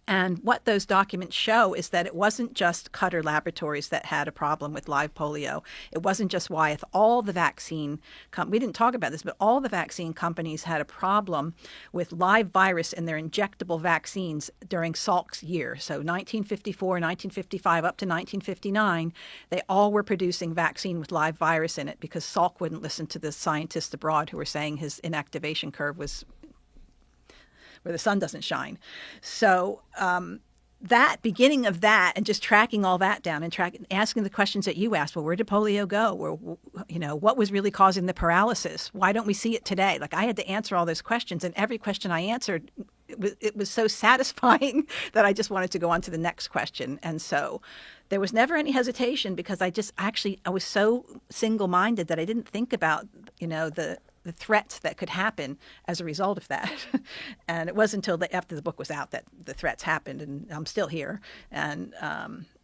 S2: And what those documents show is that it wasn't just Cutter Laboratories that had a problem with live polio. It wasn't just Wyeth. All the vaccine we didn't talk about this, but all the vaccine companies had a problem with live virus in their injectable vaccines during Salk's year. So 1954, 1955, up to 1959, they all were producing vaccine with live virus in it because Salk wouldn't listen to the scientists abroad who were saying his inactivation curve was where the sun doesn't shine. So that beginning of that, and just tracking all that down and asking the questions that you asked, well, where did polio go? Or, what was really causing the paralysis? Why don't we see it today? Like I had to answer all those questions, and every question I answered, it was so satisfying that I just wanted to go on to the next question. And so there was never any hesitation because I was so single-minded that I didn't think about, the threats that could happen as a result of that. And it wasn't until after the book was out that the threats happened, and I'm still here. And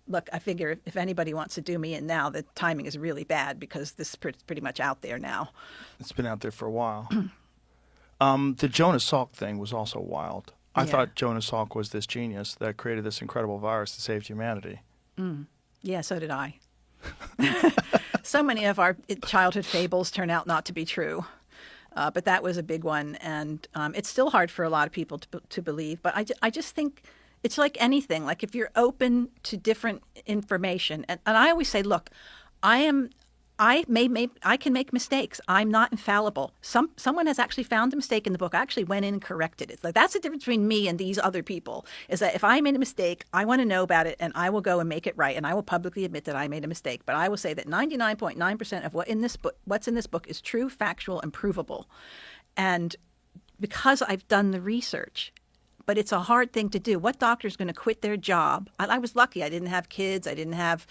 S2: look, I figure if anybody wants to do me in now, the timing is really bad because this is pretty much out there now.
S1: It's been out there for a while. The Jonas Salk thing was also wild. I thought Jonas Salk was this genius that created this incredible virus that saved humanity.
S2: Yeah, so did I. So many of our childhood fables turn out not to be true. But that was a big one, and it's still hard for a lot of people to believe. But I just think it's like anything. Like if you're open to different information, and I always say, look, I can make mistakes. I'm not infallible. Someone has actually found a mistake in the book. I actually went in and corrected it. Like that's the difference between me and these other people, is that if I made a mistake, I want to know about it and I will go and make it right. And I will publicly admit that I made a mistake. But I will say that 99.9% of what's in this book is true, factual, and provable. And because I've done the research, but it's a hard thing to do. What doctor is going to quit their job? I was lucky. I didn't have kids. I didn't have,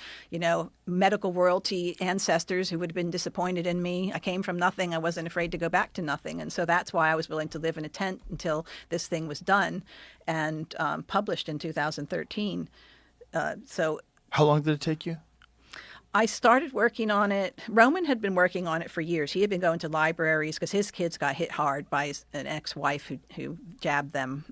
S2: medical royalty ancestors who would have been disappointed in me. I came from nothing. I wasn't afraid to go back to nothing. And so that's why I was willing to live in a tent until this thing was done and published in 2013.
S1: How long did it take you?
S2: I started working on it. Roman had been working on it for years. He had been going to libraries because his kids got hit hard by an ex-wife who jabbed them.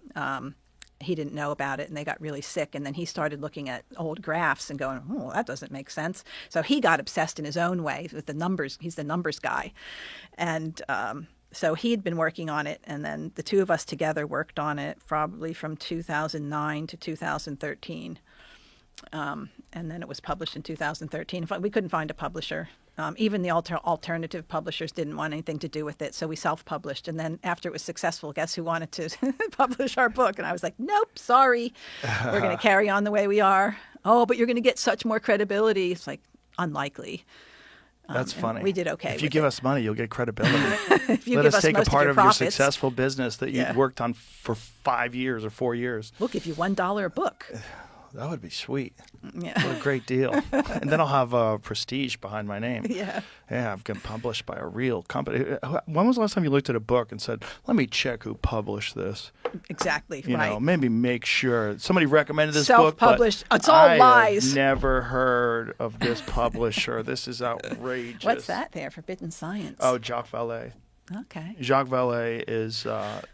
S2: He didn't know about it, and they got really sick. And then he started looking at old graphs and going, oh, that doesn't make sense. So he got obsessed in his own way with the numbers. He's the numbers guy. And so he had been working on it, and then the two of us together worked on it probably from 2009 to 2013. And then it was published in 2013. We couldn't find a publisher. Even the alternative publishers didn't want anything to do with it, so we self-published. And then after it was successful, guess who wanted to publish our book? And I was like, nope, sorry. We're going to carry on the way we are. Oh, but you're going to get such more credibility. It's like, unlikely.
S1: That's
S2: and
S1: funny.
S2: We did okay.
S1: If you
S2: with
S1: give
S2: it.
S1: us money, you'll get credibility.
S2: If you
S1: Let
S2: give
S1: us take a
S2: most
S1: part
S2: of
S1: of
S2: your
S1: your
S2: profits,
S1: successful business that you
S2: Yeah.
S1: worked on for 5 years or 4 years.
S2: we'll give you $1 a book.
S1: That would be sweet.
S2: Yeah.
S1: What a great deal. And then I'll have prestige behind my name.
S2: Yeah.
S1: Yeah, I've been published by a real company. When was the last time you looked at a book and said, let me check who published this?
S2: Exactly.
S1: You
S2: right.
S1: know, maybe make sure. Somebody recommended this book, but
S2: Self-published. It's all
S1: I
S2: lies.
S1: have never heard of this publisher. This is outrageous.
S2: What's that there? Forbidden Science.
S1: Oh, Jacques Vallée.
S2: Okay.
S1: Jacques Vallée is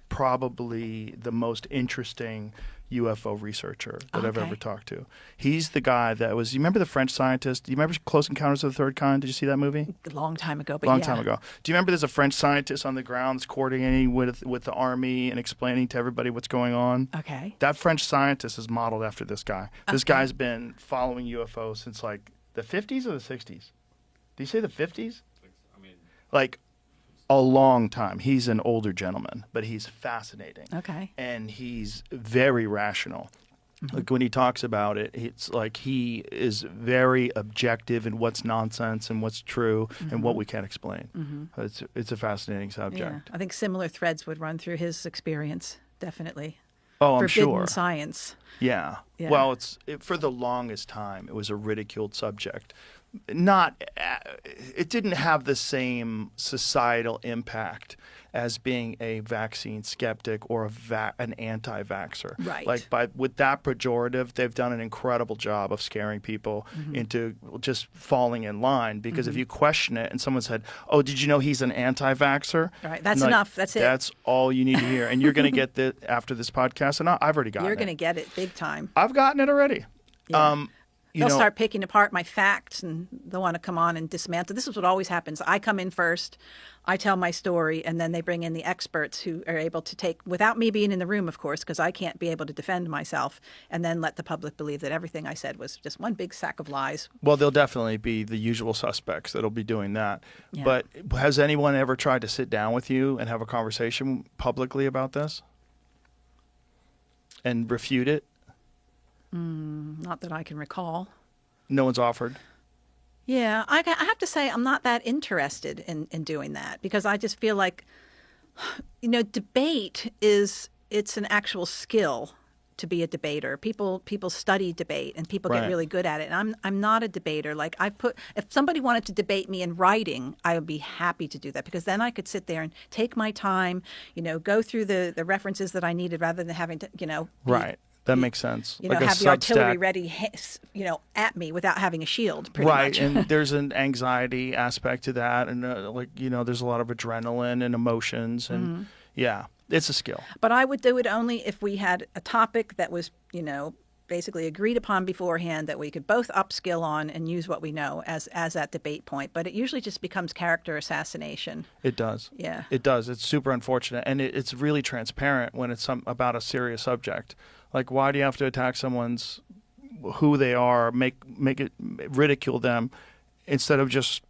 S1: probably the most interesting UFO researcher that I've
S2: Okay.
S1: ever talked to. He's the guy that was, you remember the French scientist? Do you remember Close Encounters of the Third Kind? Did you see that movie?
S2: A long time ago, but
S1: Long
S2: yeah.
S1: time ago. Do you remember there's a French scientist on the grounds coordinating with the army and explaining to everybody what's going on?
S2: Okay.
S1: That French scientist is modeled after this guy. This
S2: Okay.
S1: guy's been following UFOs since like the 50s or the 60s? Do you say the 50s? Like a long time. He's an older gentleman, but he's fascinating.
S2: Okay.
S1: And he's very rational. Like when he talks about it, it's like he is very objective in what's nonsense and what's true and what we can't explain. It's a fascinating
S2: Yeah.
S1: subject.
S2: I think similar threads would run through his experience. Definitely.
S1: Oh, I'm
S2: Forbidden
S1: sure.
S2: Science.
S1: Yeah.
S2: Yeah.
S1: Well, for the longest time, it was a ridiculed subject. It didn't have the same societal impact as being a vaccine skeptic or an anti-vaxxer.
S2: Right.
S1: Like with that pejorative, they've done an incredible job of scaring people into just falling in line. Because if you question it and someone said, "Oh, did you know he's an anti-vaxxer?"
S2: Right. That's
S1: I'm like,
S2: enough. That's it.
S1: That's all you need to hear, and you're going to get that after this podcast. And I've already gotten
S2: You're
S1: it.
S2: going to get it big time.
S1: I've gotten it already.
S2: Yeah.
S1: You
S2: They'll
S1: know,
S2: start picking apart my facts and they'll want to come on and dismantle. This is what always happens. I come in first, I tell my story, and then they bring in the experts who are able to take, without me being in the room, of course, because I can't be able to defend myself, and then let the public believe that everything I said was just one big sack of lies.
S1: well, there'll definitely be the usual suspects that'll be doing that.
S2: Yeah.
S1: But has anyone ever tried to sit down with you and have a conversation publicly about this and refute it?
S2: Not that I can recall.
S1: No one's offered.
S2: Yeah, I have to say I'm not that interested in doing that because I just feel like, debate it's an actual skill to be a debater. People study debate and people
S1: Right.
S2: get really good at it. And I'm not a debater. Like if somebody wanted to debate me in writing, I would be happy to do that because then I could sit there and take my time, go through the references that I needed rather than having to,
S1: Right. That makes sense. Like a
S2: have the artillery
S1: Substack.
S2: ready, at me without having a shield. Pretty
S1: Right,
S2: much.
S1: and there's an anxiety aspect to that, and there's a lot of adrenaline and emotions, and yeah, it's a skill.
S2: But I would do it only if we had a topic that was, basically agreed upon beforehand that we could both upskill on and use what we know as that debate point. But it usually just becomes character assassination.
S1: It does.
S2: Yeah.
S1: It does. It's super unfortunate, and it's really transparent when it's about a serious subject. Like, why do you have to attack someone's who they are, make it ridicule them, instead of just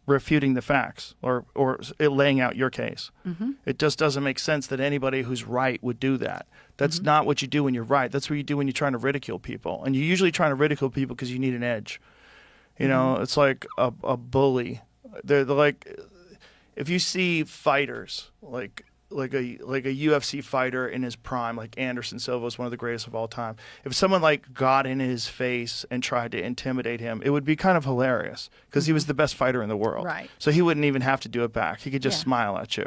S1: refuting the facts or laying out your case? It just doesn't make sense that anybody who's right would do that. That's not what you do when you're right. That's what you do when you're trying to ridicule people. And you're usually trying to ridicule people because you need an edge. It's like a bully. They're like, if you see fighters like a UFC fighter in his prime, like Anderson Silva is one of the greatest of all time. If someone got in his face and tried to intimidate him, it would be kind of hilarious because he was the best fighter in the world.
S2: Right.
S1: So he wouldn't even have to do it back. He could just
S2: Yeah.
S1: smile at you.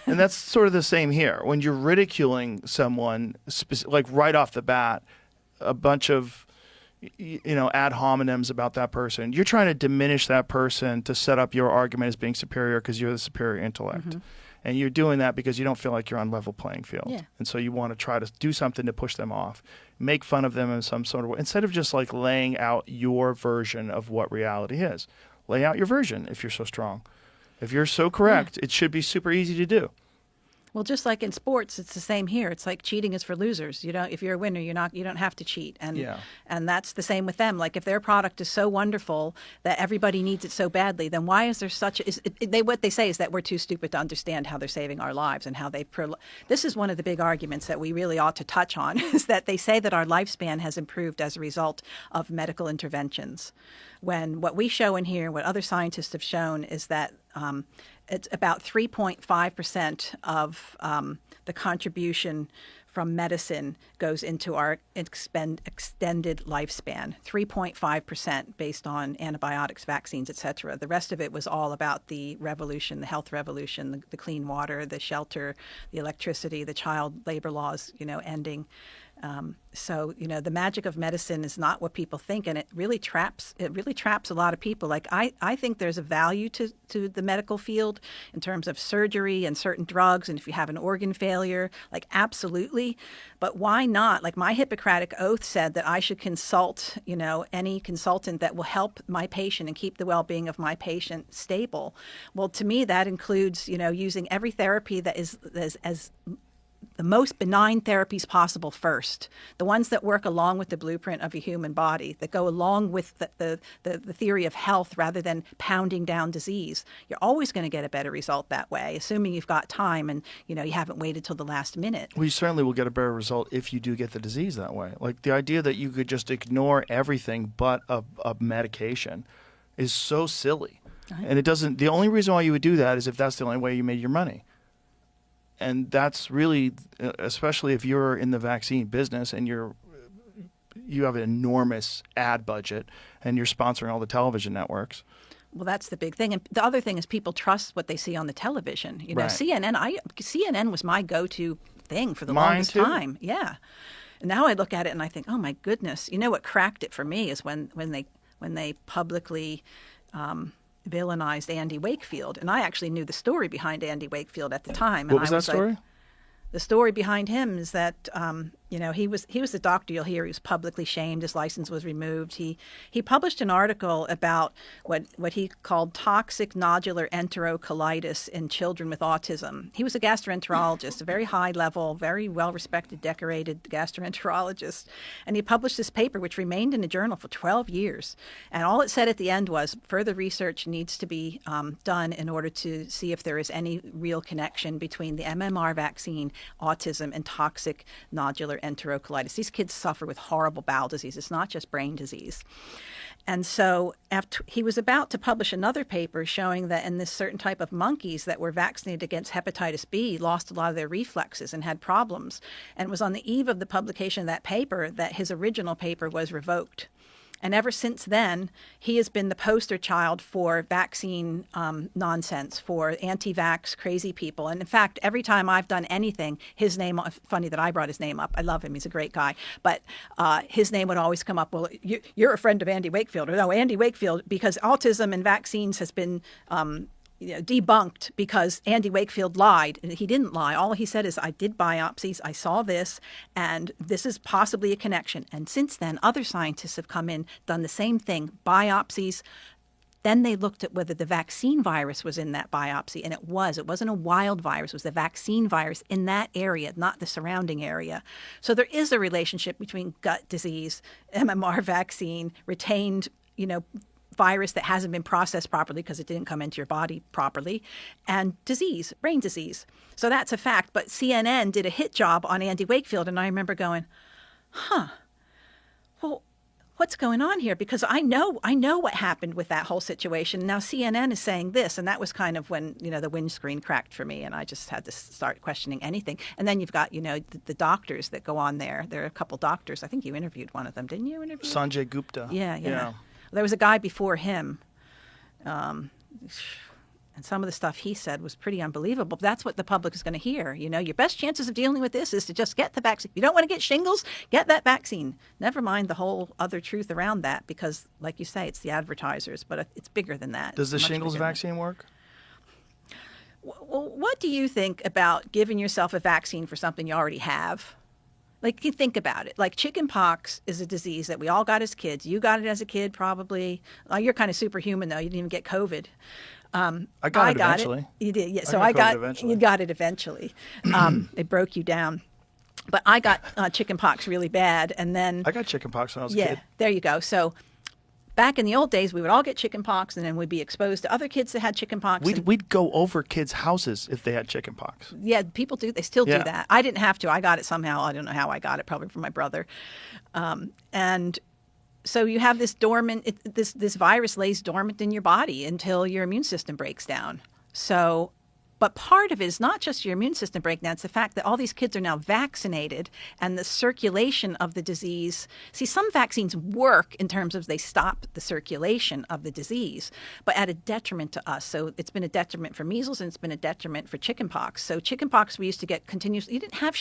S1: And that's sort of the same here. When you're ridiculing someone, right off the bat, a bunch of ad hominems about that person, you're trying to diminish that person to set up your argument as being superior because you're the superior intellect. And you're doing that because you don't feel like you're on level playing field.
S2: Yeah.
S1: And so you want to try to do something to push them off, make fun of them in some sort of way, instead of just laying out your version of what reality is. Lay out your version if you're so strong. If you're so correct, it should be super easy to do.
S2: Well, just like in sports, it's the same here. It's like cheating is for losers. If you're a winner, you don't have to cheat. And that's the same with them. Like if their product is so wonderful that everybody needs it so badly, then why is there what they say is that we're too stupid to understand how they're saving our lives and how this is one of the big arguments that we really ought to touch on is that they say that our lifespan has improved as a result of medical interventions. When what we show in here, what other scientists have shown is that it's about 3.5% of the contribution from medicine goes into our extended lifespan, 3.5% based on antibiotics, vaccines, et cetera. The rest of it was all about the revolution, the health revolution, the clean water, the shelter, the electricity, the child labor laws, ending. So the magic of medicine is not what people think, and it really traps a lot of people. Like I think there's a value to the medical field in terms of surgery and certain drugs, and if you have an organ failure, like absolutely. But why not? Like my Hippocratic oath said that I should consult, any consultant that will help my patient and keep the well-being of my patient stable. Well, to me, that includes, using every therapy that is as the most benign therapies possible first, the ones that work along with the blueprint of a human body, that go along with the theory of health rather than pounding down disease. You're always going to get a better result that way, assuming you've got time and you haven't waited till the last minute.
S1: Well, you certainly will get a better result if you do get the disease that way. Like the idea that you could just ignore everything but a medication is so silly. Right. And the only reason why you would do that is if that's the only way you made your money. And that's really, especially if you're in the vaccine business and you have an enormous ad budget and you're sponsoring all the television networks.
S2: Well, that's the big thing. And the other thing is people trust what they see on the television.
S1: Right.
S2: CNN was my go-to thing for the longest time. Yeah. And now I look at it and I think, oh my goodness. What cracked it for me is when they publicly villainized Andy Wakefield. And I actually knew the story behind Andy Wakefield at the time.
S1: What was that story?
S2: The story behind him is that he was a doctor. You'll hear he was publicly shamed. His license was removed. He published an article about what he called toxic nodular enterocolitis in children with autism. He was a gastroenterologist, a very high level, very well respected, decorated gastroenterologist, and he published this paper which remained in a journal for 12 years. And all it said at the end was further research needs to be done in order to see if there is any real connection between the MMR vaccine, autism, and toxic nodular enterocolitis. These kids suffer with horrible bowel disease. It's not just brain disease. And so after he was about to publish another paper showing that in this certain type of monkeys that were vaccinated against hepatitis B lost a lot of their reflexes and had problems. And it was on the eve of the publication of that paper that his original paper was revoked. And ever since then, he has been the poster child for vaccine nonsense, for anti-vax crazy people. And in fact, every time I've done anything, his name, funny that I brought his name up. I love him. He's a great guy. But his name would always come up. Well, you're a friend of Andy Wakefield. Or no, Andy Wakefield, because autism and vaccines has been debunked because Andy Wakefield lied. And he didn't lie. All he said is, I did biopsies, I saw this, and this is possibly a connection. And since then, other scientists have come in, done the same thing, biopsies. Then they looked at whether the vaccine virus was in that biopsy, and it was. It wasn't a wild virus. It was the vaccine virus in that area, not the surrounding area. So there is a relationship between gut disease, MMR vaccine, retained, virus that hasn't been processed properly because it didn't come into your body properly, and disease, brain disease. So that's a fact. But CNN did a hit job on Andy Wakefield, and I remember going, well, what's going on here? Because I know what happened with that whole situation. Now CNN is saying this, and that was kind of when, the windscreen cracked for me, and I just had to start questioning anything. And then you've got, the doctors that go on there. There are a couple doctors. I think you interviewed one of them. Didn't you interview?
S1: Sanjay Gupta.
S2: Yeah. There was a guy before him, and some of the stuff he said was pretty unbelievable. But that's what the public is going to hear. Your best chances of dealing with this is to just get the vaccine. You don't want to get shingles? Get that vaccine. Never mind the whole other truth around that, because, like you say, it's the advertisers, but it's bigger than that.
S1: Does the shingles vaccine work?
S2: Well, what do you think about giving yourself a vaccine for something you already have? Like, you think about it. Like, chicken pox is a disease that we all got as kids. You got it as a kid, probably. You're kind of superhuman, though. You didn't even get COVID.
S1: I got it eventually.
S2: You did, yeah. So
S1: got
S2: I got
S1: COVID eventually.
S2: you got it eventually. It broke you down, but I got chicken pox really bad, and then
S1: I got chicken pox when I was a
S2: yeah,
S1: kid.
S2: there you go. So back in the old days, we would all get chicken pox, and then we'd be exposed to other kids that had chicken pox.
S1: We'd go over kids' houses if they had chicken pox.
S2: Yeah, people do. They still
S1: Yeah.
S2: do that. I didn't have to. I got it somehow. I don't know how I got it. Probably from my brother. And so you have this dormant. This virus lays dormant in your body until your immune system breaks down. So. But part of it is not just your immune system breakdown. It's the fact that all these kids are now vaccinated and the circulation of the disease. See, some vaccines work in terms of they stop the circulation of the disease, but at a detriment to us. So it's been a detriment for measles and it's been a detriment for chickenpox. So chickenpox we used to get continuously. You didn't have,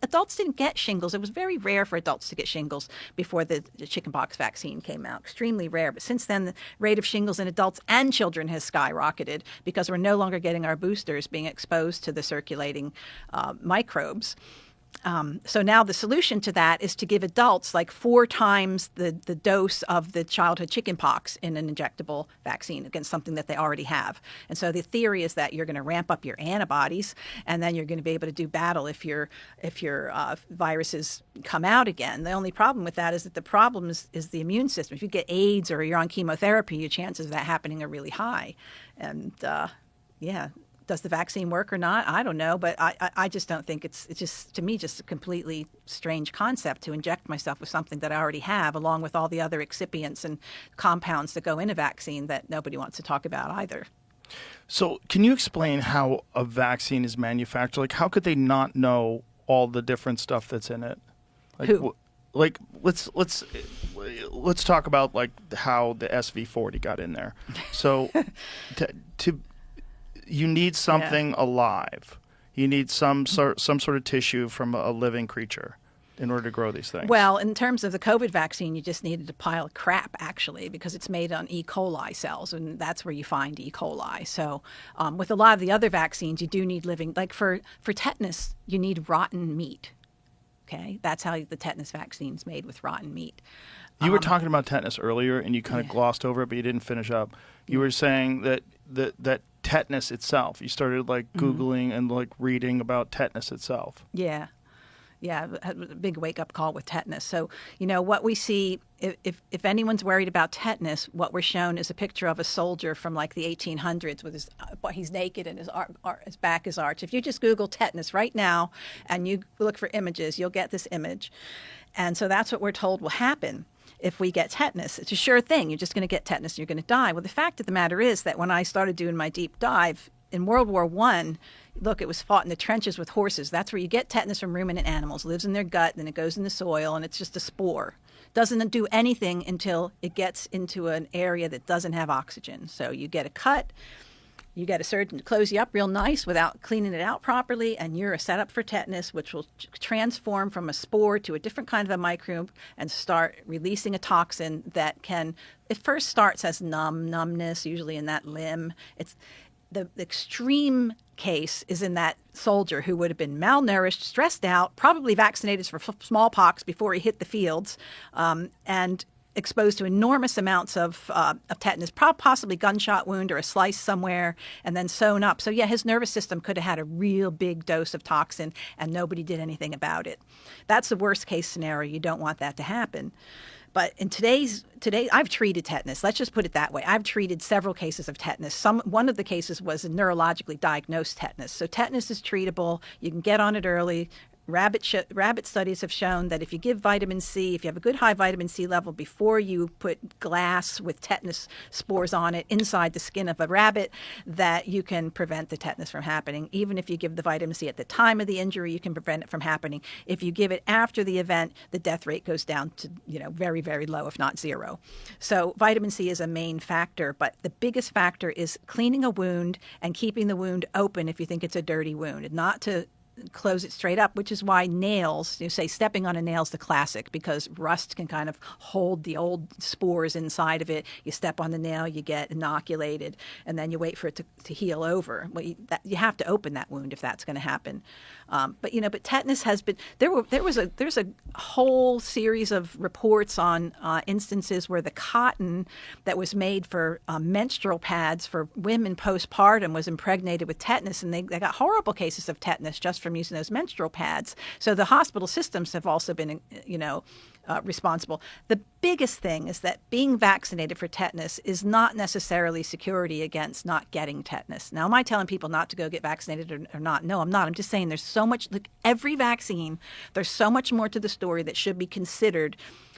S2: adults didn't get shingles. It was very rare for adults to get shingles before the chickenpox vaccine came out. Extremely rare. But since then, the rate of shingles in adults and children has skyrocketed because we're no longer getting our boosters being exposed to the circulating microbes. So now the solution to that is to give adults like 4 times the dose of the childhood chickenpox in an injectable vaccine against something that they already have. And so the theory is that you're going to ramp up your antibodies, and then you're going to be able to do battle if your viruses come out again. The only problem with that is that the problem is the immune system. If you get AIDS or you're on chemotherapy, your chances of that happening are really high. And yeah. Does the vaccine work or not? I don't know, but I just don't think it's just, to me, just a completely strange concept to inject myself with something that I already have, along with all the other excipients and compounds that go in a vaccine that nobody wants to talk about either.
S1: So can you explain how a vaccine is manufactured? Like, how could they not know all the different stuff that's in it? Like,
S2: Who?
S1: Like, let's talk about like how the SV40 got in there. So you need something alive. You need some sort of tissue from a living creature in order to grow these things.
S2: Well, in terms of the COVID vaccine, you just needed a pile of crap, actually, because it's made on E. coli cells, and that's where you find E. coli. So with a lot of the other vaccines, you do need living. Like for tetanus, you need rotten meat. Okay? That's how the tetanus vaccine is made, with rotten meat.
S1: You were talking about tetanus earlier, and you kind of glossed over it, but you didn't finish up. You were saying that tetanus itself, you started like Googling and like reading about tetanus itself.
S2: Yeah. Yeah, a big wake-up call with tetanus. So, what we see, if anyone's worried about tetanus, what we're shown is a picture of a soldier from like the 1800s with he's naked and his back is arched. If you just Google tetanus right now and you look for images, you'll get this image. And so that's what we're told will happen if we get tetanus. It's a sure thing. You're just going to get tetanus and you're going to die. Well, the fact of the matter is that when I started doing my deep dive in World War I, look, it was fought in the trenches with horses. That's where you get tetanus from ruminant animals. It lives in their gut, then it goes in the soil, and it's just a spore. Doesn't do anything until it gets into an area that doesn't have oxygen. So you get a cut, you get a surgeon to close you up real nice without cleaning it out properly, and you're set up for tetanus, which will transform from a spore to a different kind of a microbe and start releasing a toxin that it first starts as numbness, usually in that limb. It's the extreme case is in that soldier who would have been malnourished, stressed out, probably vaccinated for smallpox before he hit the fields, and exposed to enormous amounts of tetanus, possibly gunshot wound or a slice somewhere, and then sewn up. So yeah, his nervous system could have had a real big dose of toxin, and nobody did anything about it. That's the worst case scenario. You don't want that to happen. But in today, I've treated tetanus. Let's just put it that way. I've treated several cases of tetanus. One of the cases was a neurologically diagnosed tetanus. So tetanus is treatable. You can get on it early. Rabbit studies have shown that if you give vitamin C, if you have a good high vitamin C level before you put glass with tetanus spores on it inside the skin of a rabbit, that you can prevent the tetanus from happening. Even if you give the vitamin C at the time of the injury, you can prevent it from happening. If you give it after the event, the death rate goes down to very, very low, if not zero. So vitamin C is a main factor, but the biggest factor is cleaning a wound and keeping the wound open if you think it's a dirty wound, not to close it straight up, which is why nails, you say stepping on a nail is the classic, because rust can kind of hold the old spores inside of it. You step on the nail, you get inoculated, and then you wait for it to heal over. Well, you have to open that wound if that's going to happen. But tetanus has been there's a whole series of reports on instances where the cotton that was made for menstrual pads for women postpartum was impregnated with tetanus, and they got horrible cases of tetanus just from using those menstrual pads. So the hospital systems have also been, responsible. The biggest thing is that being vaccinated for tetanus is not necessarily security against not getting tetanus. Now, am I telling people not to go get vaccinated or not? No, I'm not. I'm just saying there's so much, like every vaccine, there's so much more to the story that should be considered.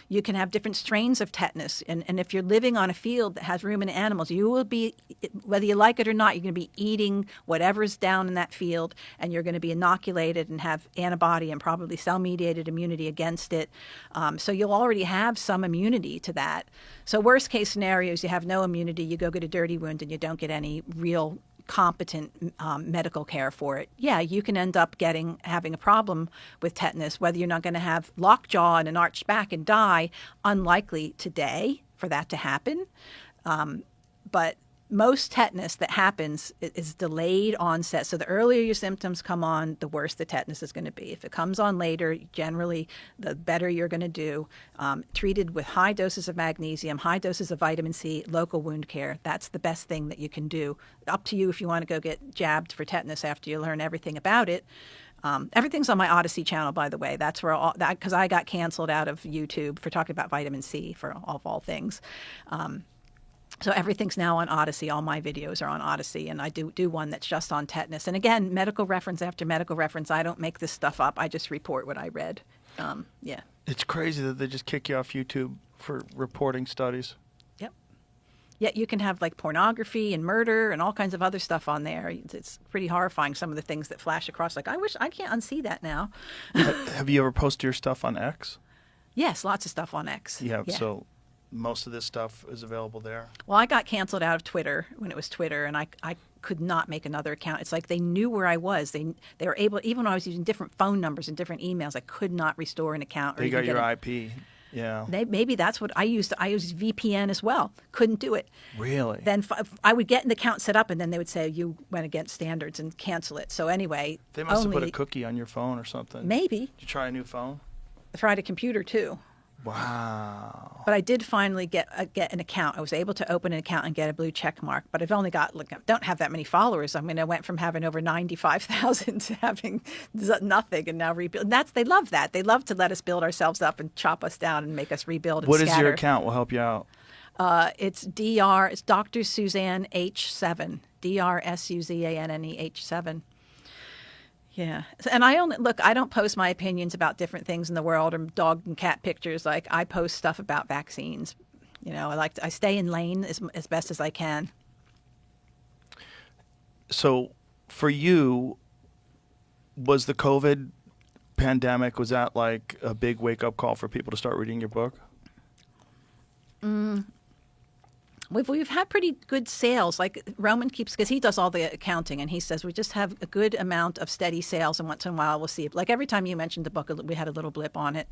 S2: You can have different strains of tetanus. And if you're living on a field that has ruminant animals, you will be, whether you like it or not, you're going to be eating whatever's down in that field, and you're going to be inoculated and have antibody and probably cell-mediated immunity against it. So you'll already have some immunity to that. So worst case scenarios, you have no immunity, you go get a dirty wound, and you don't get any real competent medical care for it. Yeah, you can end up having a problem with tetanus, whether you're not going to have lockjaw and an arched back and die. Unlikely today for that to happen. But most tetanus that happens is delayed onset. So the earlier your symptoms come on, the worse the tetanus is going to be. If it comes on later, generally, the better you're going to do. Treated with high doses of magnesium, high doses of vitamin C, local wound care. That's the best thing that you can do. Up to you if you want to go get jabbed for tetanus after you learn everything about it. Everything's on my Odyssey channel, by the way. That's where because I got canceled out of YouTube for talking about vitamin C, of all things. So everything's now on Odyssey. All my videos are on Odyssey, and I do one that's just on tetanus. And again, medical reference after medical reference. I don't make this stuff up. I just report what I read. Yeah.
S1: It's crazy that they just kick you off YouTube for reporting studies.
S2: Yep. Yet you can have like pornography and murder and all kinds of other stuff on there. It's pretty horrifying, some of the things that flash across. Like, I can't unsee that now.
S1: Have you ever posted your stuff on X?
S2: Yes, lots of stuff on X.
S1: Yeah. So most of this stuff is available there.
S2: Well, I got canceled out of Twitter when it was Twitter, and I could not make another account. It's like they knew where I was. They were able, even when I was using different phone numbers and different emails, I could not restore an account.
S1: They got your IP. Yeah.
S2: Maybe that's what I used. I used VPN as well. Couldn't do it.
S1: Really?
S2: Then I would get an account set up, and then they would say you went against standards and cancel it. So anyway,
S1: they must have put a cookie on your phone or something.
S2: Maybe.
S1: Did you try a new phone?
S2: I tried a computer too.
S1: Wow.
S2: But I did finally get an account. I was able to open an account and get a blue check mark. But I've only got, don't have that many followers. I mean, I went from having over 95,000 to having nothing, and now rebuild. And they love that. They love to let us build ourselves up and chop us down and make us rebuild and
S1: What
S2: scatter.
S1: is your account? We'll help you out.
S2: It's Dr. Suzanne H7. DrSuzanne H7. Yeah. And I don't post my opinions about different things in the world or dog and cat pictures. Like, I post stuff about vaccines. I stay in lane as best as I can.
S1: So for you, was the COVID pandemic, was that like a big wake up call for people to start reading your book?
S2: We've had pretty good sales. Like Roman keeps, because he does all the accounting, and he says we just have a good amount of steady sales, and once in a while we'll see it. Like every time you mentioned the book, we had a little blip on it.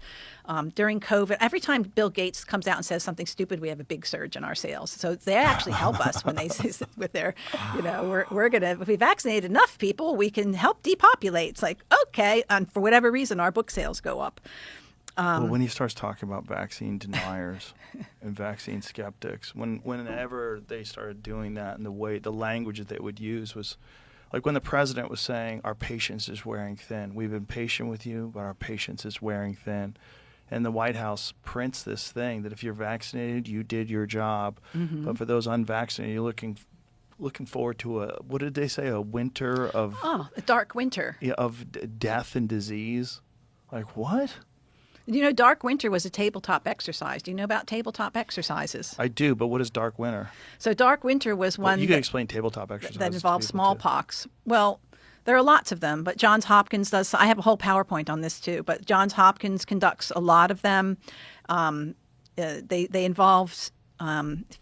S2: During COVID, every time Bill Gates comes out and says something stupid, we have a big surge in our sales. So they actually help us when they say with their, we're going to, if we vaccinate enough people, we can help depopulate. It's like, okay, and for whatever reason, our book sales go up.
S1: Well, when he starts talking about vaccine deniers and vaccine skeptics, whenever they started doing that, and the language that they would use was like when the president was saying, our patience is wearing thin. We've been patient with you, but our patience is wearing thin. And the White House prints this thing that if you're vaccinated, you did your job. Mm-hmm. But for those unvaccinated, you're looking forward to what did they say, a winter of...
S2: Oh, a dark winter.
S1: Yeah, of death and disease. Like, what?
S2: Dark winter was a tabletop exercise. Do you know about tabletop exercises?
S1: I do, but what is dark winter?
S2: So dark winter was one...
S1: you can explain tabletop exercises.
S2: That involves smallpox. Well, there are lots of them, but Johns Hopkins does... I have a whole PowerPoint on this too, but Johns Hopkins conducts a lot of them. They involve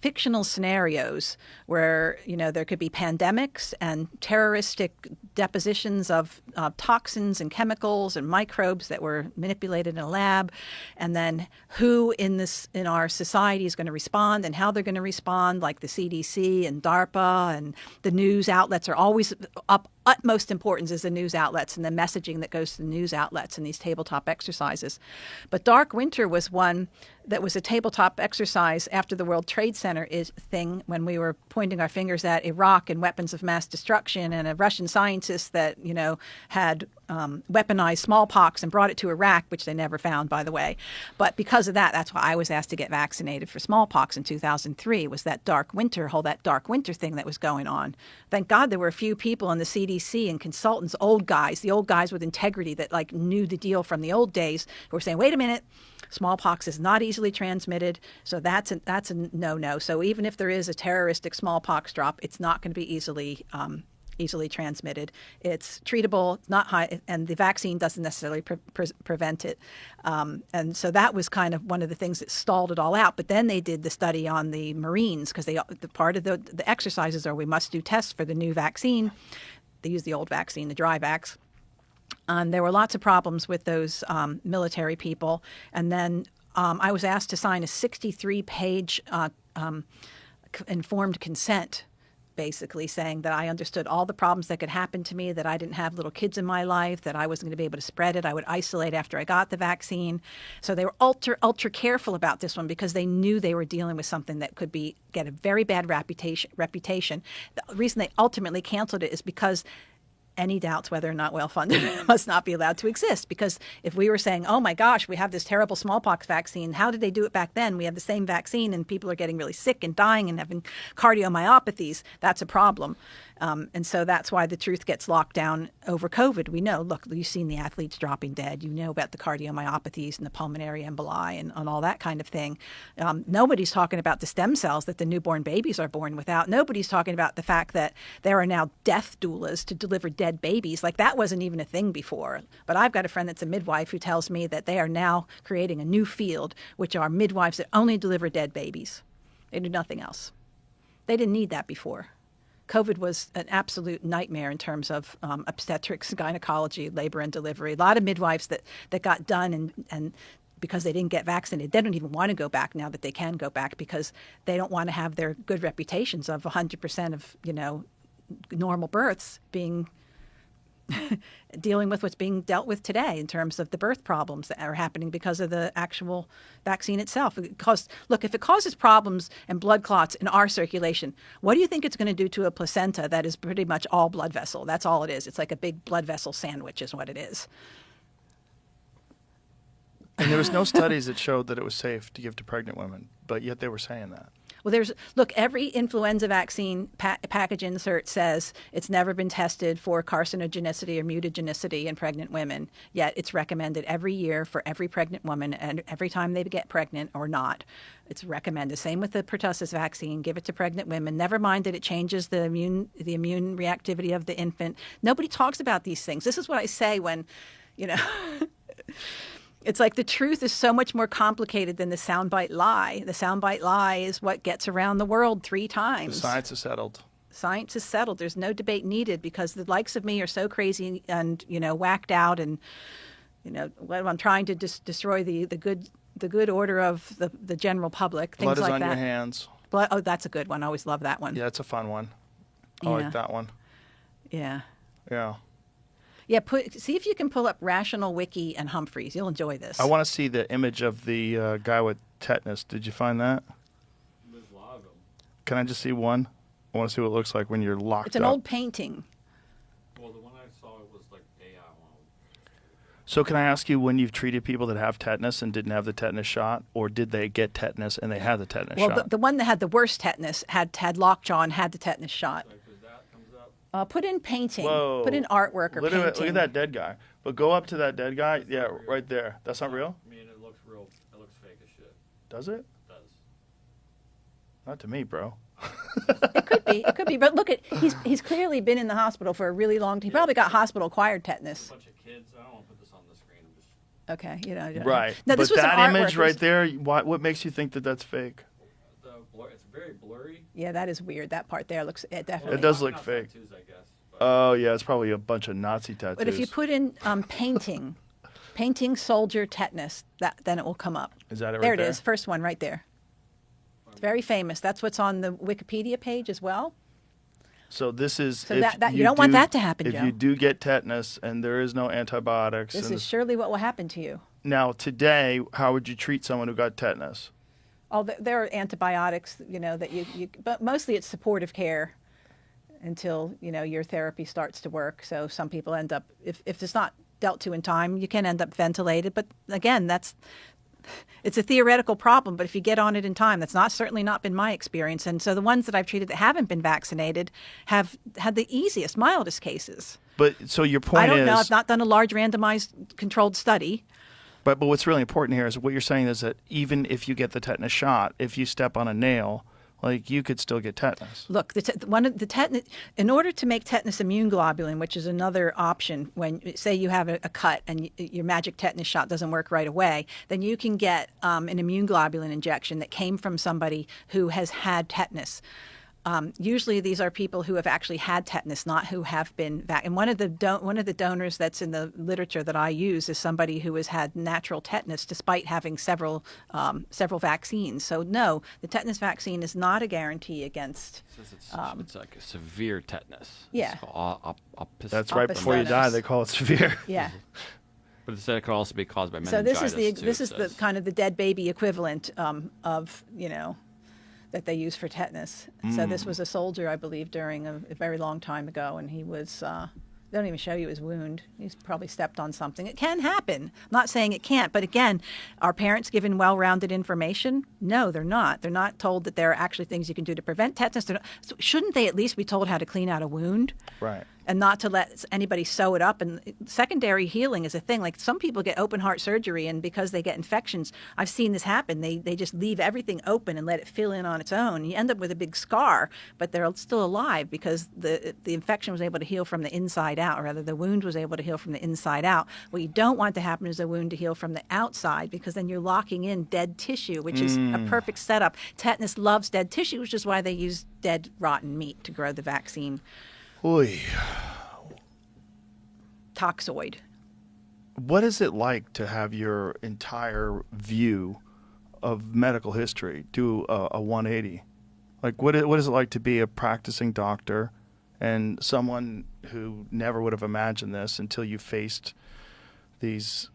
S2: fictional scenarios where, there could be pandemics and terroristic depositions of toxins and chemicals and microbes that were manipulated in a lab, and then who in our society is going to respond and how they're going to respond, like the CDC and DARPA, and the news outlets are always utmost importance is the news outlets and the messaging that goes to the news outlets in these tabletop exercises. But Dark Winter was one that was a tabletop exercise after the World Trade Center thing, when we were pointing our fingers at Iraq and weapons of mass destruction, and a Russian scientist that, had weaponized smallpox and brought it to Iraq, which they never found, by the way. But because of that, that's why I was asked to get vaccinated for smallpox in 2003, was that Dark Winter thing that was going on. Thank God there were a few people in the CDC and consultants, the old guys with integrity that knew the deal from the old days, who were saying, wait a minute, smallpox is not easily transmitted, so that's a no-no. So even if there is a terroristic smallpox drop, it's not going to be easily transmitted. It's treatable, not high, and the vaccine doesn't necessarily prevent it. And so that was kind of one of the things that stalled it all out. But then they did the study on the Marines, because part of the exercises are we must do tests for the new vaccine. They use the old vaccine, the dry vax. And there were lots of problems with those military people. And then I was asked to sign a 63-page informed consent, basically saying that I understood all the problems that could happen to me, that I didn't have little kids in my life, that I wasn't going to be able to spread it. I would isolate after I got the vaccine. So they were ultra careful about this one, because they knew they were dealing with something that could get a very bad reputation. The reason they ultimately canceled it is because any doubts whether or not well-funded must not be allowed to exist. Because if we were saying, oh my gosh, we have this terrible smallpox vaccine, how did they do it back then? We have the same vaccine and people are getting really sick and dying and having cardiomyopathies. That's a problem. And so that's why the truth gets locked down over COVID. We know, look, you've seen the athletes dropping dead. You know about the cardiomyopathies and the pulmonary emboli and all that kind of thing. Nobody's talking about the stem cells that the newborn babies are born without. Nobody's talking about the fact that there are now death doulas to deliver dead babies. Like, that wasn't even a thing before. But I've got a friend that's a midwife who tells me that they are now creating a new field, which are midwives that only deliver dead babies. They do nothing else. They didn't need that before. COVID was an absolute nightmare in terms of obstetrics, gynecology, labor and delivery. A lot of midwives that got done and because they didn't get vaccinated, they don't even want to go back now that they can go back, because they don't want to have their good reputations of 100% of, normal births being dealing with what's being dealt with today in terms of the birth problems that are happening because of the actual vaccine itself. If it causes problems and blood clots in our circulation, what do you think it's going to do to a placenta that is pretty much all blood vessel? That's all it is. It's like a big blood vessel sandwich is what it is.
S1: And there was no studies that showed that it was safe to give to pregnant women, but yet they were saying that.
S2: Well, every influenza vaccine package insert says it's never been tested for carcinogenicity or mutagenicity in pregnant women, yet it's recommended every year for every pregnant woman, and every time they get pregnant or not, it's recommended. Same with the pertussis vaccine, give it to pregnant women. Never mind that it changes the immune reactivity of the infant. Nobody talks about these things. This is what I say when, It's like the truth is so much more complicated than the soundbite lie. The soundbite lie is what gets around the world 3 times.
S1: The science is settled.
S2: Science is settled. There's no debate needed, because the likes of me are so crazy and, whacked out, and, I'm trying to destroy the good order of the general public. Things
S1: Blood is
S2: like
S1: on
S2: that.
S1: your hands.
S2: Blood, that's a good one. I always love that one.
S1: Yeah, it's a fun one. I like that one.
S2: Yeah.
S1: Yeah.
S2: Yeah, see if you can pull up Rational Wiki and Humphries. You'll enjoy this.
S1: I want to see the image of the guy with tetanus. Did you find that?
S3: There's a lot of them.
S1: Can I just see one? I want to see what it looks like when you're locked up.
S2: It's an old painting.
S3: Well, the one I saw was like AI one.
S1: So can I ask you, when you've treated people that have tetanus and didn't have the tetanus shot, or did they get tetanus and they had the tetanus shot?
S2: Well, the one that had the worst tetanus had lockjaw and had the tetanus shot. Put in painting.
S1: Whoa.
S2: Put in artwork or painting.
S1: Look at that dead guy. But go up to that dead guy. Yeah, right there. That's not real?
S3: I mean, it looks real. It looks fake as shit.
S1: Does it?
S3: It does.
S1: Not to me, bro.
S2: It could be. But look he's clearly been in the hospital for a really long time. He probably got hospital-acquired tetanus.
S3: A bunch of kids. I don't want to put this on the screen. I'm just...
S2: Okay,
S1: Right.
S2: No, this
S1: but
S2: was
S1: that
S2: an artwork.
S1: image right there, what makes you think that that's fake?
S3: The very blurry.
S2: Yeah, that is weird. That part there looks it definitely.
S1: It does look fake.
S3: Tattoos, I guess.
S1: Oh yeah, it's probably a bunch of Nazi tattoos.
S2: But if you put in painting soldier tetanus, then it will come up.
S1: Is that it right
S2: There it
S1: there?
S2: is, first one right there. It's very famous. That's what's on the Wikipedia page as well.
S1: So this is
S2: So
S1: if
S2: you don't want that to happen,
S1: If
S2: Joe.
S1: you do get tetanus and there is no antibiotics,
S2: This
S1: and
S2: is surely what will happen to you.
S1: now today, how would you treat someone who got tetanus?
S2: Oh, there are antibiotics, that but mostly it's supportive care until, your therapy starts to work. So some people end up, if it's not dealt to in time, you can end up ventilated. But again, it's a theoretical problem, but if you get on it in time, that's certainly not been my experience. And so the ones that I've treated that haven't been vaccinated have had the easiest, mildest cases.
S1: But so your point
S2: I don't
S1: is,
S2: know. I've not done a large randomized controlled study.
S1: but what's really important here is what you're saying is that even if you get the tetanus shot, if you step on a nail, like you could still get tetanus.
S2: Look, the tetanus. In order to make tetanus immune globulin, which is another option, when say you have a cut and your magic tetanus shot doesn't work right away, then you can get an immune globulin injection that came from somebody who has had tetanus. Usually, these are people who have actually had tetanus, not who have been And one of the donors that's in the literature that I use is somebody who has had natural tetanus, despite having several vaccines. So no, the tetanus vaccine is not a guarantee against.
S3: It's like a severe tetanus.
S2: Yeah.
S3: It's called
S1: That's right before you
S2: Opisthonos.
S1: die. They call it severe.
S2: Yeah.
S3: But it said it could also be caused by meningitis.
S2: So this is
S3: too,
S2: this
S3: it
S2: is the
S3: says.
S2: kind of the dead baby equivalent of that they use for tetanus. So this was a soldier, I believe, during a very long time ago, and he was. They don't even show you his wound. He's probably stepped on something. It can happen. I'm not saying it can't, but again, are parents given well-rounded information? No, they're not. They're not told that there are actually things you can do to prevent tetanus. So shouldn't they at least be told how to clean out a wound?
S1: Right.
S2: And not to let anybody sew it up. And secondary healing is a thing. Like some people get open heart surgery, and because they get infections, I've seen this happen. They just leave everything open and let it fill in on its own. You end up with a big scar, but they're still alive because the infection was able to heal from the inside out, or rather the wound was able to heal from the inside out. What you don't want to happen is a wound to heal from the outside, because then you're locking in dead tissue, which is a perfect setup. Tetanus loves dead tissue, which is why they use dead, rotten meat to grow the vaccine.
S1: Oy.
S2: Toxoid.
S1: What is it like to have your entire view of medical history do a 180? Like, what is it like to be a practicing doctor and someone who never would have imagined this until you faced these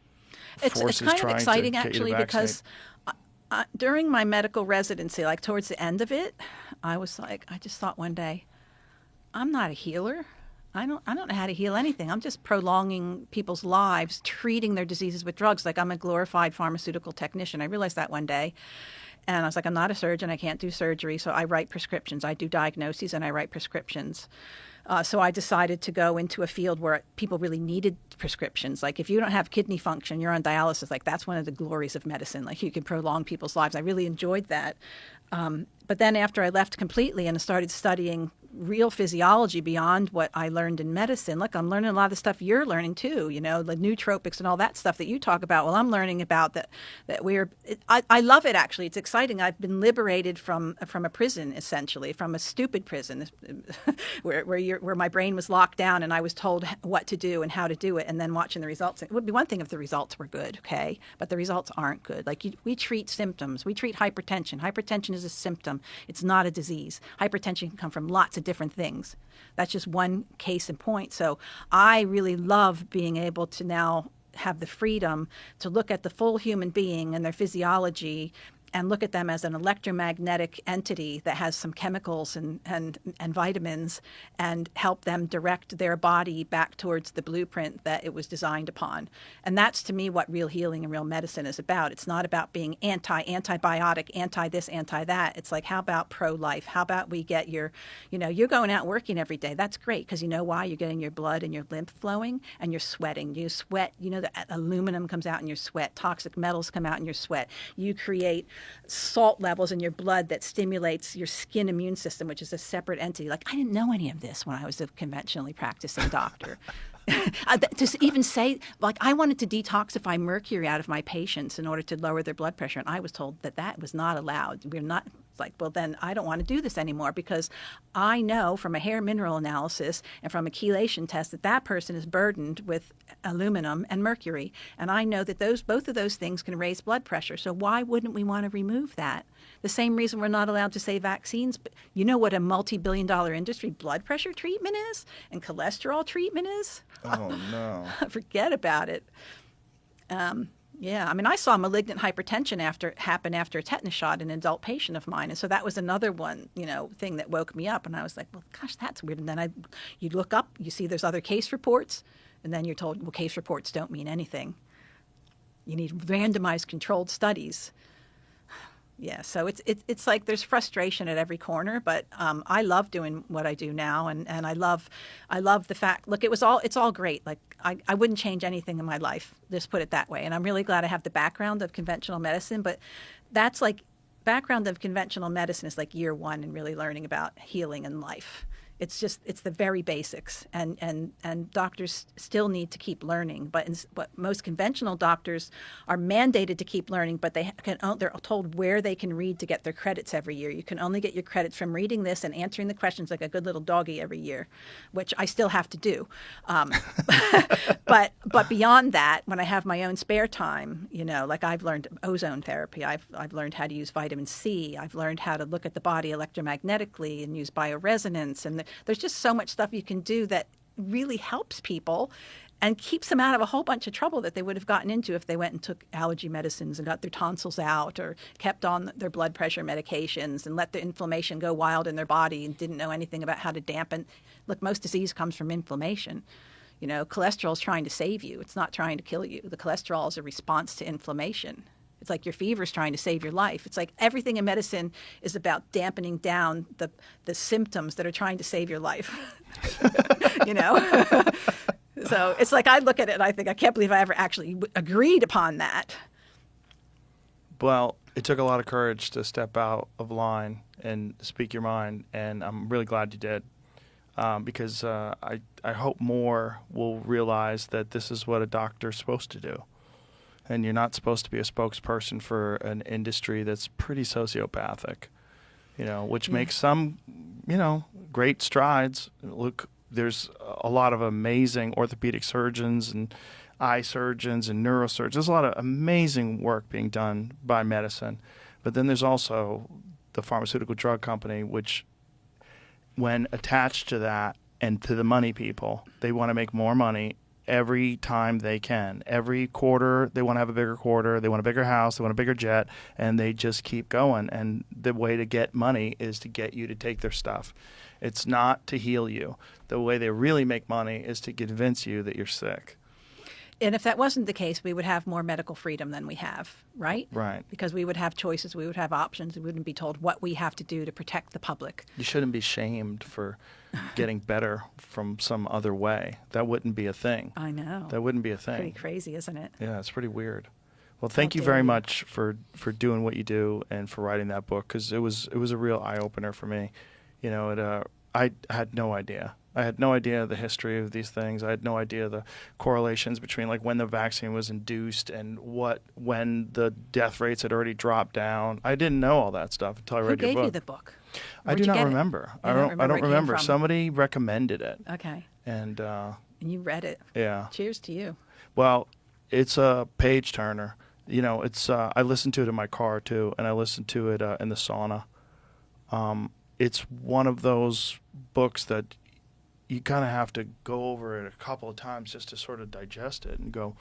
S2: It's
S1: forces
S2: kind of
S1: trying
S2: exciting,
S1: to get
S2: actually,
S1: you to
S2: because during my medical residency, like towards the end of it, I just thought one day, I'm not a healer. I don't know how to heal anything. I'm just prolonging people's lives, treating their diseases with drugs. Like I'm a glorified pharmaceutical technician. I realized that one day. And I was like, I'm not a surgeon. I can't do surgery. So I write prescriptions. I do diagnoses and I write prescriptions. So I decided to go into a field where people really needed prescriptions. Like if you don't have kidney function, you're on dialysis. Like that's one of the glories of medicine. Like you can prolong people's lives. I really enjoyed that. But then after I left completely and started studying real physiology beyond what I learned in medicine. Look, I'm learning a lot of the stuff you're learning too, the nootropics and all that stuff that you talk about. Well, I'm learning about that I love it, actually. It's exciting. I've been liberated from a prison, essentially, from a stupid prison where my brain was locked down and I was told what to do and how to do it, and then watching the results. It would be one thing if the results were good, okay? But the results aren't good. Like we treat symptoms. We treat hypertension. Hypertension is a symptom. It's not a disease. Hypertension can come from lots of different things. That's just one case in point. So I really love being able to now have the freedom to look at the full human being and their physiology and look at them as an electromagnetic entity that has some chemicals and vitamins, and help them direct their body back towards the blueprint that it was designed upon. And that's, to me, what real healing and real medicine is about. It's not about being antibiotic, anti-this, anti-that. It's like, how about pro-life? How about we get you're going out working every day. That's great, because you know why? You're getting your blood and your lymph flowing, and you're sweating. You sweat, the aluminum comes out in your sweat. Toxic metals come out in your sweat. You create salt levels in your blood that stimulates your skin immune system, which is a separate entity. Like, I didn't know any of this when I was a conventionally practicing doctor. To even say, like, I wanted to detoxify mercury out of my patients in order to lower their blood pressure, and I was told that was not allowed. It's like, well, then I don't want to do this anymore because I know from a hair mineral analysis and from a chelation test that that person is burdened with aluminum and mercury. And I know that both of those things can raise blood pressure. So why wouldn't we want to remove that? The same reason we're not allowed to say vaccines. But you know what a multi-billion-dollar industry blood pressure treatment is and cholesterol treatment is?
S1: Oh, no.
S2: Forget about it. Yeah, I mean, I saw malignant hypertension happen after a tetanus shot in an adult patient of mine, and so that was another one, thing that woke me up. And I was like, well, gosh, that's weird. And then you look up, you see there's other case reports, and then you're told, well, case reports don't mean anything. You need randomized controlled studies. Yeah, so it's like there's frustration at every corner, but I love doing what I do now, and I love the fact. Look, it's all great. Like I wouldn't change anything in my life. Just put it that way. And I'm really glad I have the background of conventional medicine, but that's like background of conventional medicine is like year one in really learning about healing and life. It's the very basics, and doctors still need to keep learning. But most conventional doctors are mandated to keep learning, but they're told where they can read to get their credits every year. You can only get your credits from reading this and answering the questions like a good little doggy every year, which I still have to do. But beyond that, when I have my own spare time, like I've learned ozone therapy, I've learned how to use vitamin C, I've learned how to look at the body electromagnetically and use bioresonance, and there's just so much stuff you can do that really helps people and keeps them out of a whole bunch of trouble that they would have gotten into if they went and took allergy medicines and got their tonsils out or kept on their blood pressure medications and let the inflammation go wild in their body and didn't know anything about how to dampen. Look, most disease comes from inflammation. Cholesterol is trying to save you. It's not trying to kill you. The cholesterol is a response to inflammation. It's like your fever is trying to save your life. It's like everything in medicine is about dampening down the symptoms that are trying to save your life. So it's like I look at it and I think, I can't believe I ever actually agreed upon that.
S1: Well, it took a lot of courage to step out of line and speak your mind, and I'm really glad you did. Because I hope more will realize that this is what a doctor's supposed to do. And you're not supposed to be a spokesperson for an industry that's pretty sociopathic, which makes some, great strides. Look, there's a lot of amazing orthopedic surgeons and eye surgeons and neurosurgeons. There's a lot of amazing work being done by medicine. But then there's also the pharmaceutical drug company, which when attached to that and to the money people, they want to make more money every time they can. Every quarter, they want to have a bigger quarter. They want a bigger house. They want a bigger jet. And they just keep going. And the way to get money is to get you to take their stuff. It's not to heal you. The way they really make money is to convince you that you're sick.
S2: And if that wasn't the case, we would have more medical freedom than we have, right?
S1: Right.
S2: Because we would have choices, we would have options, we wouldn't be told what we have to do to protect the public.
S1: You shouldn't be shamed for getting better from some other way. That wouldn't be a thing.
S2: I know.
S1: That wouldn't be a thing.
S2: Pretty crazy, isn't it?
S1: Yeah, it's pretty weird. Well, thank you very much for doing what you do and for writing that book, because it was a real eye-opener for me. I had no idea. I had no idea the history of these things. I had no idea the correlations between like when the vaccine was induced and when the death rates had already dropped down. I didn't know all that stuff until I read your book.
S2: Who gave you the book?
S1: I do not remember. I don't remember. Somebody recommended it.
S2: Okay.
S1: And
S2: you read it.
S1: Yeah.
S2: Cheers to you.
S1: Well, it's a page turner. It's I listen to it in my car too, and I listen to it in the sauna. It's one of those books that you kind of have to go over it a couple of times just to sort of digest it and go,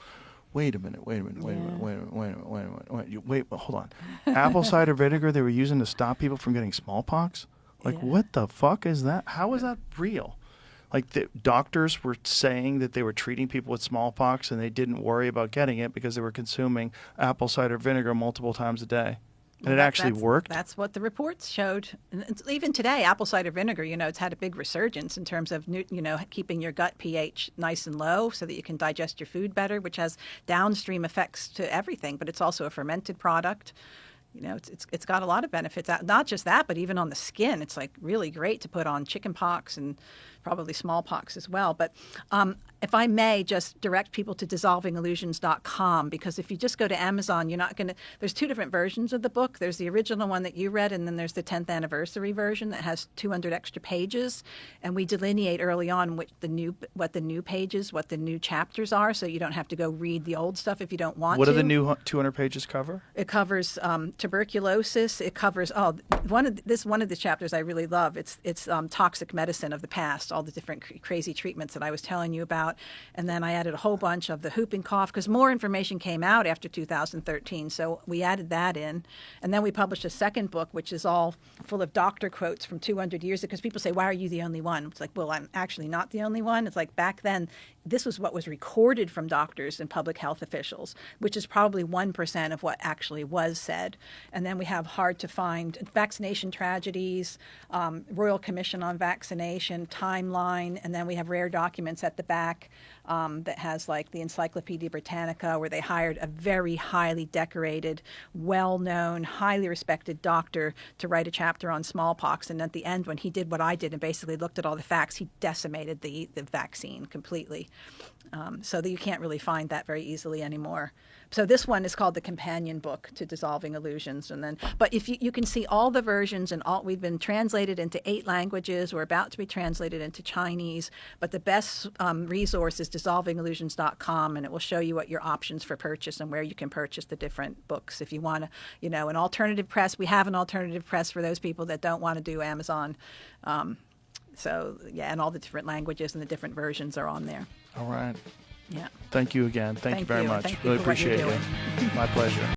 S1: wait a minute, hold on. Apple cider vinegar they were using to stop people from getting smallpox? Like, what the fuck is that? How is that real? Like, the doctors were saying that they were treating people with smallpox and they didn't worry about getting it because they were consuming apple cider vinegar multiple times a day. And it actually worked?
S2: That's what the reports showed. And even today, apple cider vinegar, it's had a big resurgence in terms of, keeping your gut pH nice and low so that you can digest your food better, which has downstream effects to everything. But it's also a fermented product. You know, it's got a lot of benefits. Not just that, but even on the skin, it's like really great to put on chicken pox and probably smallpox as well. But if I may just direct people to dissolvingillusions.com, because if you just go to Amazon, you're not going to, there's two different versions of the book. There's the original one that you read, and then there's the 10th anniversary version that has 200 extra pages. And we delineate early on what the new pages, what the new chapters are, so you don't have to go read the old stuff if you don't want to.
S1: What do the new 200 pages cover?
S2: It covers tuberculosis. It covers one of the chapters I really love. It's toxic medicine of the past, all the different crazy treatments that I was telling you about. And then I added a whole bunch of the whooping cough, because more information came out after 2013. So we added that in. And then we published a second book, which is all full of doctor quotes from 200 years ago, because people say, why are you the only one? It's like, well, I'm actually not the only one. It's like back then, this was what was recorded from doctors and public health officials, which is probably 1% of what actually was said. And then we have hard to find vaccination tragedies, Royal Commission on Vaccination, timeline, and then we have rare documents at the back that has like the Encyclopedia Britannica, where they hired a very highly decorated, well-known, highly respected doctor to write a chapter on smallpox. And at the end, when he did what I did and basically looked at all the facts, he decimated the vaccine completely. So that you can't really find that very easily anymore. So this one is called the companion book to Dissolving Illusions. But if you can see all the versions, and we've been translated into 8 languages. We're about to be translated into Chinese. But the best resource is dissolvingillusions.com, and it will show you what your options for purchase and where you can purchase the different books. If you want to, an alternative press, we have an alternative press for those people that don't want to do Amazon. And all the different languages and the different versions are on there.
S1: All right.
S2: Yeah.
S1: Thank you again. Thank you very much.
S2: Thank you
S1: Really
S2: for what you're
S1: appreciate it. My pleasure.